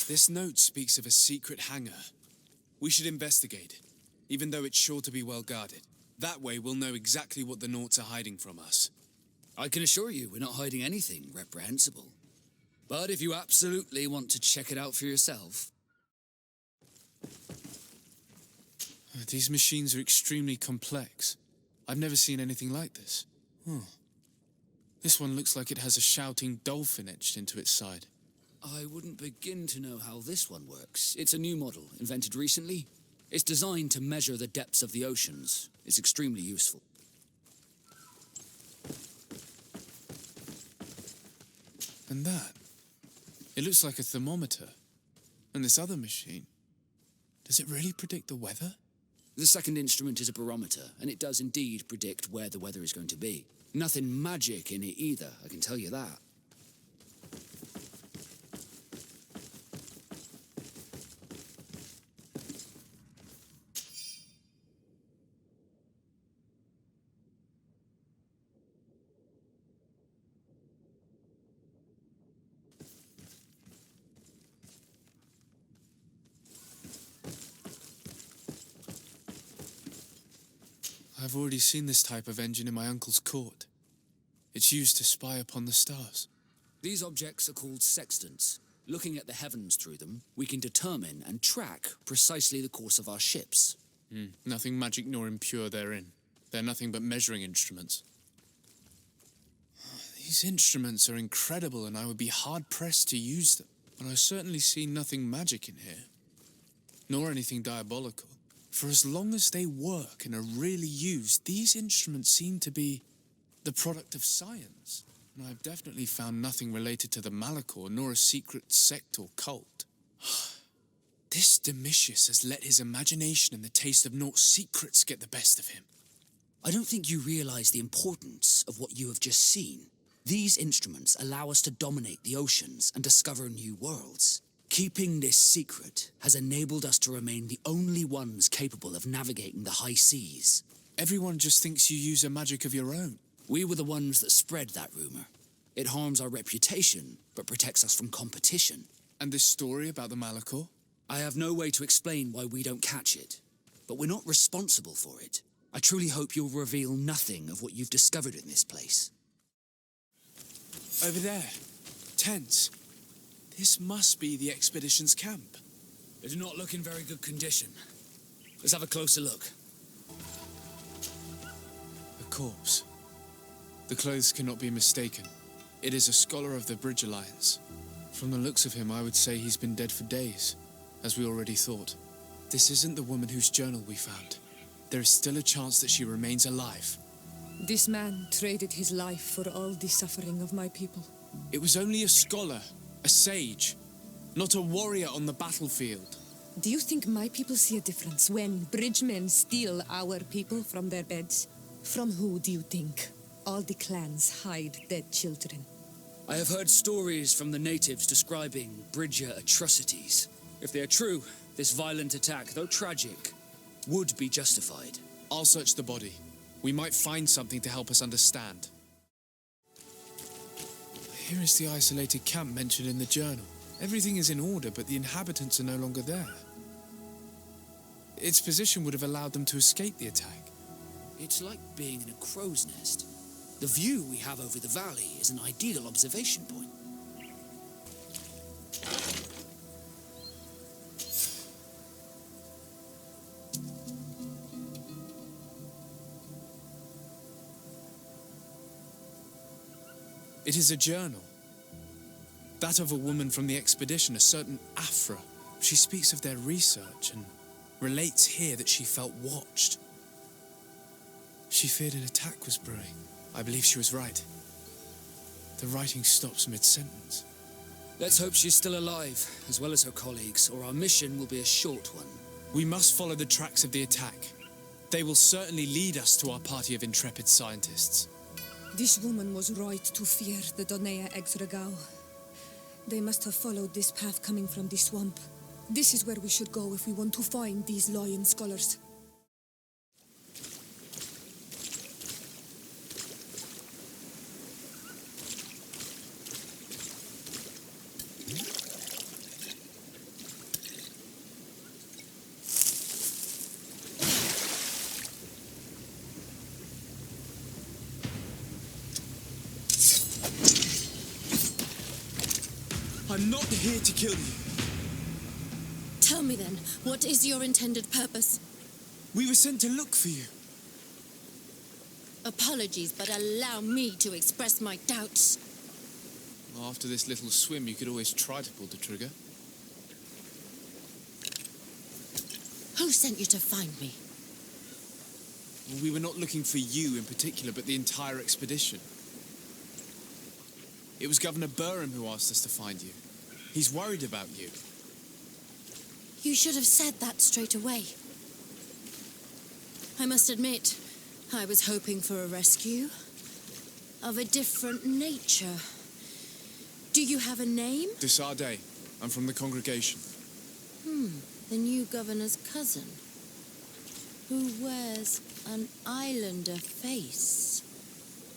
This note speaks of a secret hangar. We should investigate, even though it's sure to be well guarded. That way we'll know exactly what the Nauts are hiding from us. I can assure you we're not hiding anything reprehensible. But if you absolutely want to check it out for yourself... These machines are extremely complex. I've never seen anything like this. This one looks like it has a shouting dolphin etched into its side. I wouldn't begin to know how this one works. It's a new model, invented recently. It's designed to measure the depths of the oceans. It's extremely useful. And that? It looks like a thermometer. And this other machine, does it really predict the weather? The second instrument is a barometer, and it does indeed predict where the weather is going to be. Nothing magic in it either, I can tell you that. I've already seen this type of engine in my uncle's court. It's used to spy upon the stars. These objects are called sextants. Looking at the heavens through them, we can determine and track precisely the course of our ships. Nothing magic nor impure therein. They're nothing but measuring instruments. These instruments are incredible, and I would be hard-pressed to use them. But I certainly see nothing magic in here, nor anything diabolical. For as long as they work and are really used, these instruments seem to be the product of science. And I've definitely found nothing related to the Malachor, nor a secret sect or cult. This Domitius has let his imagination and the taste of Naught's secrets get the best of him. I don't think you realize the importance of what you have just seen. These instruments allow us to dominate the oceans and discover new worlds. Keeping this secret has enabled us to remain the only ones capable of navigating the high seas. Everyone just thinks you use a magic of your own. We were the ones that spread that rumor. It harms our reputation, but protects us from competition. And this story about the Malachor? I have no way to explain why we don't catch it, but we're not responsible for it. I truly hope you'll reveal nothing of what you've discovered in this place. Over there. Tents. This must be the expedition's camp. It do not look in very good condition. Let's have a closer look. A corpse. The clothes cannot be mistaken. It is a scholar of the Bridge Alliance. From the looks of him, I would say he's been dead for days, as we already thought. This isn't the woman whose journal we found. There is still a chance that she remains alive. This man traded his life for all the suffering of my people. It was only a scholar, a sage, not a warrior on the battlefield. Do you think my people see a difference when bridgemen steal our people from their beds? From who do you think all the clans hide dead children? I have heard stories from the natives describing Bridger atrocities. If they are true, this violent attack, though tragic, would be justified. I'll search the body. We might find something to help us understand. Here is the isolated camp mentioned in the journal. Everything is in order, but the inhabitants are no longer there. Its position would have allowed them to escape the attack. It's like being in a crow's nest. The view we have over the valley is an ideal observation point. It is a journal. That of a woman from the expedition, a certain Afra. She speaks of their research and relates here that she felt watched. She feared an attack was brewing. I believe she was right. The writing stops mid-sentence. Let's hope she's still alive, as well as her colleagues, or our mission will be a short one. We must follow the tracks of the attack. They will certainly lead us to our party of intrepid scientists. This woman was right to fear the Donea Exregao. They must have followed this path coming from the swamp. This is where we should go if we want to find these lion scholars. I'm not here to kill you. Tell me then, what is your intended purpose? We were sent to look for you. Apologies, but allow me to express my doubts. After this little swim, you could always try to pull the trigger. Who sent you to find me? We were not looking for you in particular, but the entire expedition. It was Governor Burham who asked us to find you. He's worried about you. You should have said that straight away. I must admit, I was hoping for a rescue of a different nature. Do you have a name? De Sarde. I'm from the congregation. The new governor's cousin, who wears an islander face.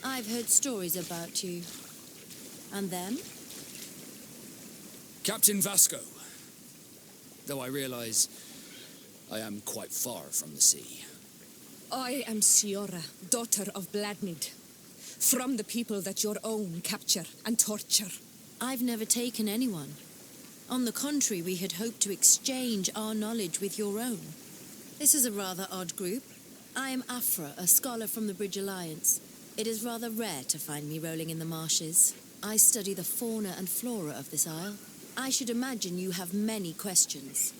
I've heard stories about you. And them? Captain Vasco. Though I realize I am quite far from the sea. I am Siora, daughter of Bladnid, from the people that your own capture and torture. I've never taken anyone. On the contrary, we had hoped to exchange our knowledge with your own. This is a rather odd group. I am Afra, a scholar from the Bridge Alliance. It is rather rare to find me rolling in the marshes. I study the fauna and flora of this isle. I should imagine you have many questions.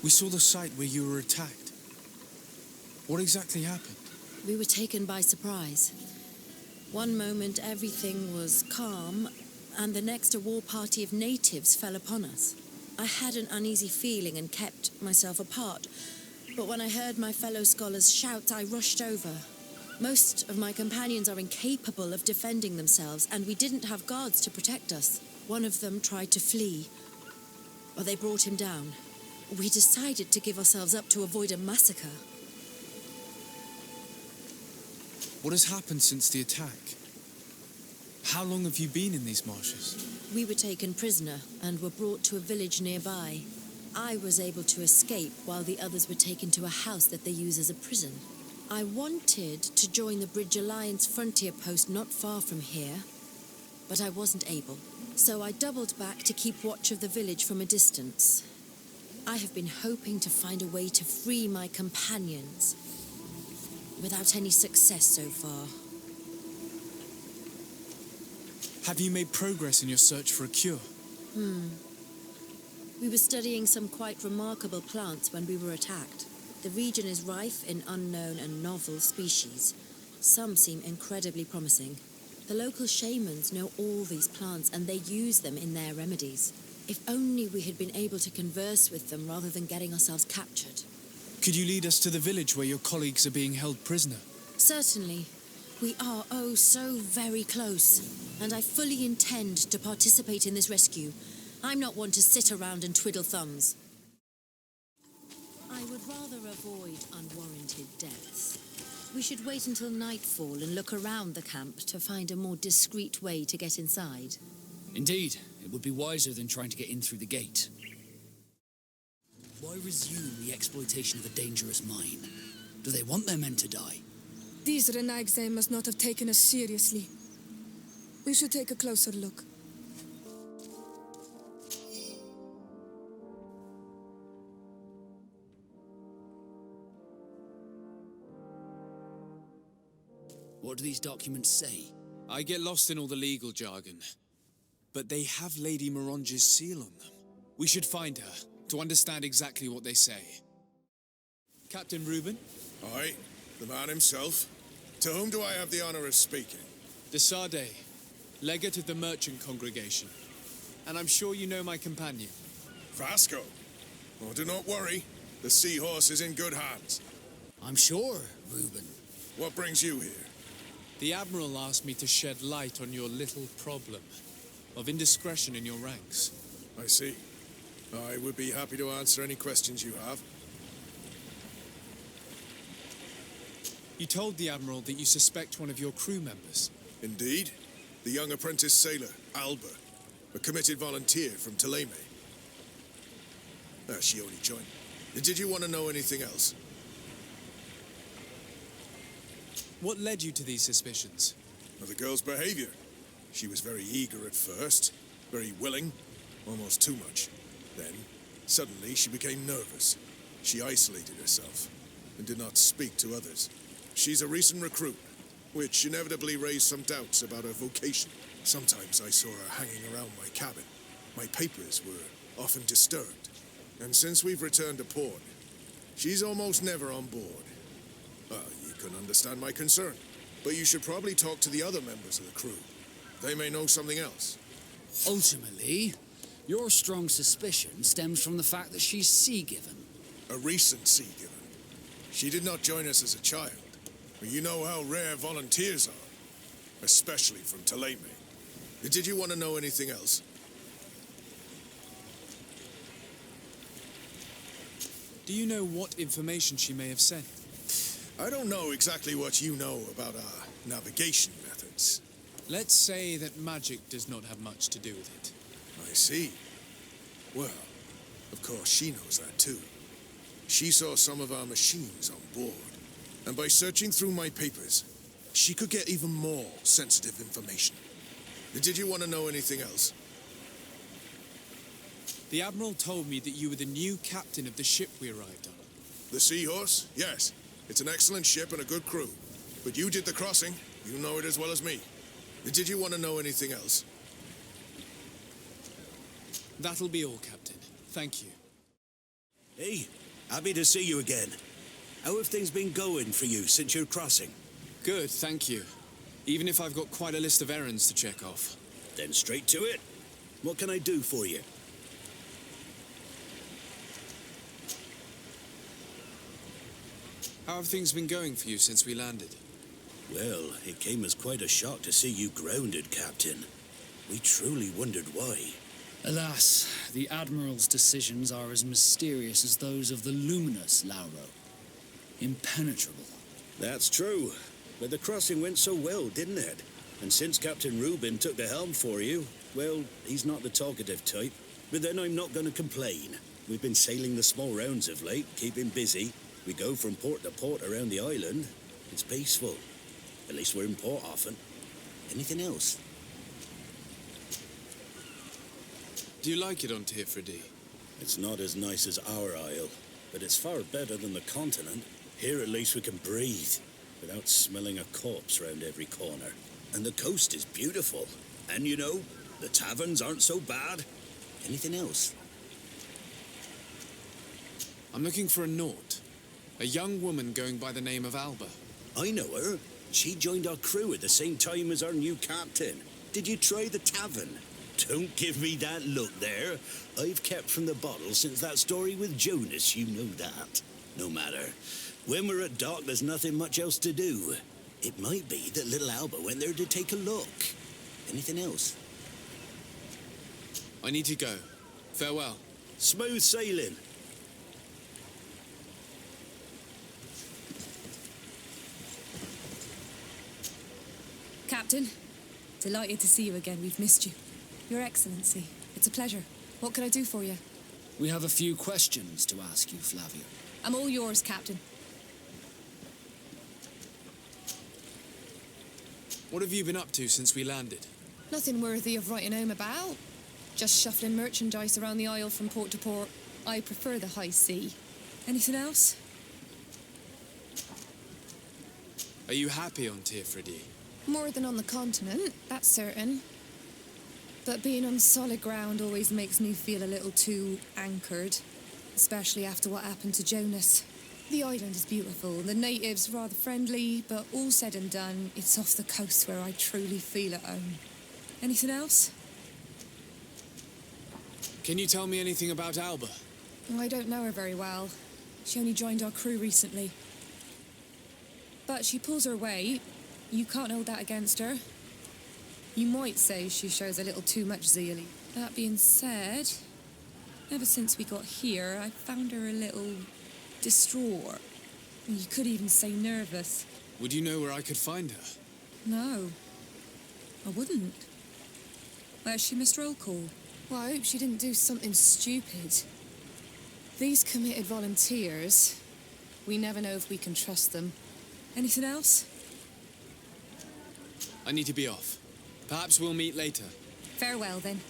We saw the site where you were attacked. What exactly happened? We were taken by surprise. One moment everything was calm, and the next a war party of natives fell upon us. I had an uneasy feeling and kept myself apart, but when I heard my fellow scholars' shouts, I rushed over. Most of my companions are incapable of defending themselves, and we didn't have guards to protect us. One of them tried to flee, but they brought him down. We decided to give ourselves up to avoid a massacre. What has happened since the attack? How long have you been in these marshes? We were taken prisoner and were brought to a village nearby. I was able to escape while the others were taken to a house that they use as a prison. I wanted to join the Bridge Alliance frontier post not far from here, but I wasn't able. So I doubled back to keep watch of the village from a distance. I have been hoping to find a way to free my companions, without any success so far. Have you made progress in your search for a cure? We were studying some quite remarkable plants when we were attacked. The region is rife in unknown and novel species. Some seem incredibly promising. The local shamans know all these plants and they use them in their remedies. If only we had been able to converse with them rather than getting ourselves captured. Could you lead us to the village where your colleagues are being held prisoner? Certainly. We are oh so very close, and I fully intend to participate in this rescue. I'm not one to sit around and twiddle thumbs. I would rather avoid unwarranted deaths. We should wait until nightfall and look around the camp to find a more discreet way to get inside. Indeed, it would be wiser than trying to get in through the gate. Why resume the exploitation of a dangerous mine? Do they want their men to die? These Renaigse must not have taken us seriously. We should take a closer look. What do these documents say? I get lost in all the legal jargon, but they have Lady Moronge's seal on them. We should find her to understand exactly what they say. Captain Reuben? Aye, the man himself. To whom do I have the honor of speaking? De Sarde, legate of the merchant congregation. And I'm sure you know my companion. Vasco. Oh, do not worry. The seahorse is in good hands. I'm sure, Reuben. What brings you here? The Admiral asked me to shed light on your little problem of indiscretion in your ranks. I see. I would be happy to answer any questions you have. You told the Admiral that you suspect one of your crew members. Indeed. The young apprentice sailor, Alba, a committed volunteer from Ptolemy. She only joined. Did you want to know anything else? What led you to these suspicions? Well, the girl's behavior. She was very eager at first, very willing, almost too much. Then, suddenly, she became nervous. She isolated herself and did not speak to others. She's a recent recruit, which inevitably raised some doubts about her vocation. Sometimes I saw her hanging around my cabin. My papers were often disturbed. And since we've returned to port, she's almost never on board. You can understand my concern, but you should probably talk to the other members of the crew. They may know something else. Ultimately, your strong suspicion stems from the fact that she's sea-given. A recent sea-given. She did not join us as a child. But you know how rare volunteers are, especially from Ptolemy. Did you want to know anything else? Do you know what information she may have sent? I don't know exactly what you know about our navigation methods. Let's say that magic does not have much to do with it. I see. Well, of course she knows that too. She saw some of our machines on board, and by searching through my papers, she could get even more sensitive information. Did you want to know anything else? The Admiral told me that you were the new captain of the ship we arrived on. The Seahorse? Yes. It's an excellent ship and a good crew. But you did the crossing. You know it as well as me. Did you want to know anything else? That'll be all, Captain. Thank you. Hey, happy to see you again. How have things been going for you since your crossing? Good, thank you. Even if I've got quite a list of errands to check off. Then straight to it. What can I do for you? How have things been going for you since we landed? Well, it came as quite a shock to see you grounded, Captain. We truly wondered why. Alas, the Admiral's decisions are as mysterious as those of the luminous Lauro. Impenetrable. That's true. But the crossing went so well, didn't it? And since Captain Rubin took the helm for you, well, he's not the talkative type. But then I'm not going to complain. We've been sailing the small rounds of late, keeping busy. We go from port to port around the island. It's peaceful. At least we're in port often. Anything else? Do you like it on Tirfredi? It's not as nice as our isle, but it's far better than the continent. Here at least we can breathe, without smelling a corpse round every corner. And the coast is beautiful. And you know, the taverns aren't so bad. Anything else? I'm looking for a Naut. A young woman going by the name of Alba. I know her. She joined our crew at the same time as our new captain. Did you try the tavern? Don't give me that look there. I've kept from the bottle since that story with Jonas, you know that. No matter. When we're at dock, there's nothing much else to do. It might be that little Alba went there to take a look. Anything else? I need to go. Farewell. Smooth sailing. Captain, delighted to see you again. We've missed you. Your Excellency, it's a pleasure. What can I do for you? We have a few questions to ask you, Flavio. I'm all yours, Captain. What have you been up to since we landed? Nothing worthy of writing home about. Just shuffling merchandise around the isle from port to port. I prefer the high sea. Anything else? Are you happy on Tirfredi? More than on the continent, that's certain. But being on solid ground always makes me feel a little too anchored. Especially after what happened to Jonas. The island is beautiful, the natives rather friendly, but all said and done, it's off the coast where I truly feel at home. Anything else? Can you tell me anything about Alba? I don't know her very well. She only joined our crew recently. But she pulls her weight. You can't hold that against her. You might say she shows a little too much zeal. That being said, ever since we got here, I found her a little distraught. You could even say nervous. Would you know where I could find her? No, I wouldn't. Where's she missed roll call? Well, I hope she didn't do something stupid. These committed volunteers, we never know if we can trust them. Anything else? I need to be off. Perhaps we'll meet later. Farewell, then.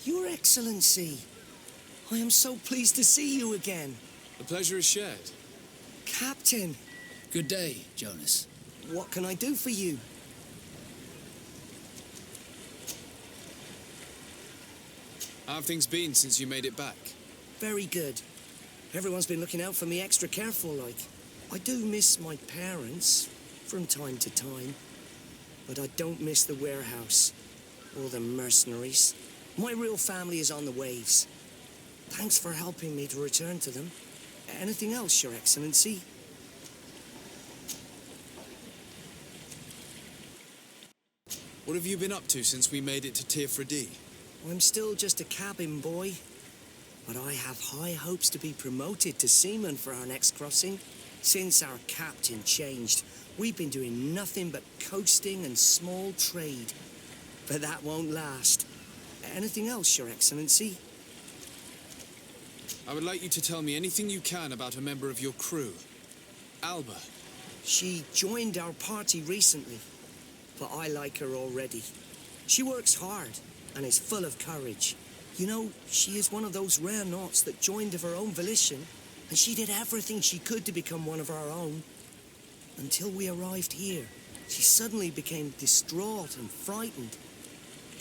Your Excellency, I am so pleased to see you again. The pleasure is shared. Captain. Good day, Jonas. What can I do for you? How have things been since you made it back? Very good. Everyone's been looking out for me extra careful, like. I do miss my parents from time to time, but I don't miss the warehouse or the mercenaries. My real family is on the waves. Thanks for helping me to return to them. Anything else, Your Excellency? What have you been up to since we made it to Tirfredi? I'm still just a cabin boy, but I have high hopes to be promoted to seaman for our next crossing. Since our captain changed, we've been doing nothing but coasting and small trade. But that won't last. Anything else, Your Excellency? I would like you to tell me anything you can about a member of your crew. Alba. She joined our party recently, but I like her already. She works hard and is full of courage. You know, she is one of those rare knots that joined of her own volition, and she did everything she could to become one of our own. Until we arrived here, she suddenly became distraught and frightened.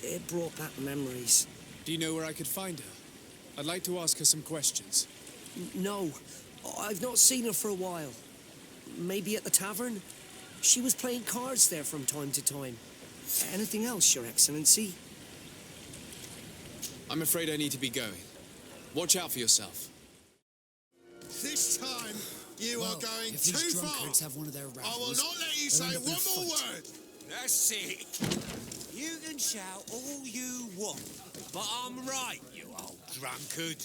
It brought back memories. Do you know where I could find her? I'd like to ask her some questions. No, I've not seen her for a while. Maybe at the tavern? She was playing cards there from time to time. Anything else, Your Excellency? I'm afraid I need to be going. Watch out for yourself. This time, you are going if too these far. drunkards have one of their I will raffles, not let you they'll say end up in a one more fight. word. That's it. You can shout all you want, but I'm right, you old drunkard.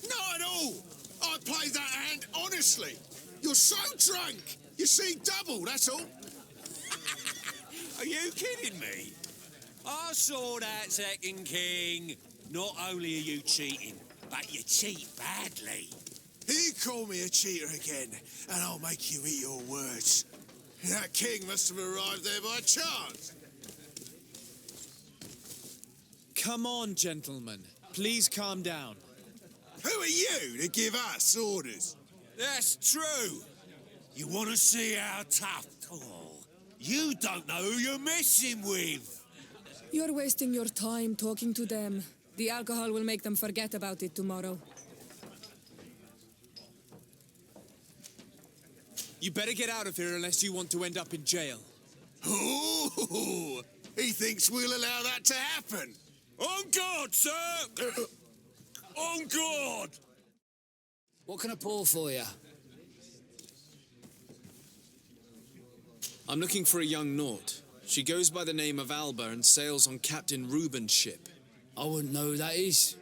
Not at all. I played that hand honestly. You're so drunk, you see double, that's all. Are you kidding me? I saw that second king. Not only are you cheating, but you cheat badly. You call me a cheater again, and I'll make you eat your words. That king must have arrived there by chance. Come on, gentlemen. Please calm down. Who are you to give us orders? That's true. You want to see how tough? Oh, you don't know who you're messing with. You're wasting your time talking to them. The alcohol will make them forget about it tomorrow. You better get out of here unless you want to end up in jail. Ooh, he thinks we'll allow that to happen. On guard, sir! On guard! What can I pour for you? I'm looking for a young Naut. She goes by the name of Alba and sails on Captain Reuben's ship. I wouldn't know who that is.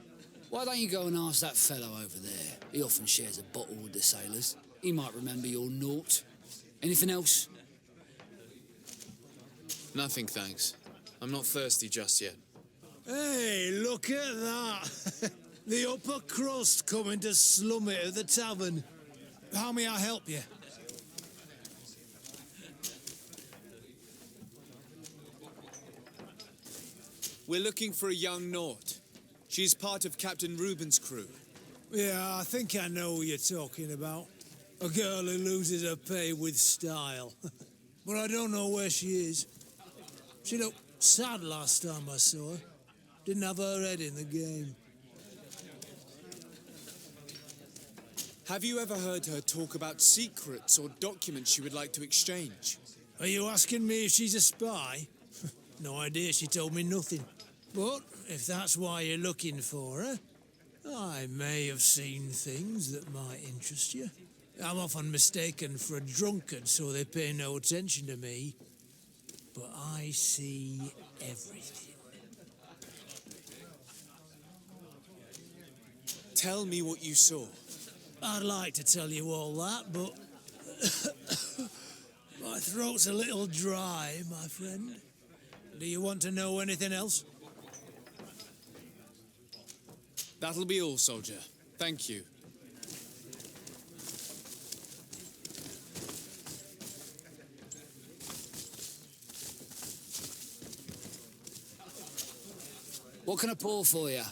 Why don't you go and ask that fellow over there? He often shares a bottle with the sailors. He might remember your Naut. Anything else? Nothing, thanks. I'm not thirsty just yet. Hey, look at that. The upper crust coming to slum it at the tavern. How may I help you? We're looking for a young Naut. She's part of Captain Reuben's crew. Yeah, I think I know who you're talking about. A girl who loses her pay with style. But I don't know where she is. She looked sad last time I saw her. Didn't have her head in the game. Have you ever heard her talk about secrets or documents she would like to exchange? Are you asking me if she's a spy? No idea, she told me nothing. But if that's why you're looking for her, I may have seen things that might interest you. I'm often mistaken for a drunkard, so they pay no attention to me. But I see everything. Tell me what you saw. I'd like to tell you all that, but my throat's a little dry, my friend. Do you want to know anything else? That'll be all, soldier. Thank you. What can I pour for you?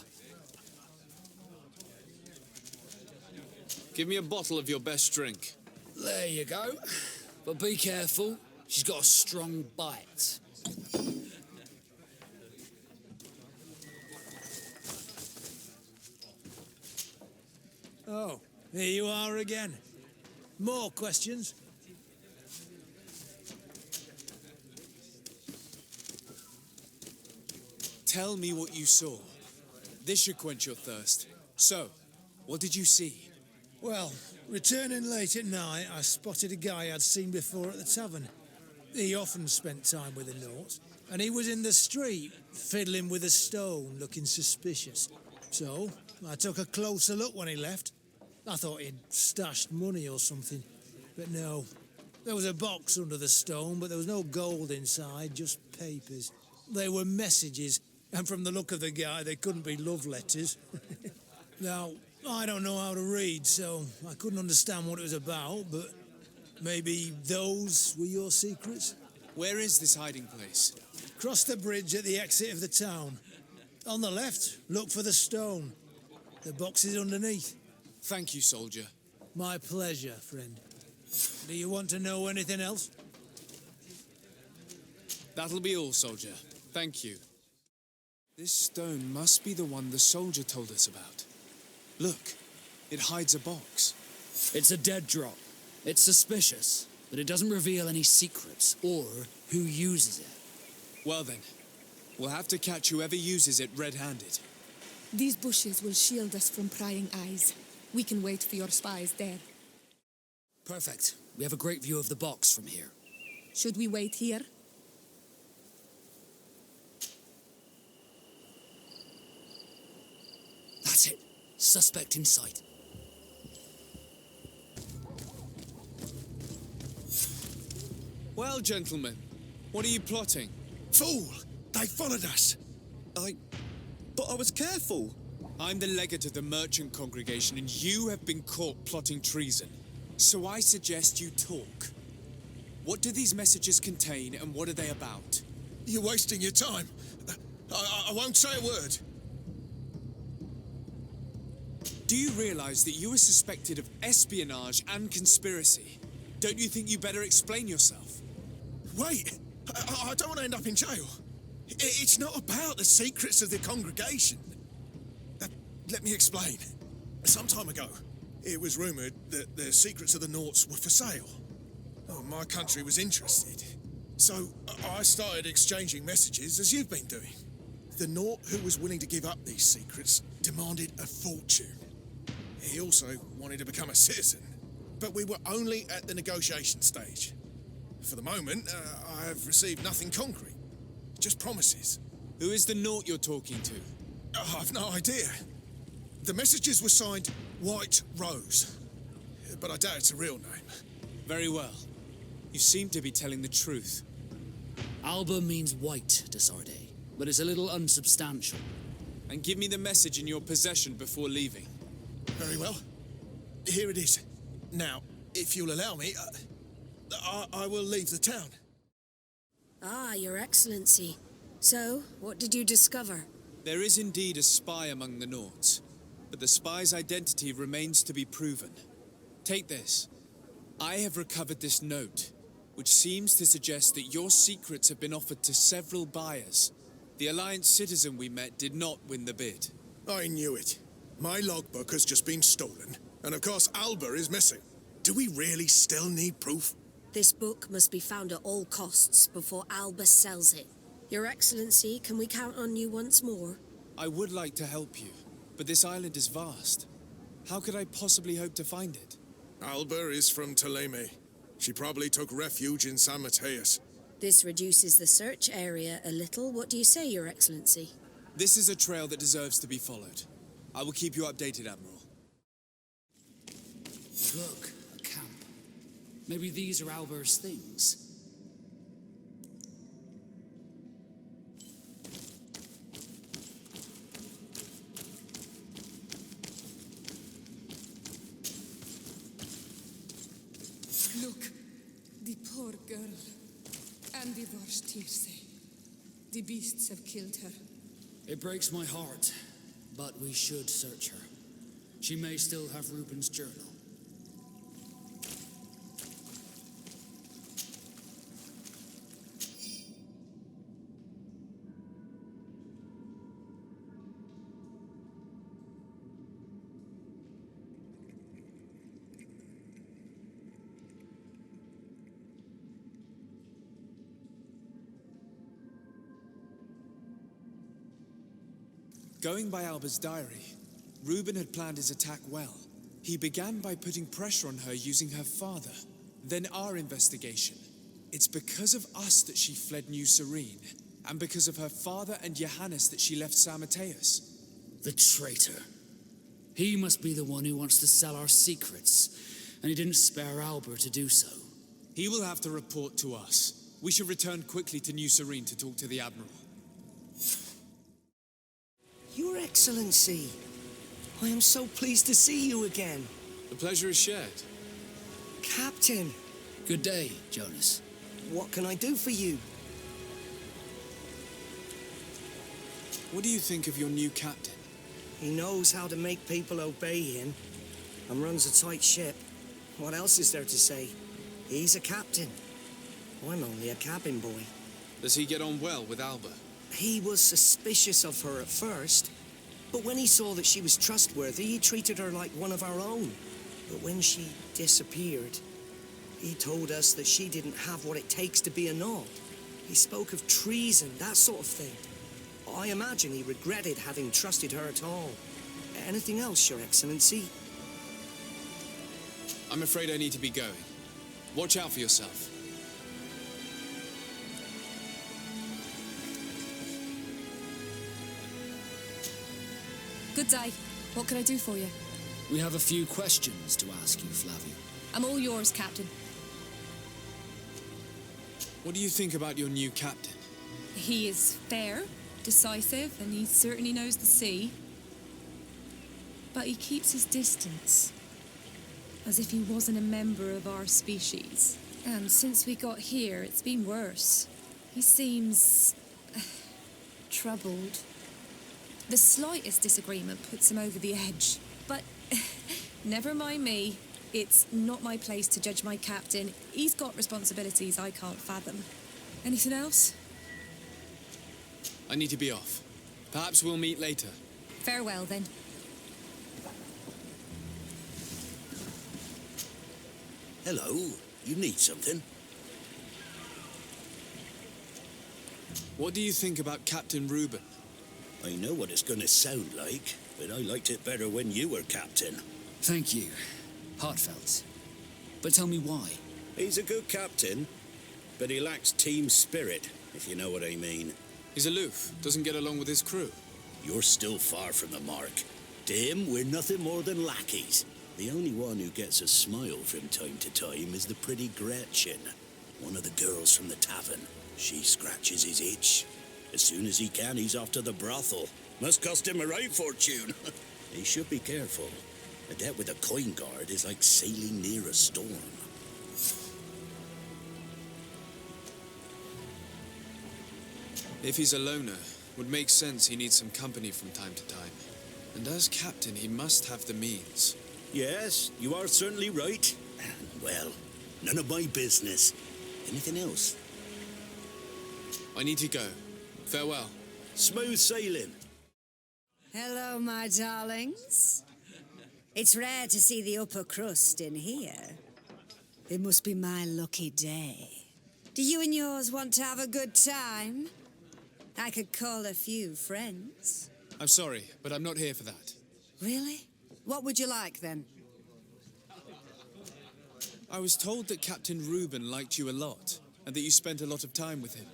Give me a bottle of your best drink. There you go. But be careful. She's got a strong bite. Oh, here you are again. More questions? Tell me what you saw. This should quench your thirst. So, what did you see? Well, returning late at night, I spotted a guy I'd seen before at the tavern. He often spent time with the Naut, and he was in the street, fiddling with a stone, looking suspicious. So, I took a closer look when he left. I thought he'd stashed money or something, but no. There was a box under the stone, but there was no gold inside, just papers. They were messages, and from the look of the guy, they couldn't be love letters. Now, I don't know how to read, so I couldn't understand what it was about, but maybe those were your secrets? Where is this hiding place? Cross the bridge at the exit of the town. On the left, look for the stone. The box is underneath. Thank you, soldier. My pleasure, friend. Do you want to know anything else? That'll be all, soldier. Thank you. This stone must be the one the soldier told us about. Look, it hides a box. It's a dead drop. It's suspicious, but it doesn't reveal any secrets or who uses it. Well then, we'll have to catch whoever uses it red-handed. These bushes will shield us from prying eyes. We can wait for your spies there. Perfect. We have a great view of the box from here. Should we wait here? That's it. Suspect in sight. Well, gentlemen, what are you plotting? Fool! They followed us! But I was careful. I'm the legate of the merchant congregation, and you have been caught plotting treason. So I suggest you talk. What do these messages contain, and what are they about? You're wasting your time. I won't say a word. Do you realize that you are suspected of espionage and conspiracy? Don't you think you better explain yourself? Wait! I don't want to end up in jail. It's not about the secrets of the congregation. Let me explain. Some time ago, it was rumoured that the secrets of the Nauts were for sale. My country was interested. So I started exchanging messages as you've been doing. The Naut who was willing to give up these secrets demanded a fortune. He also wanted to become a citizen. But we were only at the negotiation stage. For the moment, I have received nothing concrete. Just promises. Who is the Naut you're talking to? I've no idea. The messages were signed White Rose. But I doubt it's a real name. Very well. You seem to be telling the truth. Alba means white, De Sarde, but it's a little unsubstantial. And give me the message in your possession before leaving. Very well. Here it is. Now, if you'll allow me, I will leave the town. Ah, Your Excellency. So, what did you discover? There is indeed a spy among the Nauts, but the spy's identity remains to be proven. Take this. I have recovered this note, which seems to suggest that your secrets have been offered to several buyers. The Alliance citizen we met did not win the bid. I knew it. My logbook has just been stolen, and of course Alba is missing. Do we really still need proof? This book must be found at all costs before Alba sells it. Your Excellency, can we count on you once more? I would like to help you, but this island is vast. How could I possibly hope to find it? Alba is from Ptolemy. She probably took refuge in San Mateus. This reduces the search area a little. What do you say, Your Excellency? This is a trail that deserves to be followed. I will keep you updated, Admiral. Look, a camp. Maybe these are Alba's things. Look, the poor girl. And the Vorstierse. The beasts have killed her. It breaks my heart, but we should search her. She may still have Reuben's journal. Going by Alba's diary, Reuben had planned his attack well. He began by putting pressure on her using her father, then our investigation. It's because of us that she fled New Serene, and because of her father and Johannes that she left San Mateus. The traitor. He must be the one who wants to sell our secrets, and he didn't spare Alba to do so. He will have to report to us. We should return quickly to New Serene to talk to the Admiral. Your Excellency, I am so pleased to see you again. The pleasure is shared. Captain. Good day, Jonas. What can I do for you? What do you think of your new captain? He knows how to make people obey him and runs a tight ship. What else is there to say? He's a captain. I'm only a cabin boy. Does he get on well with Alba? He was suspicious of her at first, but when he saw that she was trustworthy, he treated her like one of our own. But when she disappeared, he told us that she didn't have what it takes to be a Nord. He spoke of treason, that sort of thing. I imagine he regretted having trusted her at all. Anything else, Your Excellency? I'm afraid I need to be going. Watch out for yourself. Good day. What can I do for you? We have a few questions to ask you, Flavio. I'm all yours, Captain. What do you think about your new captain? He is fair, decisive, and he certainly knows the sea. But he keeps his distance, as if he wasn't a member of our species. And since we got here, it's been worse. He seems troubled. The slightest disagreement puts him over the edge. But never mind me. It's not my place to judge my captain. He's got responsibilities I can't fathom. Anything else? I need to be off. Perhaps we'll meet later. Farewell, then. Hello. You need something? What do you think about Captain Reuben? I know what it's going to sound like, but I liked it better when you were captain. Thank you. Heartfelt. But tell me why. He's a good captain, but he lacks team spirit, if you know what I mean. He's aloof, doesn't get along with his crew. You're still far from the mark. To him, we're nothing more than lackeys. The only one who gets a smile from time to time is the pretty Gretchen, one of the girls from the tavern. She scratches his itch. As soon as he can, he's off to the brothel. Must cost him a right fortune. He should be careful. A debt with a coin guard is like sailing near a storm. If he's a loner, would make sense he needs some company from time to time. And as captain, he must have the means. Yes, you are certainly right. Well, none of my business. Anything else? I need to go. Farewell. Smooth sailing. Hello, my darlings. It's rare to see the upper crust in here. It must be my lucky day. Do you and yours want to have a good time? I could call a few friends. I'm sorry, but I'm not here for that. Really? What would you like, then? I was told that Captain Reuben liked you a lot, and that you spent a lot of time with him.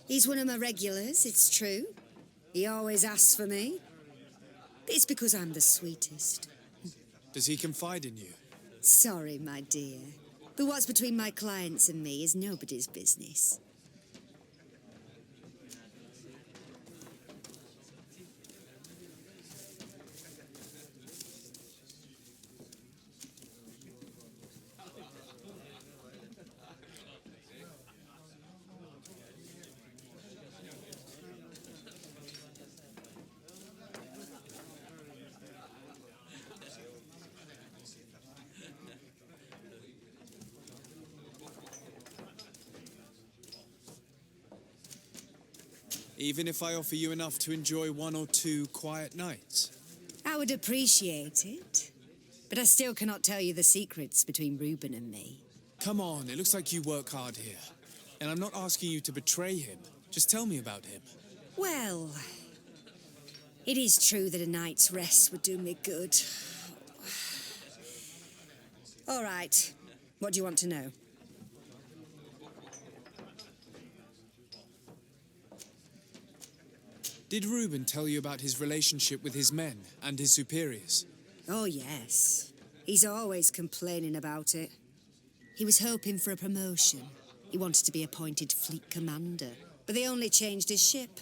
He's one of my regulars, it's true. He always asks for me. It's because I'm the sweetest. Does he confide in you? Sorry, my dear. But what's between my clients and me is nobody's business. Even if I offer you enough to enjoy 1 or 2 quiet nights? I would appreciate it. But I still cannot tell you the secrets between Reuben and me. Come on, it looks like you work hard here. And I'm not asking you to betray him. Just tell me about him. Well, it is true that a night's rest would do me good. All right. What do you want to know? Did Reuben tell you about his relationship with his men and his superiors? Oh, yes. He's always complaining about it. He was hoping for a promotion. He wanted to be appointed fleet commander, but they only changed his ship.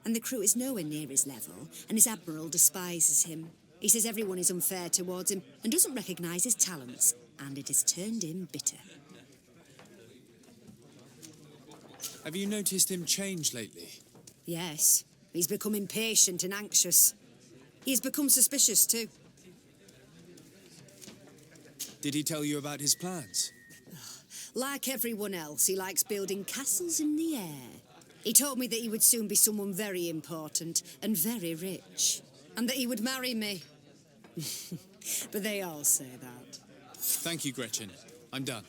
And the crew is nowhere near his level, and his admiral despises him. He says everyone is unfair towards him and doesn't recognise his talents, and it has turned him bitter. Have you noticed him change lately? Yes, he's become impatient and anxious. He's become suspicious too. Did he tell you about his plans? Like everyone else, he likes building castles in the air. He told me that he would soon be someone very important and very rich, and that he would marry me. But they all say that. Thank you, Gretchen. I'm done.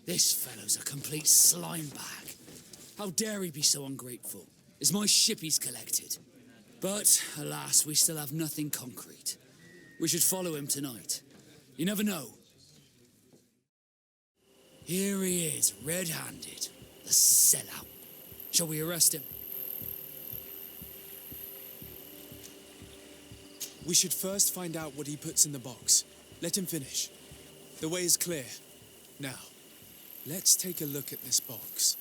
This fellow's a complete slime bag. How dare he be so ungrateful? It's my ship he's collected. But, alas, we still have nothing concrete. We should follow him tonight. You never know. Here he is, red-handed. The sellout. Shall we arrest him? We should first find out what he puts in the box. Let him finish. The way is clear. Now, let's take a look at this box.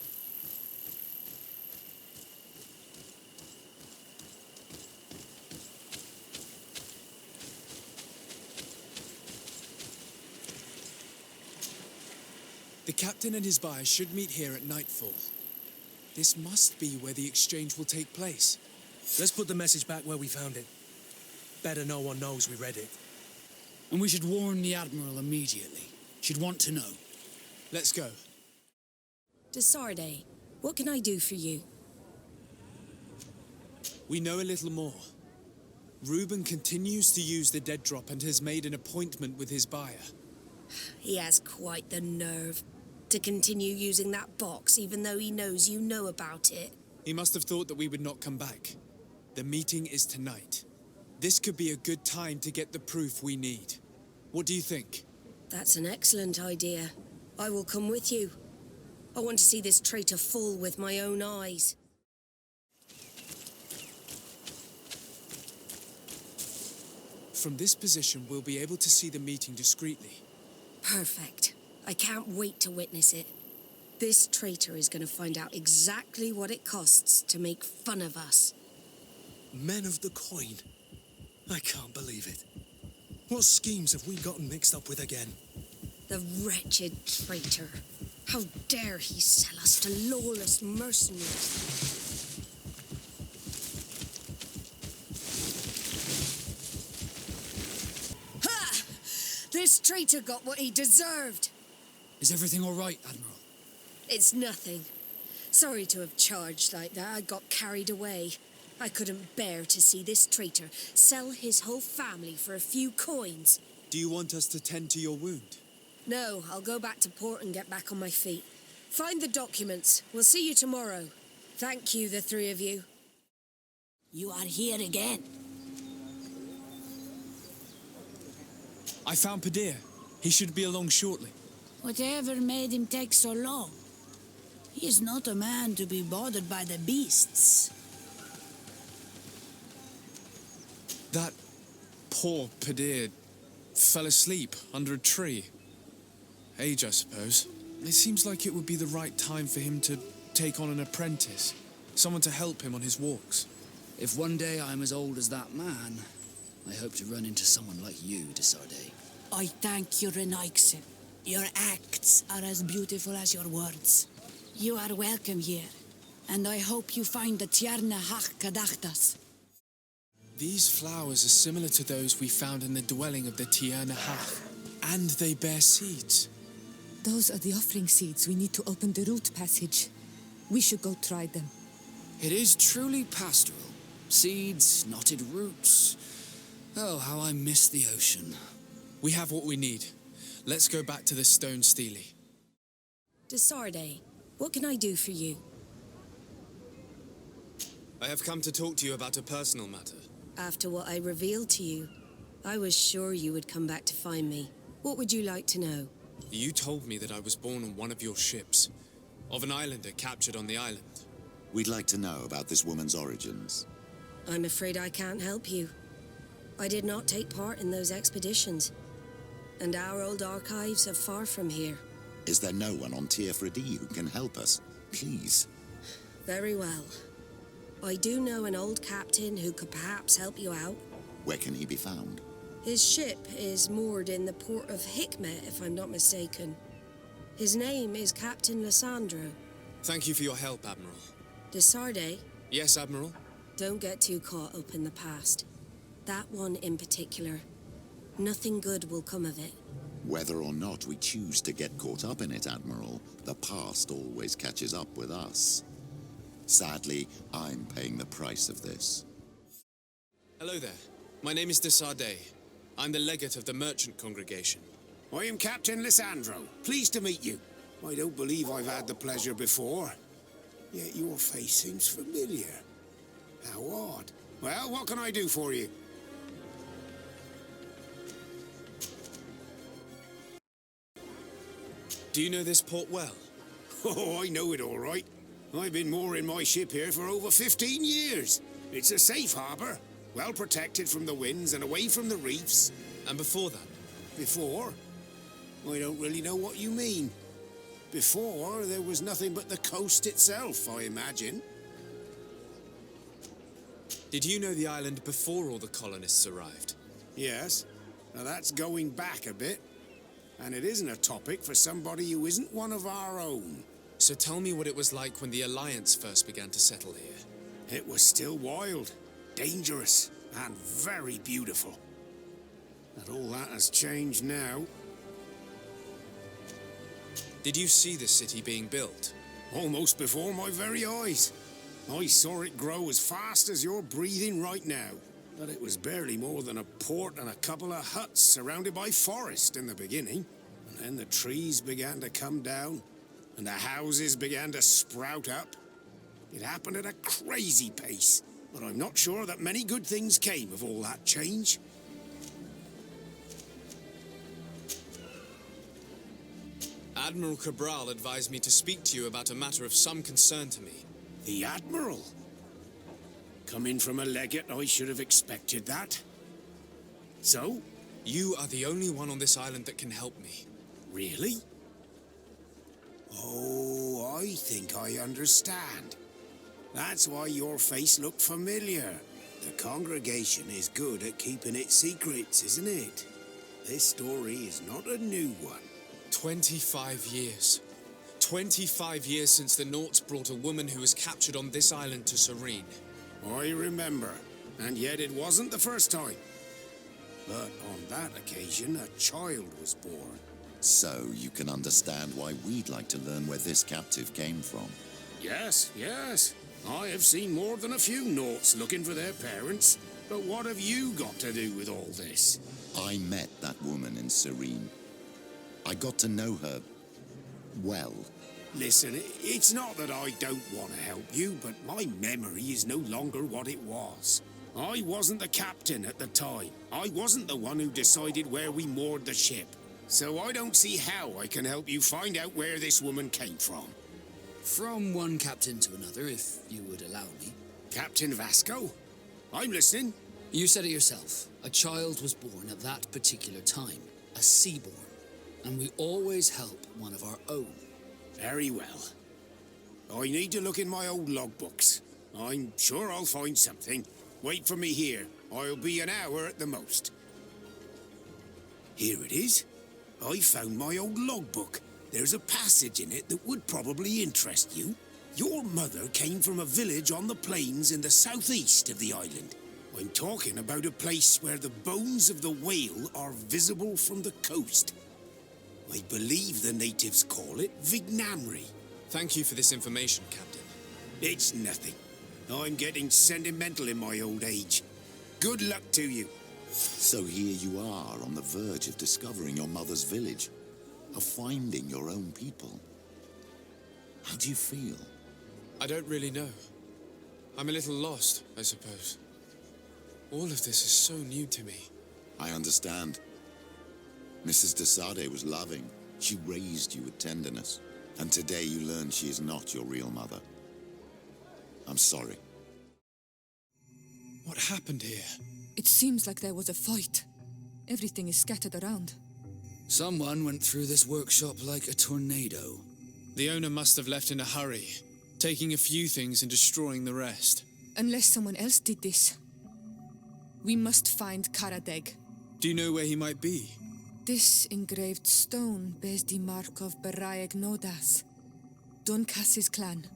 The captain and his buyer should meet here at nightfall. This must be where the exchange will take place. Let's put the message back where we found it. Better no one knows we read it. And we should warn the Admiral immediately. She'd want to know. Let's go. De Sarde, what can I do for you? We know a little more. Reuben continues to use the dead drop and has made an appointment with his buyer. He has quite the nerve to continue using that box even though he knows you know about it. He must have thought that we would not come back. The meeting is tonight. This could be a good time to get the proof we need. What do you think? That's an excellent idea. I will come with you. I want to see this traitor fall with my own eyes. From this position, we'll be able to see the meeting discreetly. Perfect. I can't wait to witness it. This traitor is going to find out exactly what it costs to make fun of us. Men of the coin. I can't believe it. What schemes have we gotten mixed up with again? The wretched traitor. How dare he sell us to lawless mercenaries? Ha! This traitor got what he deserved. Is everything all right, Admiral? It's nothing. Sorry to have charged like that. I got carried away. I couldn't bear to see this traitor sell his whole family for a few coins. Do you want us to tend to your wound? No, I'll go back to port and get back on my feet. Find the documents. We'll see you tomorrow. Thank you, the three of you. You are here again. I found Padir. He should be along shortly. Whatever made him take so long? He is not a man to be bothered by the beasts. That poor Padir fell asleep under a tree. Age, I suppose. It seems like it would be the right time for him to take on an apprentice. Someone to help him on his walks. If one day I'm as old as that man, I hope to run into someone like you, De Sarde. I thank you, Renaixen. Your acts are as beautiful as your words. You are welcome here, and I hope you find the Tierna Hach Kadachtas. These flowers are similar to those we found in the dwelling of the Tierna Hach, and they bear seeds. Those are the offering seeds we need to open the root passage. We should go try them. It is truly pastoral. Seeds, knotted roots. Oh, how I miss the ocean. We have what we need. Let's go back to the stone stele. De Sarde, what can I do for you? I have come to talk to you about a personal matter. After what I revealed to you, I was sure you would come back to find me. What would you like to know? You told me that I was born on one of your ships, of an islander captured on the island. We'd like to know about this woman's origins. I'm afraid I can't help you. I did not take part in those expeditions, and our old archives are far from here. Is there no one on Tier 3D who can help us? Please. Very well. I do know an old captain who could perhaps help you out. Where can he be found? His ship is moored in the port of Hikmet, if I'm not mistaken. His name is Captain Lissandro. Thank you for your help, Admiral. De Sarde? Yes, Admiral? Don't get too caught up in the past. That one in particular. Nothing good will come of it. Whether or not we choose to get caught up in it, Admiral, the past always catches up with us. Sadly, I'm paying the price of this. Hello there. My name is De Sarde. I'm the legate of the merchant congregation. I am Captain Lissandro. Pleased to meet you. I don't believe I've had the pleasure before. Yet your face seems familiar. How odd. Well, what can I do for you? Do you know this port well? Oh, I know it all right. I've been mooring my ship here for over 15 years. It's a safe harbour, well protected from the winds and away from the reefs. And before that? Before? I don't really know what you mean. Before, there was nothing but the coast itself, I imagine. Did you know the island before all the colonists arrived? Yes. Now that's going back a bit. And it isn't a topic for somebody who isn't one of our own. So tell me what it was like when the Alliance first began to settle here. It was still wild, dangerous, and very beautiful. But all that has changed now. Did you see the city being built? Almost before my very eyes. I saw it grow as fast as you're breathing right now. But it was barely more than a port and a couple of huts surrounded by forest in the beginning. And then the trees began to come down, and the houses began to sprout up. It happened at a crazy pace, but I'm not sure that many good things came of all that change. Admiral Cabral advised me to speak to you about a matter of some concern to me. The Admiral? Coming from a legate, I should have expected that. So? You are the only one on this island that can help me. Really? Oh, I think I understand. That's why your face looked familiar. The congregation is good at keeping its secrets, isn't it? This story is not a new one. 25 years. 25 years since the Nauts brought a woman who was captured on this island to Serene. I remember, and yet it wasn't the first time. But on that occasion, a child was born. So you can understand why we'd like to learn where this captive came from. Yes, yes. I have seen more than a few Nauts looking for their parents. But what have you got to do with all this? I met that woman in Serene. I got to know her well. Listen, it's not that I don't want to help you, but my memory is no longer what it was. I wasn't the captain at the time. I wasn't the one who decided where we moored the ship. So I don't see how I can help you find out where this woman came from. From one captain to another, if you would allow me. Captain Vasco? I'm listening. You said it yourself. A child was born at that particular time. A seaborn. And we always help one of our own. Very well. I need to look in my old logbooks. I'm sure I'll find something. Wait for me here. I'll be an hour at the most. Here it is. I found my old logbook. There's a passage in it that would probably interest you. Your mother came from a village on the plains in the southeast of the island. I'm talking about a place where the bones of the whale are visible from the coast. I believe the natives call it Vignamri. Thank you for this information, Captain. It's nothing. I'm getting sentimental in my old age. Good luck to you. So here you are on the verge of discovering your mother's village, of finding your own people. How do you feel? I don't really know. I'm a little lost, I suppose. All of this is so new to me. I understand. Mrs. De Sarde was loving. She raised you with tenderness. And today you learn she is not your real mother. I'm sorry. What happened here? It seems like there was a fight. Everything is scattered around. Someone went through this workshop like a tornado. The owner must have left in a hurry, taking a few things and destroying the rest. Unless someone else did this. We must find Karadeg. Do you know where he might be? This engraved stone bears the mark of Baraeg Nodas, Donkas's clan.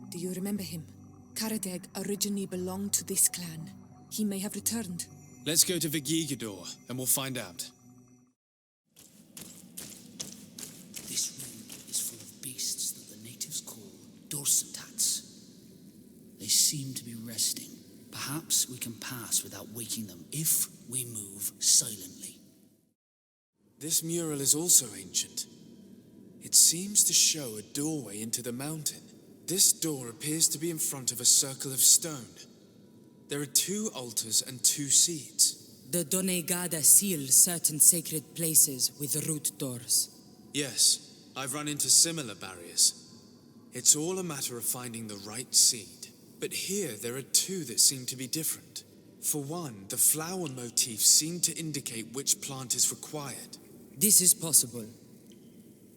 Do you remember him? Karadeg originally belonged to this clan. He may have returned. Let's go to Vigigador, and we'll find out. This room is full of beasts that the natives call dorsentats. They seem to be resting. Perhaps we can pass without waking them if we move silently. This mural is also ancient. It seems to show a doorway into the mountain. This door appears to be in front of a circle of stone. There are 2 altars and 2 seats. The Donegada seal certain sacred places with root doors. Yes, I've run into similar barriers. It's all a matter of finding the right seed. But here there are 2 that seem to be different. For one, the flower motifs seem to indicate which plant is required. This is possible.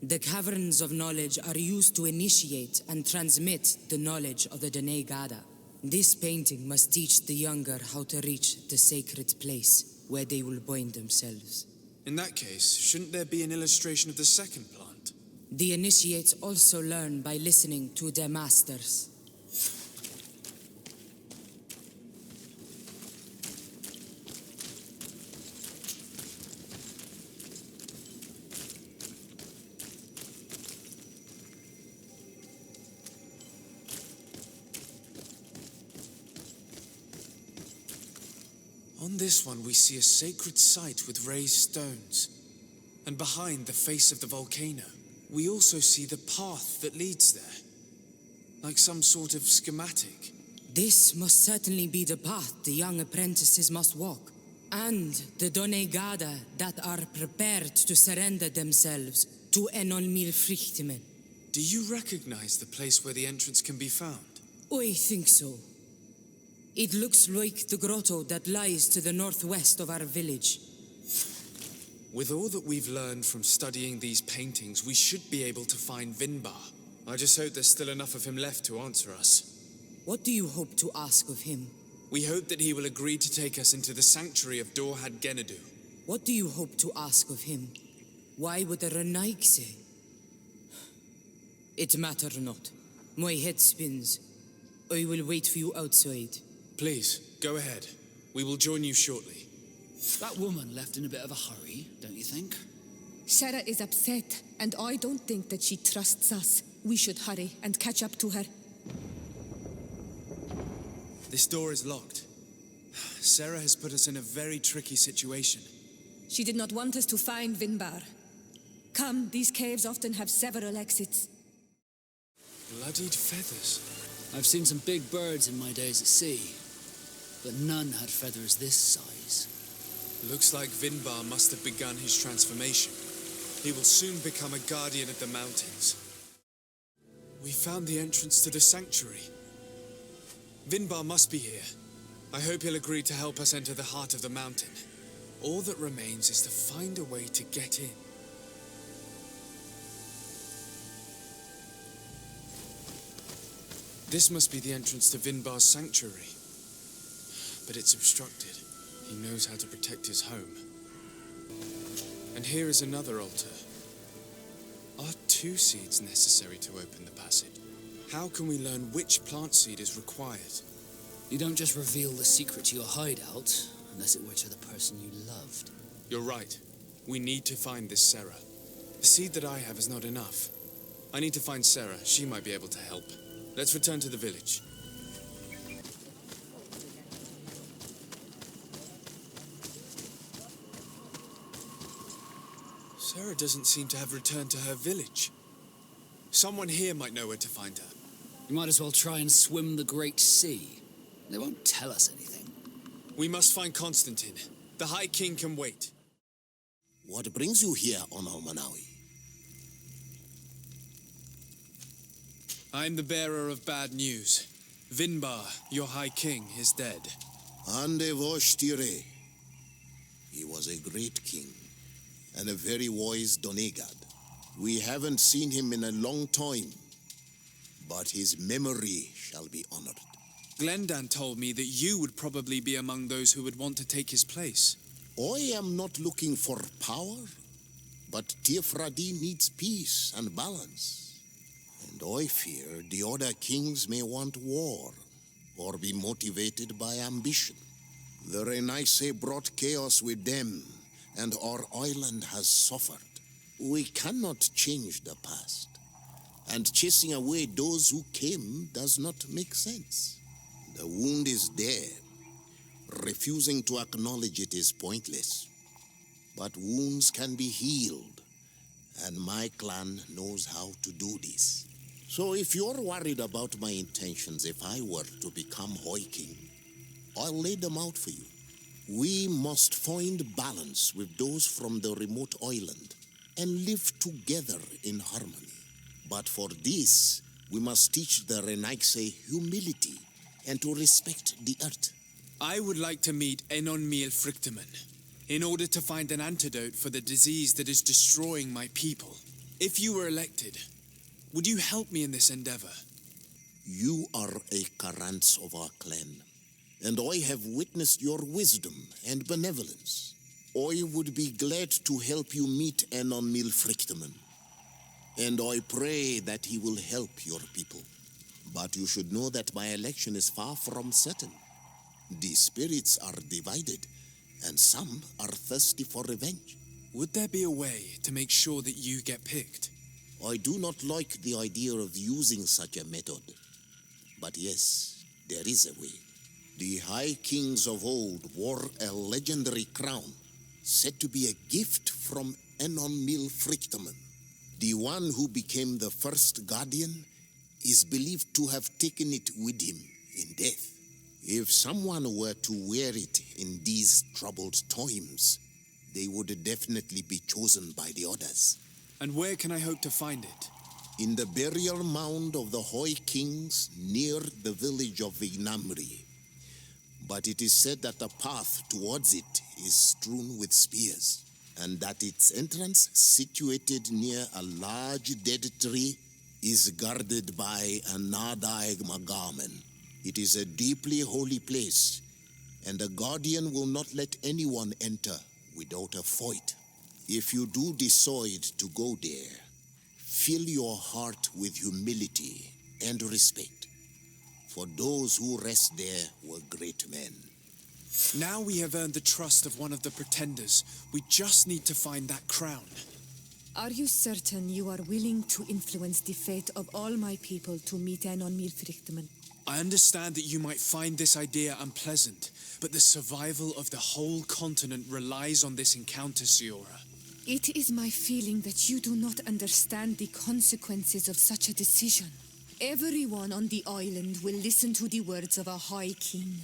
The caverns of knowledge are used to initiate and transmit the knowledge of the Donegada. This painting must teach the younger how to reach the sacred place where they will bind themselves. In that case, shouldn't there be an illustration of the second plant? The initiates also learn by listening to their masters. On this one, we see a sacred site with raised stones. And behind the face of the volcano, we also see the path that leads there. Like some sort of schematic. This must certainly be the path the young apprentices must walk. And the Donegada that are prepared to surrender themselves to Enolmir Frichtimen. Do you recognize the place where the entrance can be found? I think so. It looks like the grotto that lies to the northwest of our village. With all that we've learned from studying these paintings, we should be able to find Vinbar. I just hope there's still enough of him left to answer us. What do you hope to ask of him? We hope that he will agree to take us into the sanctuary of Dorhad Genadu. What do you hope to ask of him? Why would a Renaig say? It matter not. My head spins. I will wait for you outside. Please, go ahead. We will join you shortly. That woman left in a bit of a hurry, don't you think? Sarah is upset, and I don't think that she trusts us. We should hurry and catch up to her. This door is locked. Sarah has put us in a very tricky situation. She did not want us to find Vinbar. Come, these caves often have several exits. Bloodied feathers. I've seen some big birds in my days at sea, but none had feathers this size. Looks like Vinbar must have begun his transformation. He will soon become a guardian of the mountains. We found the entrance to the sanctuary. Vinbar must be here. I hope he'll agree to help us enter the heart of the mountain. All that remains is to find a way to get in. This must be the entrance to Vinbar's sanctuary. But it's obstructed. He knows how to protect his home. And here is another altar. Are 2 seeds necessary to open the passage? How can we learn which plant seed is required? You don't just reveal the secret to your hideout, unless it were to the person you loved. You're right. We need to find this Sarah. The seed that I have is not enough. I need to find Sarah. She might be able to help. Let's return to the village. Sarah doesn't seem to have returned to her village. Someone here might know where to find her. You might as well try and swim the Great Sea. They won't tell us anything. We must find Constantine. The High King can wait. What brings you here, Ono Manawi? I'm the bearer of bad news. Vinbar, your High King, is dead. Ande Voshtire. He was a great king, and a very wise Donegad. We haven't seen him in a long time, but his memory shall be honored. Glendan told me that you would probably be among those who would want to take his place. I am not looking for power, but Tifradi needs peace and balance. And I fear the other kings may want war, or be motivated by ambition. The Renaissance brought chaos with them, and our island has suffered. We cannot change the past, and chasing away those who came does not make sense. The wound is there. Refusing to acknowledge it is pointless. But wounds can be healed, and my clan knows how to do this. So if you're worried about my intentions if I were to become High King, I'll lay them out for you. We must find balance with those from the remote island and live together in harmony. But for this, we must teach the Renaissance humility and to respect the earth. I would like to meet Enon Miel Frichteman in order to find an antidote for the disease that is destroying my people. If you were elected, would you help me in this endeavor? You are a Karants of our clan, and I have witnessed your wisdom and benevolence. I would be glad to help you meet Enon Miel Frichteman, and I pray that he will help your people. But you should know that my election is far from certain. The spirits are divided, and some are thirsty for revenge. Would there be a way to make sure that you get picked? I do not like the idea of using such a method. But yes, there is a way. The High Kings of old wore a legendary crown, said to be a gift from Enon Miel Frichteman. The one who became the first guardian is believed to have taken it with him in death. If someone were to wear it in these troubled times, they would definitely be chosen by the others. And where can I hope to find it? In the burial mound of the High Kings near the village of Vignamri. But it is said that the path towards it is strewn with spears, and that its entrance, situated near a large dead tree, is guarded by a Nadaig Magamen. It is a deeply holy place, and the guardian will not let anyone enter without a fight. If you do decide to go there, fill your heart with humility and respect, for those who rest there were great men. Now we have earned the trust of one of the pretenders. We just need to find that crown. Are you certain you are willing to influence the fate of all my people to meet Enon Miel Frichteman? I understand that you might find this idea unpleasant, but the survival of the whole continent relies on this encounter, Siora. It is my feeling that you do not understand the consequences of such a decision. Everyone on the island will listen to the words of a High King.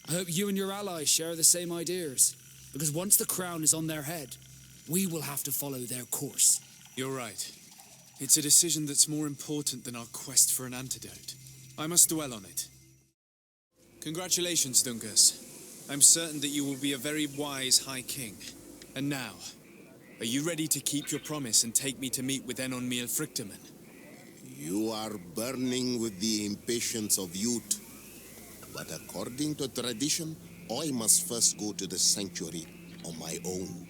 I hope you and your allies share the same ideas, because once the crown is on their head, we will have to follow their course. You're right. It's a decision that's more important than our quest for an antidote. I must dwell on it. Congratulations, Dunkas. I'm certain that you will be a very wise High King. And now, are you ready to keep your promise and take me to meet with Enon Miel Frichteman? You are burning with the impatience of youth. But according to tradition, I must first go to the sanctuary on my own.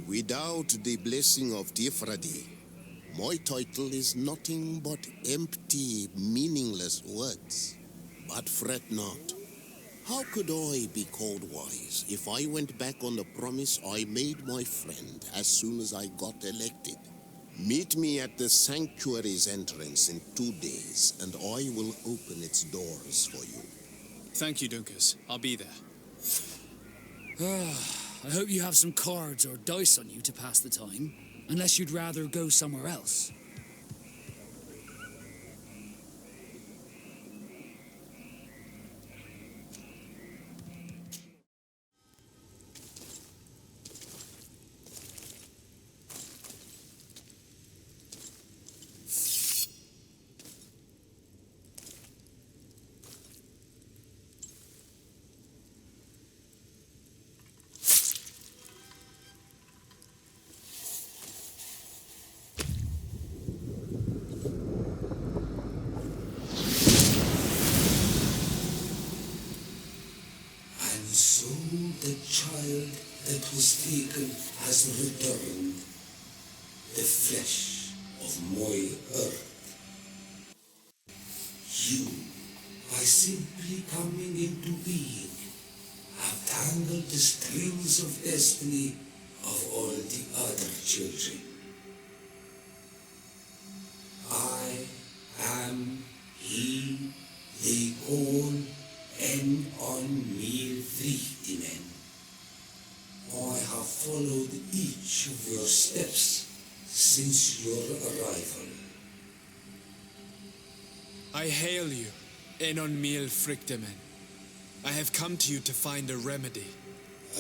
Without the blessing of Tifradi, my title is nothing but empty, meaningless words. But fret not. How could I be called wise if I went back on the promise I made my friend as soon as I got elected? Meet me at the sanctuary's entrance in 2 days, and I will open its doors for you. Thank you, Dunkas. I'll be there. I hope you have some cards or dice on you to pass the time, unless you'd rather go somewhere else. that was taken has returned, the flesh of my earth. You, by simply coming into being, have tangled the strings of destiny of all the other children. I am he they call en onmil vluchtigen. I have followed each of your steps since your arrival. I hail you, en onmil vluchtigen. I have come to you to find a remedy.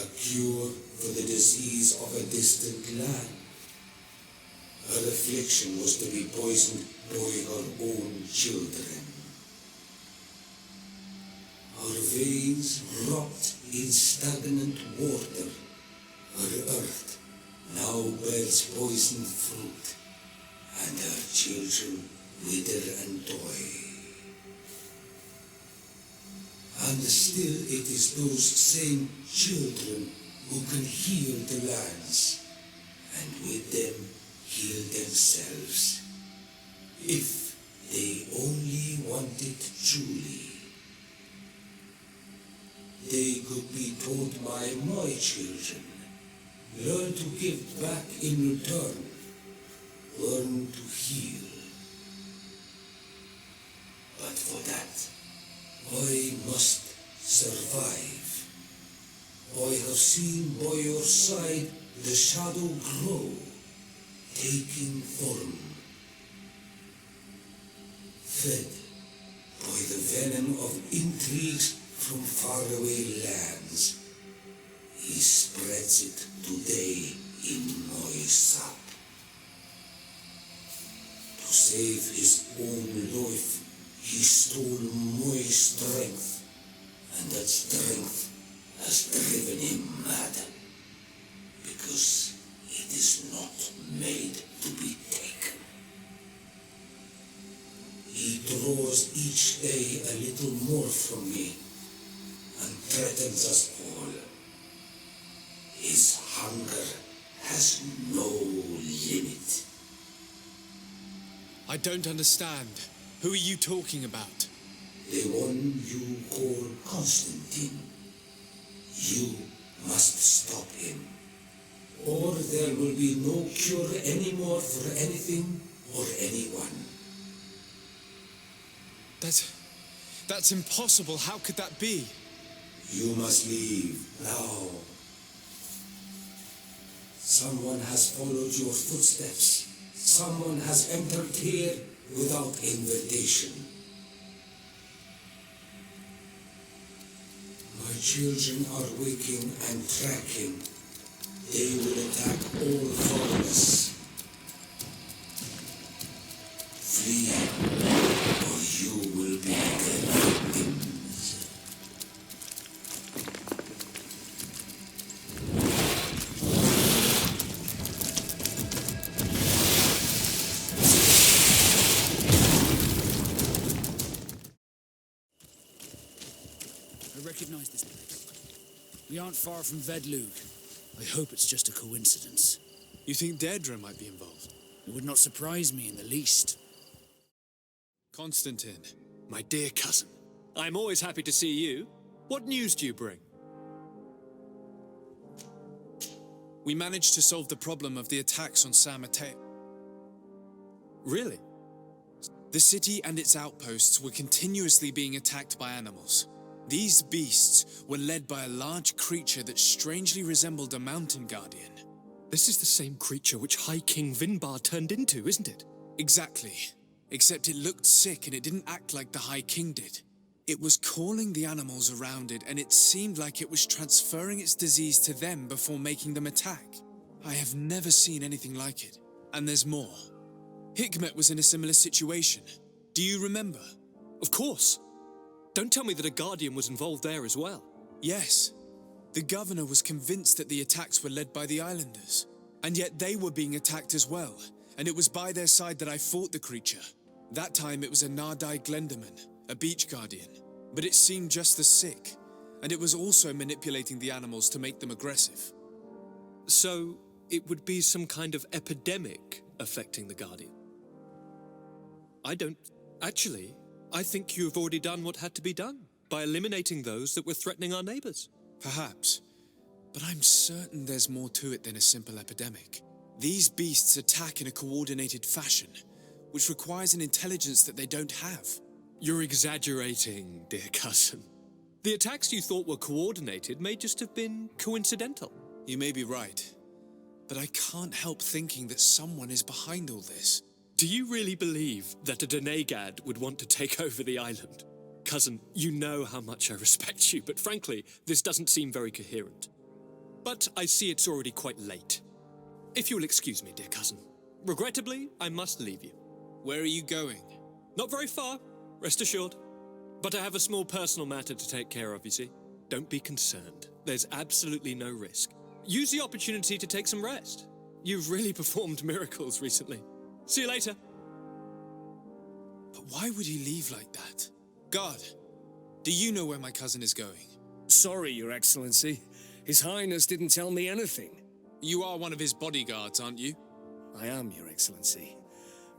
A cure for the disease of a distant land. Her affliction was to be poisoned by her own children. Her veins rot in stagnant water. Her earth now bears poisoned fruit, and her children wither and die. And still it is those same children who can heal the lands, and with them heal themselves, if they only want it truly. They could be taught by my children, learn to give back in return, learn to heal. But for that, I must survive. I have seen by your side the shadow grow, taking form. Fed by the venom of intrigues from faraway lands, he spreads it today in my sap. To save his own life, he stole my strength, and that strength has driven him mad, because it is not made to be taken. He draws each day a little more from me, and threatens us all. His hunger has no limit. I don't understand. Who are you talking about? The one you call Constantine. You must stop him, or there will be no cure anymore for anything or anyone. That's impossible. How could that be? You must leave now. Someone has followed your footsteps. Someone has entered here without invitation. My children are waking and tracking. They will attack all foreigners. Flee, or you will be their victims. I recognize this place. We aren't far from Vedlug. I hope it's just a coincidence. You think Deirdre might be involved? It would not surprise me in the least. Constantine. My dear cousin, I'm always happy to see you. What news do you bring? We managed to solve the problem of the attacks on San Mateo. Really? The city and its outposts were continuously being attacked by animals. These beasts were led by a large creature that strangely resembled a mountain guardian. This is the same creature which High King Vinbar turned into, isn't it? Exactly. Except it looked sick and it didn't act like the High King did. It was calling the animals around it, and it seemed like it was transferring its disease to them before making them attack. I have never seen anything like it. And there's more. Hikmet was in a similar situation. Do you remember? Of course. Don't tell me that a guardian was involved there as well. Yes. The governor was convinced that the attacks were led by the islanders. And yet they were being attacked as well. And it was by their side that I fought the creature. That time it was a Nardai Glenderman, a beach guardian. But it seemed just as sick. And it was also manipulating the animals to make them aggressive. So, it would be some kind of epidemic affecting the Guardian? I don't... Actually, I think you have already done what had to be done, by eliminating those that were threatening our neighbors. Perhaps. But I'm certain there's more to it than a simple epidemic. These beasts attack in a coordinated fashion, which requires an intelligence that they don't have. You're exaggerating, dear cousin. The attacks you thought were coordinated may just have been coincidental. You may be right, but I can't help thinking that someone is behind all this. Do you really believe that a Denegad would want to take over the island? Cousin, you know how much I respect you, but frankly, this doesn't seem very coherent. But I see it's already quite late. If you'll excuse me, dear cousin. Regrettably, I must leave you. Where are you going? Not very far, rest assured. But I have a small personal matter to take care of, you see. Don't be concerned. There's absolutely no risk. Use the opportunity to take some rest. You've really performed miracles recently. See you later. But why would he leave like that? Guard, do you know where my cousin is going? Sorry, Your Excellency. His Highness didn't tell me anything. You are one of his bodyguards, aren't you? I am, Your Excellency.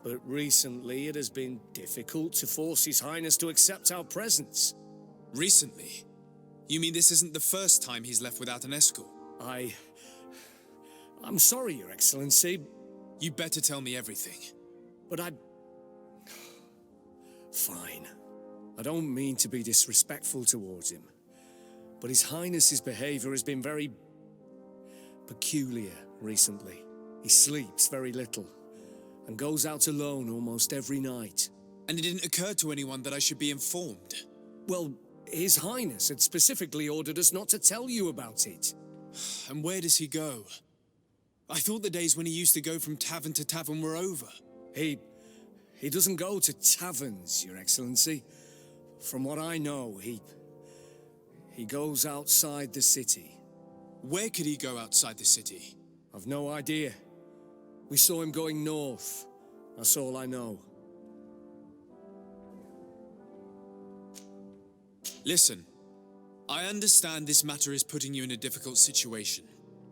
But recently it has been difficult to force His Highness to accept our presence. Recently? You mean this isn't the first time he's left without an escort? I'm sorry, Your Excellency. You better tell me everything. But Fine. I don't mean to be disrespectful towards him. But His Highness's behavior has been very peculiar recently. He sleeps very little and goes out alone almost every night. And it didn't occur to anyone that I should be informed? Well, His Highness had specifically ordered us not to tell you about it. And where does he go? I thought the days when he used to go from tavern to tavern were over. He doesn't go to taverns, Your Excellency. From what I know, he goes outside the city. Where could he go outside the city? I've no idea. We saw him going north. That's all I know. Listen, I understand this matter is putting you in a difficult situation.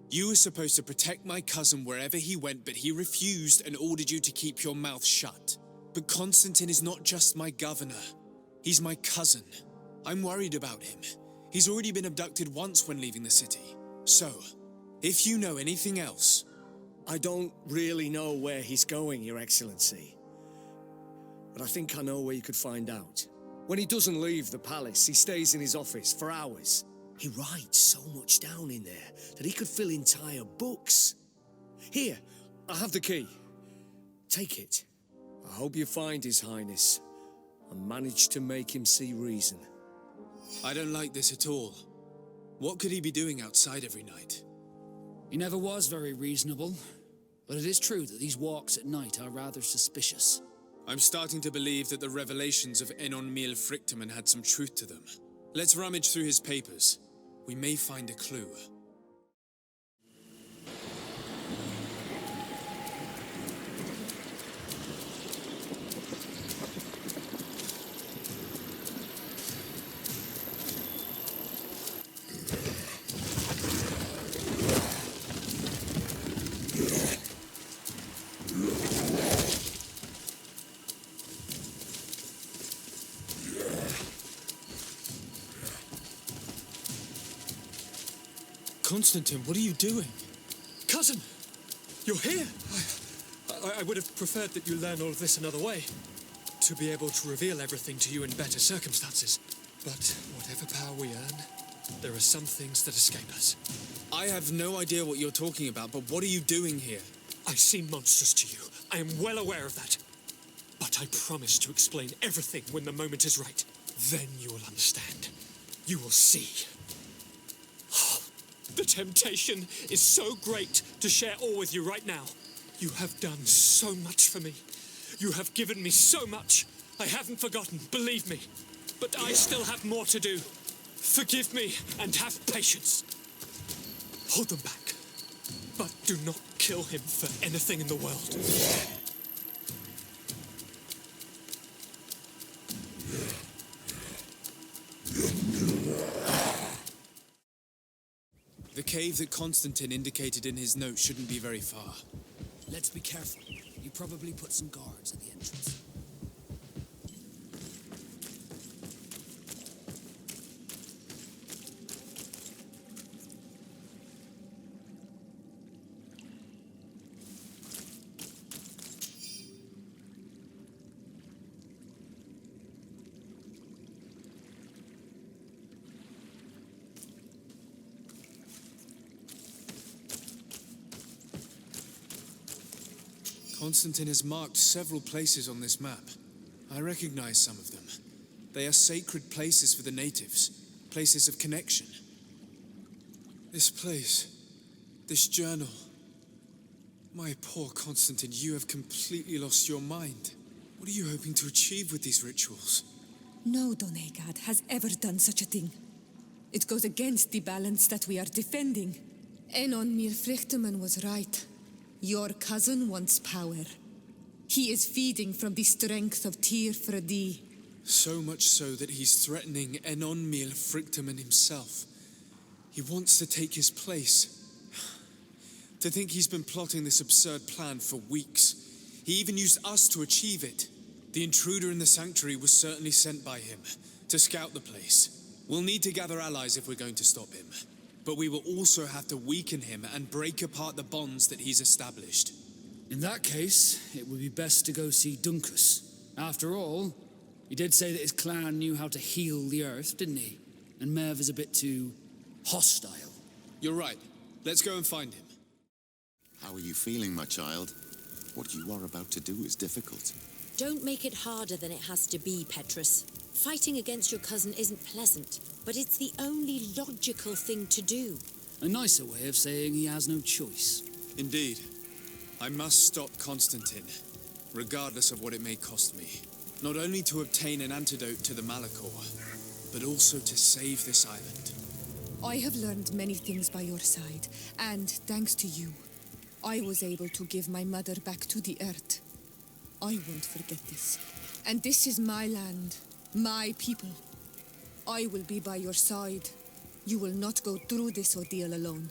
You were supposed to protect my cousin wherever he went, but he refused and ordered you to keep your mouth shut. But Constantine is not just my governor. He's my cousin. I'm worried about him. He's already been abducted once when leaving the city. So, if you know anything else... I don't really know where he's going, Your Excellency. But I think I know where you could find out. When he doesn't leave the palace, he stays in his office for hours. He writes so much down in there that he could fill entire books. Here, I have the key. Take it. I hope you find His Highness and manage to make him see reason. I don't like this at all. What could he be doing outside every night? He never was very reasonable, but it is true that these walks at night are rather suspicious. I'm starting to believe that the revelations of Enon Mil Frictamen had some truth to them. Let's rummage through his papers. We may find a clue. Constantine, what are you doing? Cousin! You're here! I would have preferred that you learn all of this another way. To be able to reveal everything to you in better circumstances. But whatever power we earn, there are some things that escape us. I have no idea what you're talking about, but what are you doing here? I seem monstrous to you. I am well aware of that. But I promise to explain everything when the moment is right. Then you will understand. You will see. The temptation is so great to share all with you right now. You have done so much for me. You have given me so much. I haven't forgotten, believe me. But I still have more to do. Forgive me and have patience. Hold them back. But do not kill him for anything in the world. The cave that Constantine indicated in his note shouldn't be very far. Let's be careful. You probably put some guards at the entrance. Constantine has marked several places on this map. I recognize some of them. They are sacred places for the natives, places of connection. This place, this journal. My poor Constantine, you have completely lost your mind. What are you hoping to achieve with these rituals? No Donegad has ever done such a thing. It goes against the balance that we are defending. Enon Mirfrichteman was right. Your cousin wants power. He is feeding from the strength of Tyr Fredi. So much so that he's threatening Enon Mirfrichteman himself. He wants to take his place. To think he's been plotting this absurd plan for weeks. He even used us to achieve it. The intruder in the sanctuary was certainly sent by him to scout the place. We'll need to gather allies if we're going to stop him. But we will also have to weaken him and break apart the bonds that he's established. In that case, it would be best to go see Duncus. After all, he did say that his clan knew how to heal the earth, didn't he? And Mev is a bit too hostile. You're right. Let's go and find him. How are you feeling, my child? What you are about to do is difficult. Don't make it harder than it has to be, Petrus. Fighting against your cousin isn't pleasant, but it's the only logical thing to do. A nicer way of saying he has no choice. Indeed. I must stop Constantine, regardless of what it may cost me. Not only to obtain an antidote to the Malachor, but also to save this island. I have learned many things by your side, and thanks to you, I was able to give my mother back to the earth. I won't forget this. And this is my land, my people. I will be by your side. You will not go through this ordeal alone.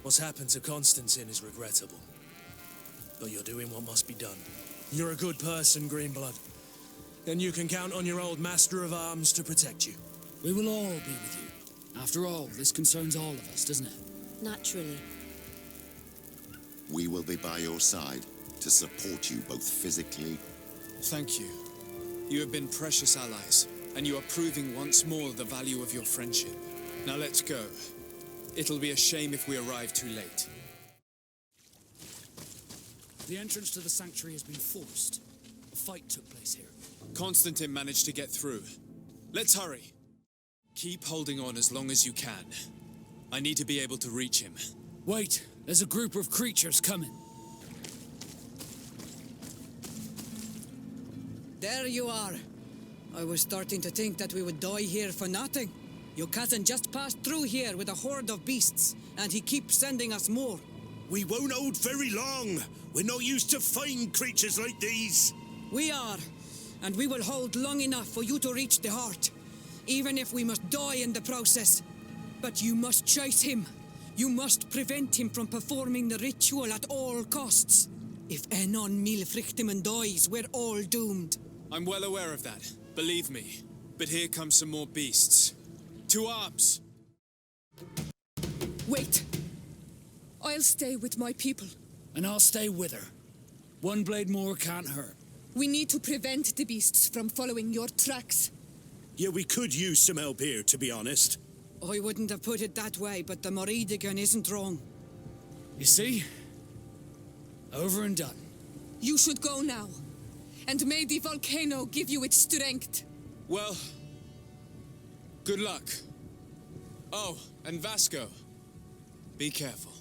What's happened to Constantine is regrettable. But you're doing what must be done. You're a good person, Greenblood. And you can count on your old master of arms to protect you. We will all be with you. After all, this concerns all of us, doesn't it? Naturally. We will be by your side to support you both physically. Thank you. You have been precious allies, and you are proving once more the value of your friendship. Now let's go. It'll be a shame if we arrive too late. The entrance to the sanctuary has been forced. A fight took place here. Constantine managed to get through. Let's hurry. Keep holding on as long as you can. I need to be able to reach him. Wait, there's a group of creatures coming. There you are. I was starting to think that we would die here for nothing. Your cousin just passed through here with a horde of beasts, and he keeps sending us more. We won't hold very long. We're not used to fighting creatures like these. We are, and we will hold long enough for you to reach the heart, even if we must die in the process. But you must chase him. You must prevent him from performing the ritual at all costs. If Enon Milfrichteman dies, we're all doomed. I'm well aware of that, believe me. But here come some more beasts. To arms! Wait! I'll stay with my people. And I'll stay with her. One blade more can't hurt. We need to prevent the beasts from following your tracks. Yeah, we could use some help here, to be honest. I wouldn't have put it that way, but the Moridigan isn't wrong. You see? Over and done. You should go now. And may the volcano give you its strength. Well, good luck. Oh, and Vasco, be careful.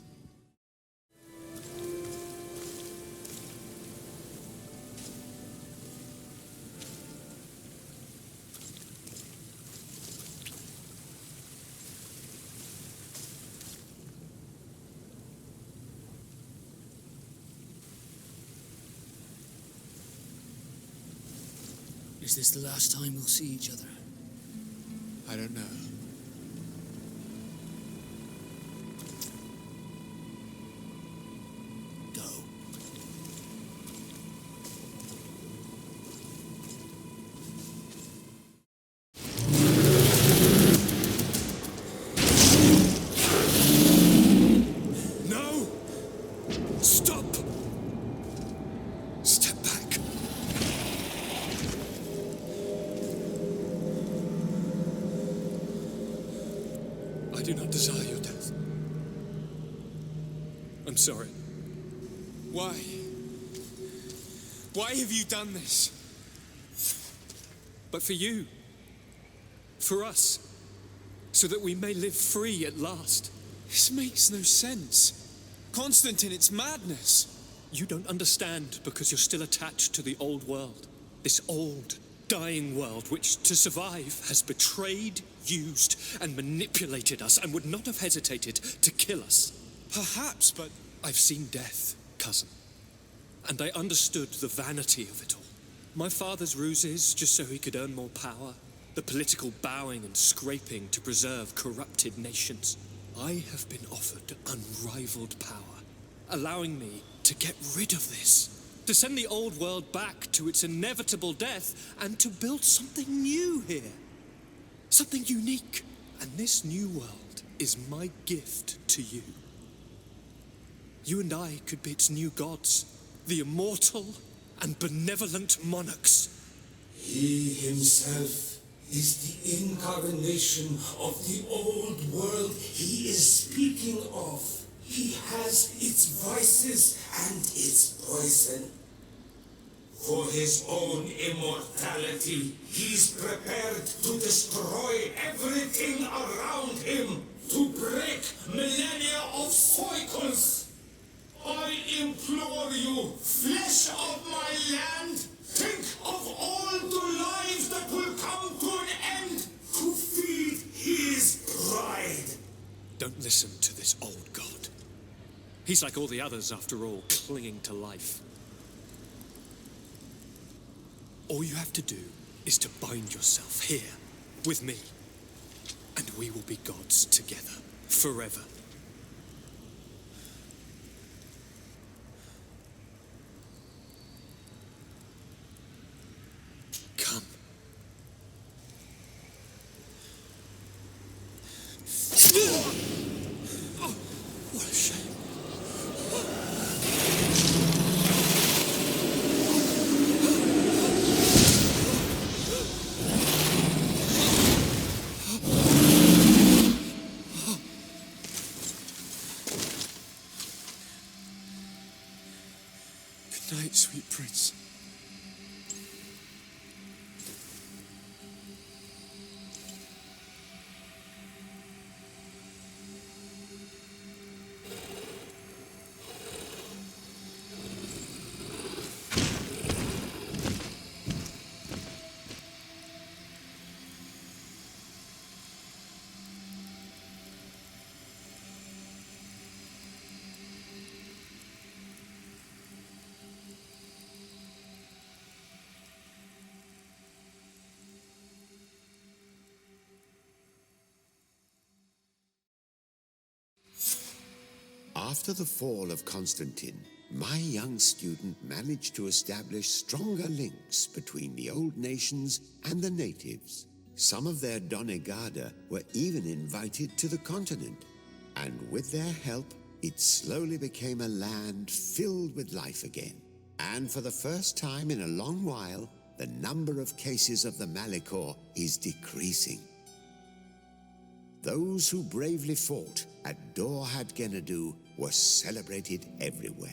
Is this the last time we'll see each other? I don't know. Stop! Step back. I do not desire your death. I'm sorry. Why? Why have you done this? But for you. For us. So that we may live free at last. This makes no sense. Constantine, it's madness. You don't understand because you're still attached to the old world. This old, dying world which, to survive, has betrayed, used, and manipulated us and would not have hesitated to kill us. Perhaps, but I've seen death, cousin. And I understood the vanity of it all. My father's ruses just so he could earn more power. The political bowing and scraping to preserve corrupted nations. I have been offered unrivaled power, allowing me to get rid of this, to send the old world back to its inevitable death, and to build something new here. Something unique. And this new world is my gift to you. You and I could be its new gods, the immortal and benevolent monarchs. He himself is the incarnation of the old world he is speaking of. He has its vices and its poison. For his own immortality, he's prepared to destroy everything around him, to break millennia of cycles. I implore you, flesh of my land, think of all the lives that will come to an end to feed his pride. Don't listen to this old god. He's like all the others, after all, clinging to life. All you have to do is to bind yourself here, with me, and we will be gods together, forever. Come. Oh, what a shame. Good night, sweet prince. After the fall of Constantine, my young student managed to establish stronger links between the old nations and the natives. Some of their donegada were even invited to the continent, and with their help, it slowly became a land filled with life again. And for the first time in a long while, the number of cases of the Malichor is decreasing. Those who bravely fought at Dorhad Genadu were celebrated everywhere.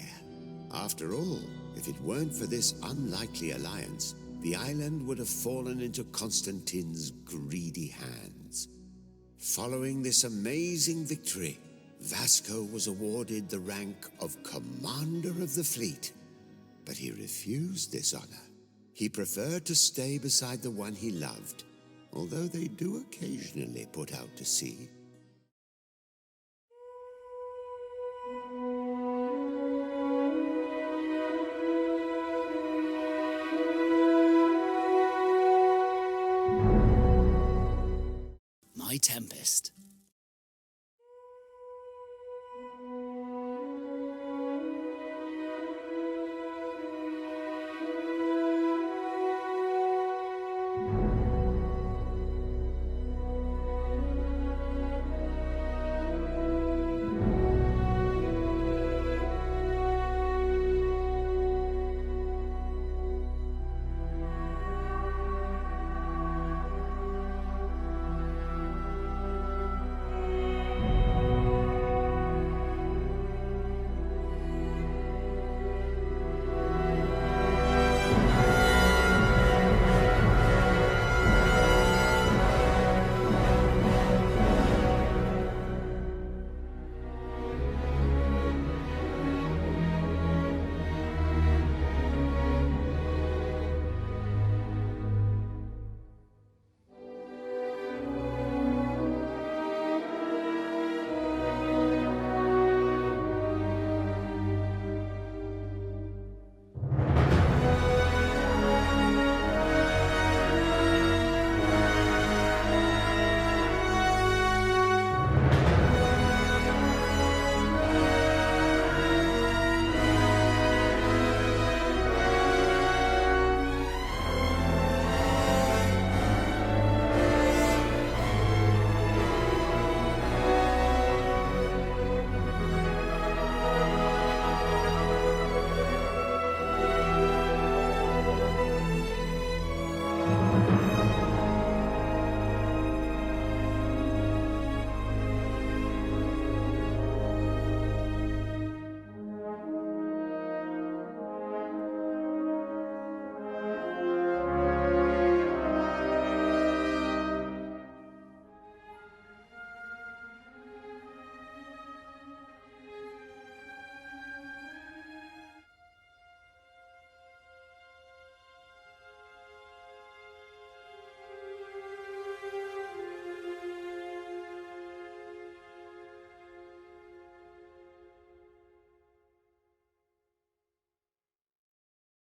After all, if it weren't for this unlikely alliance, the island would have fallen into Constantine's greedy hands. Following this amazing victory, Vasco was awarded the rank of Commander of the Fleet, but he refused this honor. He preferred to stay beside the one he loved, although they do occasionally put out to sea. My Tempest